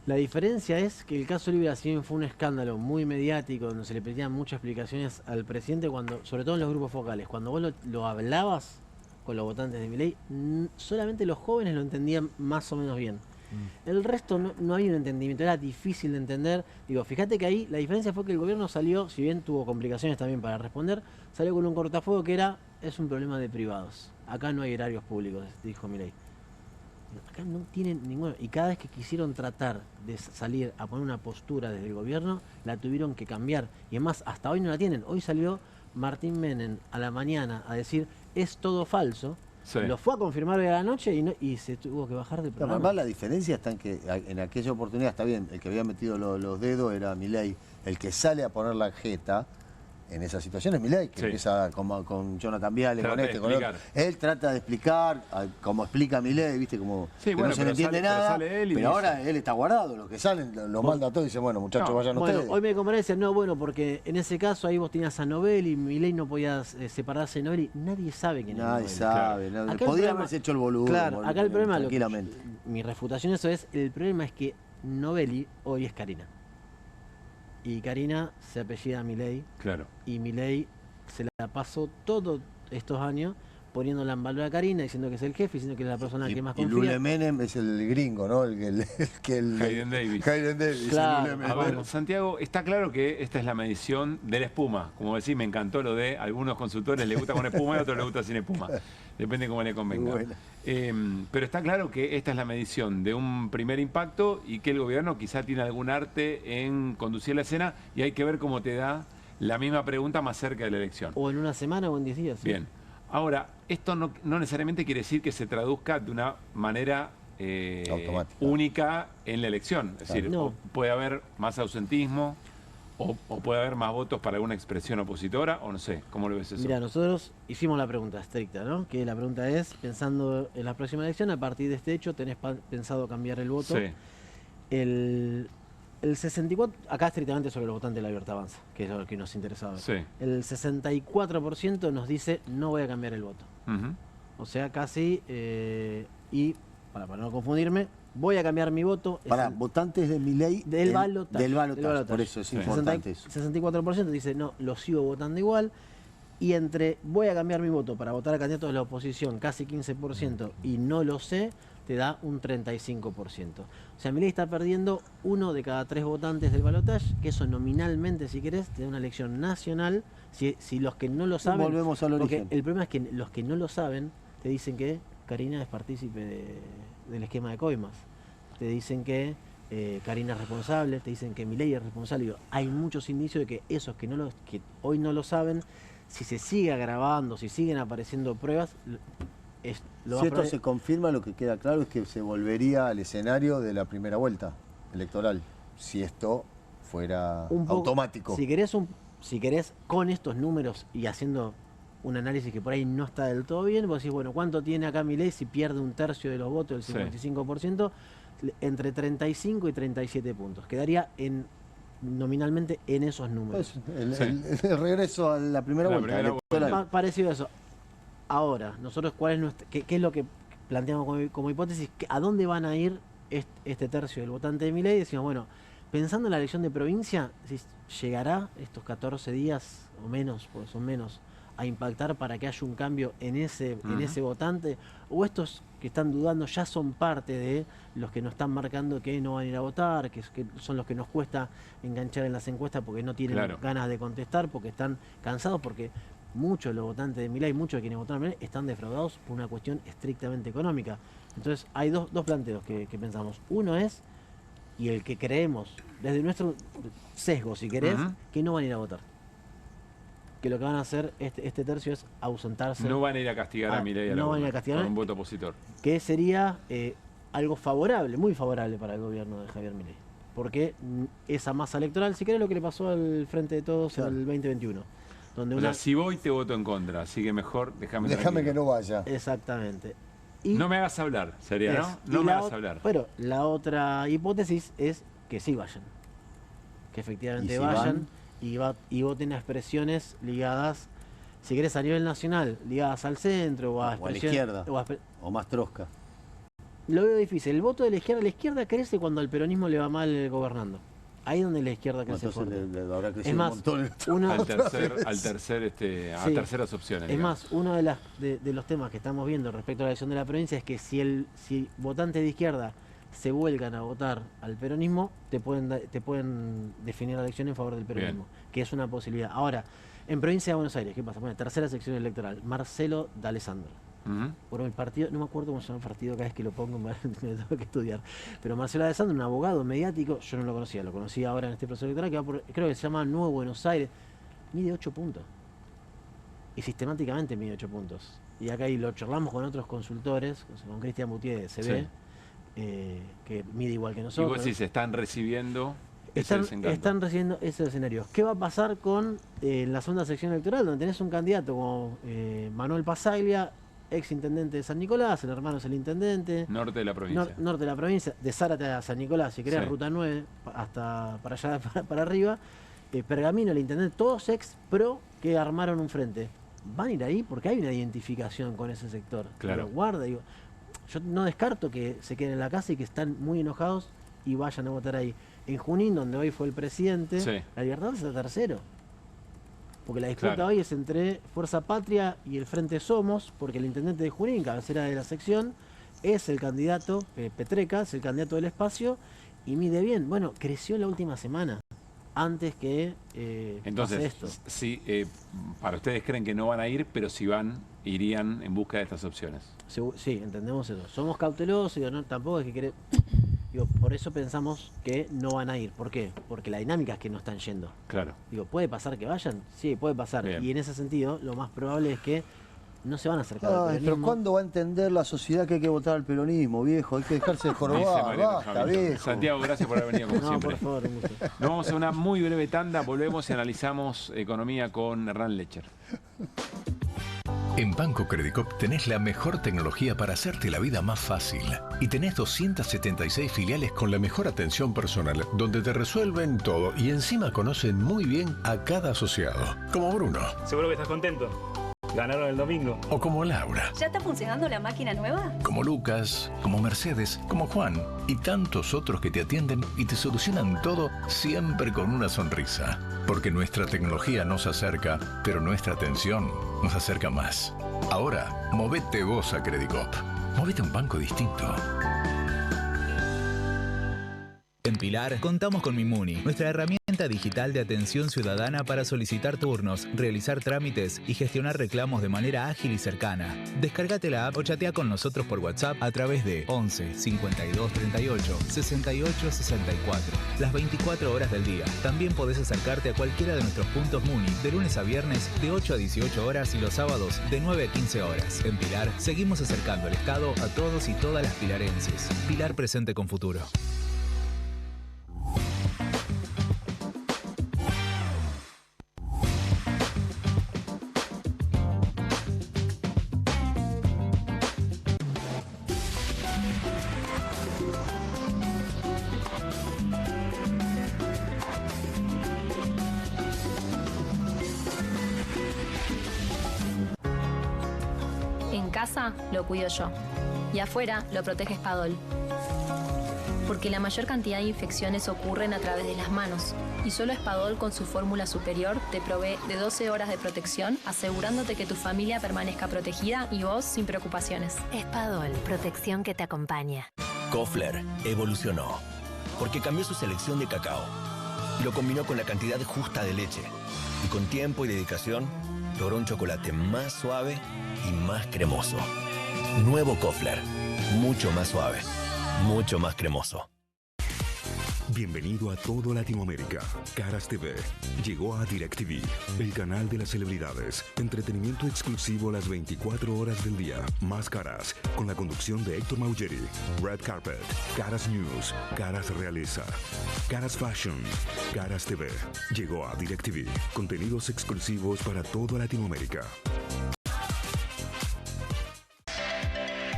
La diferencia es que el caso Libra, si bien fue un escándalo muy mediático, donde se le pedían muchas explicaciones al presidente, sobre todo en los grupos focales, cuando vos lo hablabas con los votantes de Milei, solamente los jóvenes lo entendían más o menos bien. El resto no había un entendimiento, era difícil de entender. Digo, fíjate que ahí la diferencia fue que el gobierno salió, si bien tuvo complicaciones también para responder, salió con un cortafuego que es un problema de privados. Acá no hay horarios públicos, dijo Milei. Acá no tienen ninguno. Y cada vez que quisieron tratar de salir a poner una postura desde el gobierno, la tuvieron que cambiar. Y además, hasta hoy no la tienen. Hoy salió Martín Menem a la mañana a decir es todo falso. Sí. Lo fue a confirmar hoy a la noche y se tuvo que bajar del programa. Además, la diferencia está en que en aquella oportunidad, está bien, el que había metido los dedos era Milei. El que sale a poner la jeta en esa situación es Milei, que empieza con Jonathan Viale, con con otro. Él trata de explicar, como explica Milei, viste, como que no se le entiende nada, pero ahora él está guardado, los que salen los manda a todos y dice, bueno, muchachos, vayan ustedes. Hoy me conversa, no, bueno, porque en ese caso ahí vos tenías a Nobel y Milei no podía separarse de Nobel y nadie sabe quién es Nobel. Nadie sabe, podría haberse hecho el boludo. Claro, acá el problema, mi refutación eso es, el problema es que Nobeli hoy es Karina. Y Karina se apellida Milei. Claro. Y Milei se la pasó todos estos años poniéndola en valor a Karina, diciendo que es el jefe, diciendo que es la persona que más confía. Y Lule Menem es el gringo, ¿no? Hayden Davis. Hayden Davis. Claro. A ver, Santiago, está claro que esta es la medición de la espuma. Como decís, me encantó lo de algunos consultores les gusta con espuma y a otros les gusta sin espuma. Depende cómo le convenga. Bueno. Pero está claro que esta es la medición de un primer impacto y que el gobierno quizá tiene algún arte en conducir la escena y hay que ver cómo te da la misma pregunta más cerca de la elección. O en una semana o en 10 días. ¿Sí? Bien. Ahora, esto no necesariamente quiere decir que se traduzca de una manera única en la elección. Es decir, puede haber más ausentismo o puede haber más votos para alguna expresión opositora, o no sé, ¿cómo lo ves eso? Mira, nosotros hicimos la pregunta estricta, ¿no? Que la pregunta es, pensando en la próxima elección, a partir de este hecho, ¿tenés pensado cambiar el voto? Sí. El 64, acá estrictamente sobre los votantes de la Libertad Avanza, que es lo que nos interesaba. Sí. El 64% nos dice no voy a cambiar el voto. O sea, casi Y, para no confundirme, voy a cambiar mi voto. Para votantes de Milei del balotaje. Del balotaje, por eso es importante eso. 64% dice, no, lo sigo votando igual. Y entre voy a cambiar mi voto para votar a candidatos de la oposición, casi 15%, y no lo sé, te da un 35%. O sea, Milei está perdiendo 1 de cada 3 votantes del balotaje, que eso nominalmente, si querés, te da una elección nacional. Si los que no lo saben... Volvemos al origen. Porque el problema es que los que no lo saben te dicen que Karina es partícipe del esquema de coimas. Te dicen que Karina es responsable, te dicen que Milei es responsable. Digo, hay muchos indicios de que esos que hoy no lo saben, si se sigue agravando, si siguen apareciendo pruebas... Si esto se confirma, lo que queda claro es que se volvería al escenario de la primera vuelta electoral, si esto fuera automático. Si querés, con estos números y haciendo un análisis que por ahí no está del todo bien, vos decís, bueno, ¿cuánto tiene acá Milei si pierde un tercio de los votos, el 55%? Entre 35 y 37 puntos. Quedaría nominalmente en esos números. El regreso a la primera vuelta. Parecido a eso. Ahora, nosotros, ¿qué es lo que planteamos como hipótesis? ¿A dónde van a ir este tercio del votante de Milei? Decimos, bueno, pensando en la elección de provincia, ¿llegará estos 14 días o menos, porque son menos, a impactar para que haya un cambio en ese votante? ¿O estos que están dudando ya son parte de los que nos están marcando que no van a ir a votar, que son los que nos cuesta enganchar en las encuestas porque no tienen ganas de contestar, porque están cansados, porque... Muchos de los votantes de Milei, muchos de quienes votaron a Milei, están defraudados por una cuestión estrictamente económica. Entonces hay dos planteos que pensamos. Uno es, y el que creemos, desde nuestro sesgo, si querés, que no van a ir a votar. Que lo que van a hacer este tercio es ausentarse. No van a ir a castigar a Milei con un voto opositor. Que sería algo favorable, muy favorable para el gobierno de Javier Milei. Porque esa masa electoral, si querés, lo que le pasó al Frente de Todos en el 2021. Donde o sea, si voy te voto en contra, así que mejor déjame que no vaya. Exactamente. Y no me hagas hablar, sería, ¿no? No me hagas hablar. Pero la otra hipótesis es que sí vayan. Que efectivamente vayan y voten a expresiones ligadas, si querés, a nivel nacional, ligadas al centro o a la izquierda, o más trosca. Lo veo difícil. El voto de la izquierda crece cuando al peronismo le va mal gobernando. Ahí es donde la izquierda crece fuerte. Es más, a terceras opciones. Es más, uno de los temas que estamos viendo respecto a la elección de la provincia es que si votantes de izquierda se vuelcan a votar al peronismo, te pueden definir la elección en favor del peronismo, que es una posibilidad. Ahora, en provincia de Buenos Aires, ¿qué pasa? Bueno, tercera sección electoral, Marcelo D'Alessandro. Por el partido, no me acuerdo cómo se llama el partido, cada vez que lo pongo me tengo que estudiar, pero Marcelo D'Alessandro, un abogado mediático, yo no lo conocía ahora en este proceso electoral, que creo que se llama Nuevo Buenos Aires, mide 8 puntos y sistemáticamente mide 8 puntos, y acá lo charlamos con otros consultores, con Cristian Boutier de CB, que mide igual que nosotros. Y vos decís, están recibiendo están recibiendo ese escenario. ¿Qué va a pasar con la segunda sección electoral, donde tenés un candidato como Manuel Pasaglia, ex intendente de San Nicolás, el hermano es el intendente. Norte de la provincia. Norte de la provincia, de Zárate a San Nicolás, si querés, ruta 9, hasta para allá, para arriba. Pergamino, el intendente, todos ex pro que armaron un frente. ¿Van a ir ahí? Porque hay una identificación con ese sector. Claro. Pero guarda, digo, yo no descarto que se queden en la casa y que están muy enojados y vayan a votar ahí. En Junín, donde hoy fue el presidente, la Libertad está tercero. Porque la disputa hoy es entre Fuerza Patria y el Frente Somos, porque el intendente de Junín, cabecera de la sección, es el candidato, Petreca, es el candidato del espacio, y mide bien. Bueno, creció la última semana, antes que entonces, pase esto. Sí, para ustedes creen que no van a ir, pero si van, irían en busca de estas opciones. Sí, entendemos eso. Somos cautelosos, digo, no, tampoco es que queremos... Digo, por eso pensamos que no van a ir. ¿Por qué? Porque la dinámica es que no están yendo. Claro. Digo, ¿puede pasar que vayan? Sí, puede pasar. Bien. Y en ese sentido, lo más probable es que no se van a acercar al peronismo. Pero ¿cuándo va a entender la sociedad que hay que votar al peronismo, viejo? Hay que dejarse de jorobar, basta, viejo. Santiago, gracias por haber venido como siempre. Por favor, un gusto. Nos vamos a una muy breve tanda, volvemos y analizamos economía con Hernán Lecher. En Banco Credicop tenés la mejor tecnología para hacerte la vida más fácil. Y tenés 276 filiales con la mejor atención personal, donde te resuelven todo y encima conocen muy bien a cada asociado. Como Bruno. Seguro que estás contento. ¿Ganaron el domingo? O como Laura. ¿Ya está funcionando la máquina nueva? Como Lucas, como Mercedes, como Juan y tantos otros que te atienden y te solucionan todo siempre con una sonrisa. Porque nuestra tecnología nos acerca, pero nuestra atención nos acerca más. Ahora, movete vos a Credicop. Movete a un banco distinto. En Pilar contamos con Mimuni, nuestra herramienta digital de atención ciudadana para solicitar turnos, realizar trámites y gestionar reclamos de manera ágil y cercana. Descárgate la app o chatea con nosotros por WhatsApp a través de 11 52 38 68 64. Las 24 horas del día. También podés acercarte a cualquiera de nuestros puntos Muni de lunes a viernes de 8 a 18 horas y los sábados de 9 a 15 horas. En Pilar seguimos acercando el Estado a todos y todas las pilarenses. Pilar presente con futuro. En casa lo cuido yo. Y afuera lo protege Spadol. Porque la mayor cantidad de infecciones ocurren a través de las manos. Y solo Spadol con su fórmula superior te provee de 12 horas de protección, asegurándote que tu familia permanezca protegida y vos sin preocupaciones. Spadol, protección que te acompaña. Koffler evolucionó porque cambió su selección de cacao y lo combinó con la cantidad justa de leche. Y con tiempo y dedicación logró un chocolate más suave y más cremoso. Nuevo Koffler, mucho más suave, mucho más cremoso. Bienvenido a todo Latinoamérica. Caras TV llegó a DirecTV, el canal de las celebridades. Entretenimiento exclusivo las 24 horas del día. Más Caras, con la conducción de Héctor Maugeri. Red Carpet, Caras News, Caras Realeza, Caras Fashion, Caras TV. Llegó a DirecTV. Contenidos exclusivos para toda Latinoamérica.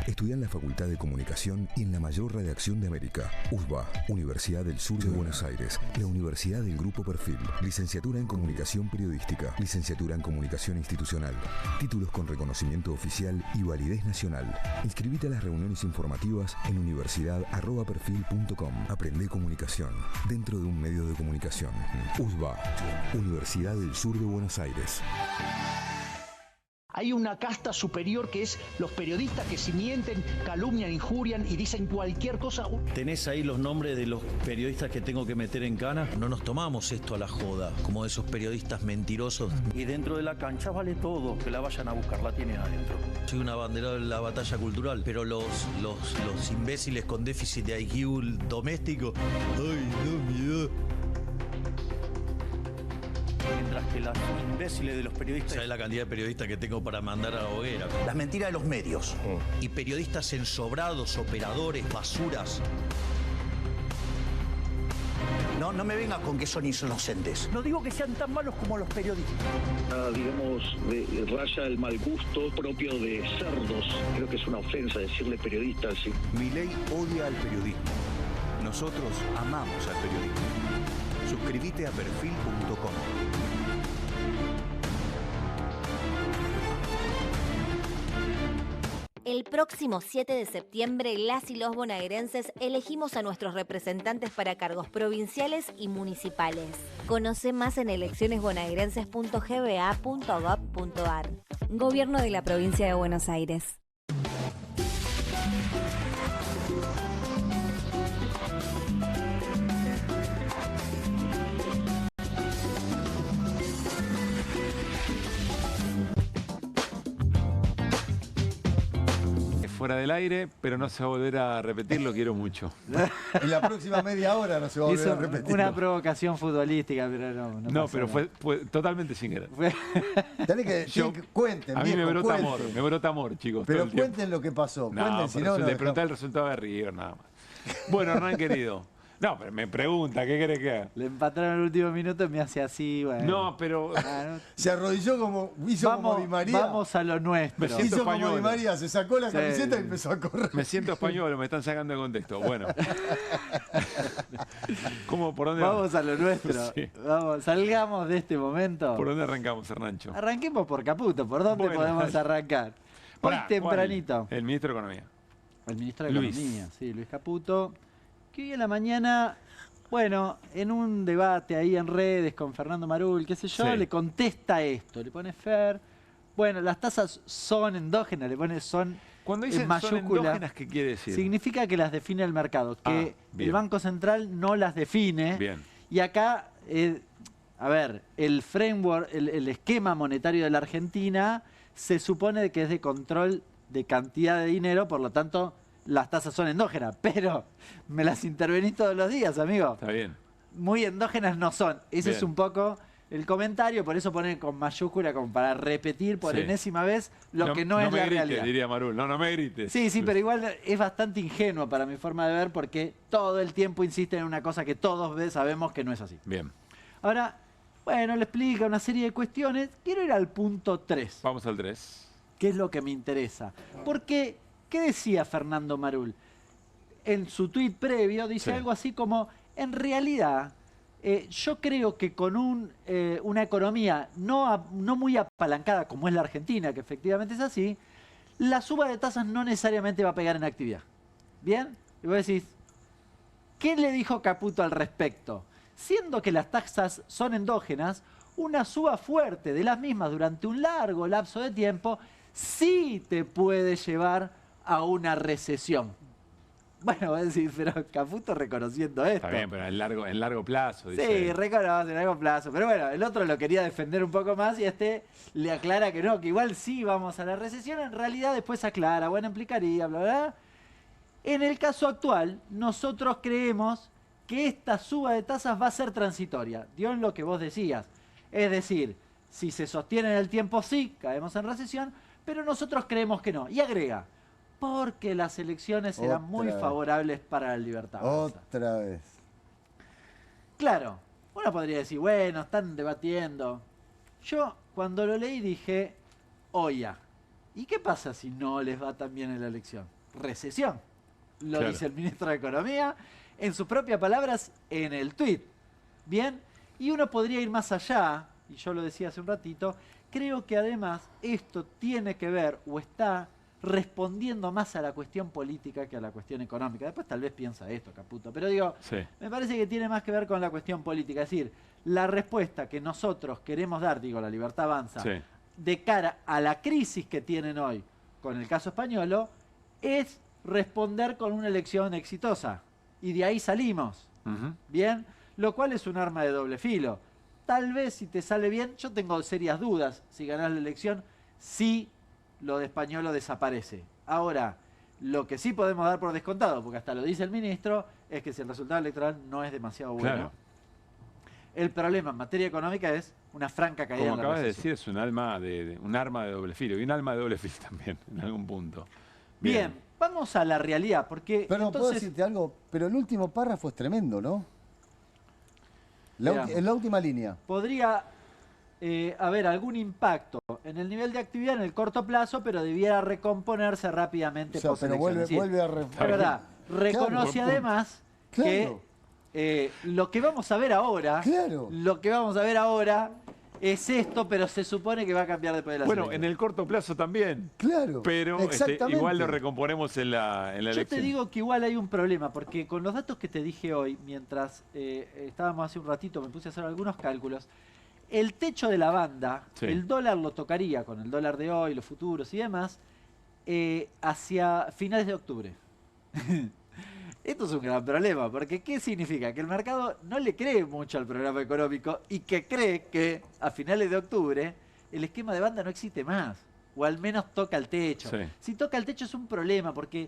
Estudia en la Facultad de Comunicación y en la mayor redacción de América. USBA, Universidad del Sur de Buenos Aires. La Universidad del Grupo Perfil. Licenciatura en Comunicación Periodística. Licenciatura en Comunicación Institucional. Títulos con reconocimiento oficial y validez nacional. Inscribite a las reuniones informativas en universidad@perfil.com. Aprende comunicación dentro de un medio de comunicación. USBA, Universidad del Sur de Buenos Aires. Hay una casta superior que es los periodistas que si mienten, calumnian, injurian y dicen cualquier cosa. ¿Tenés ahí los nombres de los periodistas que tengo que meter en cana? No nos tomamos esto a la joda, como esos periodistas mentirosos. Y dentro de la cancha vale todo, que la vayan a buscar, la tienen adentro. Soy un abanderado de la batalla cultural, pero los imbéciles con déficit de IQ doméstico, ¡ay, no, miedo! Mientras que los imbéciles de los periodistas... ¿Sabes la cantidad de periodistas que tengo para mandar a la hoguera? Las mentiras de los medios. Y periodistas ensobrados, operadores, basuras. No me vengas con que son inocentes. No digo que sean tan malos como los periodistas. Digamos, raya el mal gusto propio de cerdos. Creo que es una ofensa decirle periodistas. Sí. Milei odia al periodismo. Nosotros amamos al periodismo. Suscríbete a perfil.com. El próximo 7 de septiembre, las y los bonaerenses elegimos a nuestros representantes para cargos provinciales y municipales. Conoce más en eleccionesbonaerenses.gba.gov.ar. Gobierno de la Provincia de Buenos Aires. Fuera del aire, pero no se va a volver a repetir, lo quiero mucho. En la próxima media hora no se va a volver a repetir. Una provocación futbolística, pero no pero fue totalmente sin querer. Tenés que cuenten. A mí me brota amor, chicos. Pero cuenten lo que pasó. No, Cuenten, si no, le pregunté el resultado de River, nada más. Bueno, Hernán querido, No, pero me pregunta, ¿qué querés que haga? Le empataron en el último minuto y me hace así, bueno. No, pero... Se arrodilló hizo como Di María. Vamos a lo nuestro. Hizo como Di María, se sacó la camiseta y empezó a correr. Me siento español, me están sacando de contexto. Bueno. ¿Por dónde vamos a lo nuestro. Sí. Vamos, salgamos de este momento. ¿Por dónde arrancamos, Hernancho? Arranquemos por Caputo. ¿Por dónde podemos arrancar? Hoy tempranito. El ministro de Economía. El ministro de Economía, sí, Luis Caputo. Que hoy en la mañana, bueno, en un debate ahí en redes con Fernando Marul, qué sé yo, le contesta esto. Le pone Fer. Bueno, las tasas son endógenas, le pone son. Cuando dicen son endógenas, ¿qué quiere decir? Significa que las define el mercado, que el Banco Central no las define. Bien. Y acá, a ver, el framework, el esquema monetario de la Argentina se supone que es de control de cantidad de dinero, por lo tanto, las tasas son endógenas. Pero me las intervenís todos los días, amigo. Está bien. Muy endógenas no son. Ese es un poco el comentario, por eso pone con mayúscula como para repetir por enésima vez lo que no es la realidad. Diría Marul. No me grites. Sí, pero igual es bastante ingenuo para mi forma de ver porque todo el tiempo insiste en una cosa que todos sabemos que no es así. Bien. Ahora, bueno, le explica una serie de cuestiones. Quiero ir al punto 3. Vamos al 3. ¿Qué es lo que me interesa? Porque, ¿qué decía Fernando Marul? En su tuit previo dice algo así como, en realidad, yo creo que con una economía no muy apalancada como es la Argentina, que efectivamente es así, la suba de tasas no necesariamente va a pegar en actividad. ¿Bien? Y vos decís, ¿qué le dijo Caputo al respecto? Siendo que las tasas son endógenas, una suba fuerte de las mismas durante un largo lapso de tiempo sí te puede llevar a una recesión. Bueno, voy a decir, pero Caputo reconociendo esto. Está bien, pero en largo plazo. Dice sí, reconoce en largo plazo. Pero bueno, el otro lo quería defender un poco más y le aclara que no, que igual sí vamos a la recesión. En realidad después aclara, bueno, implicaría, bla, bla. En el caso actual, nosotros creemos que esta suba de tasas va a ser transitoria. Dio en lo que vos decías. Es decir, si se sostiene en el tiempo sí, caemos en recesión, pero nosotros creemos que no. Y agrega, porque las elecciones serán muy favorables para la libertad. Otra vez. Claro, uno podría decir, bueno, están debatiendo. Yo cuando lo leí dije, oye, ¿y qué pasa si no les va tan bien en la elección? Recesión. Lo dice el ministro de Economía en sus propias palabras en el tuit. Bien, y uno podría ir más allá, y yo lo decía hace un ratito, creo que además esto tiene que ver o está respondiendo más a la cuestión política que a la cuestión económica. Después tal vez piensa esto, Caputo, pero digo, me parece que tiene más que ver con la cuestión política. Es decir, la respuesta que nosotros queremos dar, digo, la Libertad Avanza, de cara a la crisis que tienen hoy con el caso español, es responder con una elección exitosa. Y de ahí salimos. Bien, lo cual es un arma de doble filo. Tal vez si te sale bien, yo tengo serias dudas si ganás la elección, si lo de Españolo desaparece. Ahora, lo que sí podemos dar por descontado, porque hasta lo dice el ministro, es que si el resultado electoral no es demasiado bueno. El problema en materia económica es una franca caída en la recesión. Como acabas de decir, es un arma de doble filo. Y un alma de doble filo también, en algún punto. Bien, vamos a la realidad, porque pero entonces... puedo decirte algo, pero el último párrafo es tremendo, ¿no? En la última línea. Podría haber algún impacto en el nivel de actividad en el corto plazo, pero debiera recomponerse rápidamente. Pero vuelve a verdad, reconoce además que lo que vamos a ver ahora, es esto, pero se supone que va a cambiar después de la elecciones. En el corto plazo también. Claro. Pero igual lo recomponemos en la elección. Yo te digo que igual hay un problema, porque con los datos que te dije hoy, mientras estábamos hace un ratito, me puse a hacer algunos cálculos, el techo de la banda, el dólar lo tocaría con el dólar de hoy, los futuros y demás, hacia finales de octubre. Esto es un gran problema, porque ¿qué significa? Que el mercado no le cree mucho al programa económico y que cree que a finales de octubre el esquema de banda no existe más, o al menos toca el techo. Si toca el techo es un problema, porque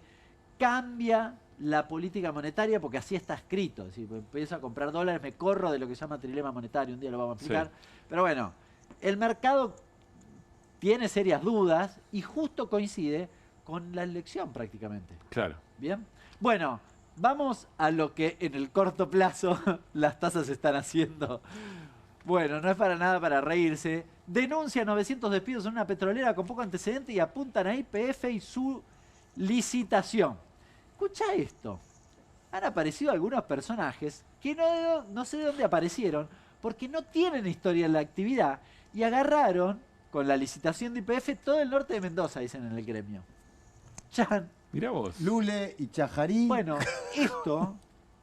cambia la política monetaria, porque así está escrito. Si empiezo a comprar dólares, me corro de lo que se llama trilema monetario, un día lo vamos a explicar. Pero bueno, el mercado tiene serias dudas y justo coincide con la elección prácticamente. Claro. Bien. Bueno, vamos a lo que en el corto plazo las tasas están haciendo. Bueno, no es para nada para reírse. Denuncia 900 despidos en una petrolera con poco antecedente y apuntan a YPF y su licitación. Escucha esto. Han aparecido algunos personajes que no sé de dónde aparecieron porque no tienen historia en la actividad y agarraron con la licitación de YPF todo el norte de Mendoza, dicen en el gremio. Chan. Mirá vos. Lule y Chajarí. Bueno, esto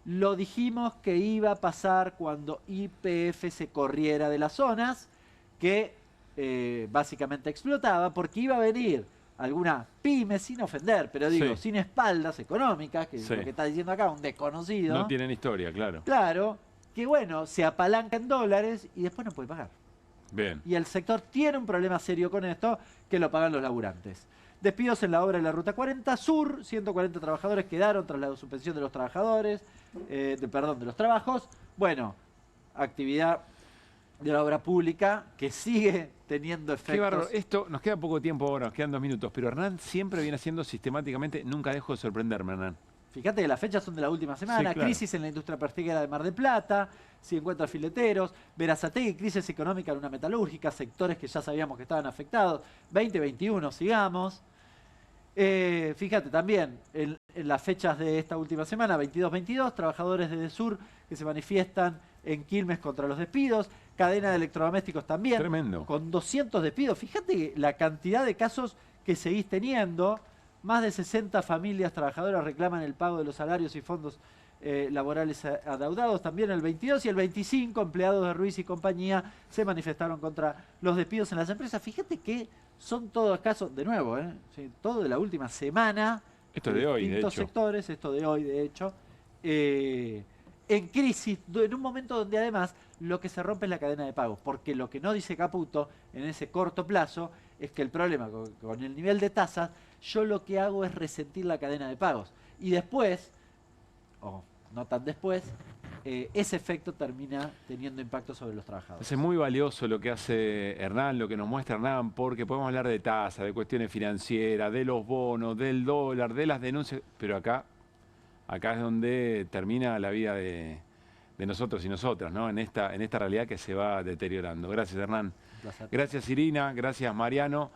lo dijimos que iba a pasar cuando YPF se corriera de las zonas que básicamente explotaba, porque iba a venir alguna pyme, sin ofender, pero digo, sin espaldas económicas, que es lo que está diciendo acá, un desconocido. No tienen historia, claro. Claro, que bueno, se apalanca en dólares y después no puede pagar. Bien. Y el sector tiene un problema serio con esto, que lo pagan los laburantes. Despidos en la obra de la Ruta 40 Sur, 140 trabajadores quedaron tras la suspensión de los trabajadores, de los trabajos. Bueno, actividad de la obra pública que sigue teniendo efectos. Qué bárbaro. Esto, nos queda poco tiempo ahora, nos quedan 2 minutos, pero Hernán siempre viene haciendo sistemáticamente, nunca dejo de sorprenderme, Hernán. Fíjate que las fechas son de la última semana. Sí, claro. Crisis en la industria pesquera de Mar del Plata, 50 fileteros, Berazategui, crisis económica en una metalúrgica, sectores que ya sabíamos que estaban afectados, 2021, sigamos. Fíjate también, en las fechas de esta última semana, 22-22, trabajadores de Desur que se manifiestan en Quilmes contra los despidos, cadena de electrodomésticos también, tremendo, con 200 despidos. Fíjate la cantidad de casos que seguís teniendo. Más de 60 familias trabajadoras reclaman el pago de los salarios y fondos laborales adeudados. También el 22 y el 25, empleados de Ruiz y compañía se manifestaron contra los despidos en las empresas. Fíjate que son todos casos, de nuevo, sí, todo de la última semana. Esto de hoy, de distintos hecho. sectores, esto de hoy, de hecho. En crisis, en un momento donde además lo que se rompe es la cadena de pagos. Porque lo que no dice Caputo en ese corto plazo es que el problema con el nivel de tasas, yo lo que hago es resentir la cadena de pagos. Y después, o no tan después, ese efecto termina teniendo impacto sobre los trabajadores. Es muy valioso lo que hace Hernán, lo que nos muestra Hernán, porque podemos hablar de tasas, de cuestiones financieras, de los bonos, del dólar, de las denuncias, pero acá es donde termina la vida de nosotros y nosotras, ¿no? En esta realidad que se va deteriorando. Gracias, Hernán. Un placer. Gracias, Irina. Gracias, Mariano.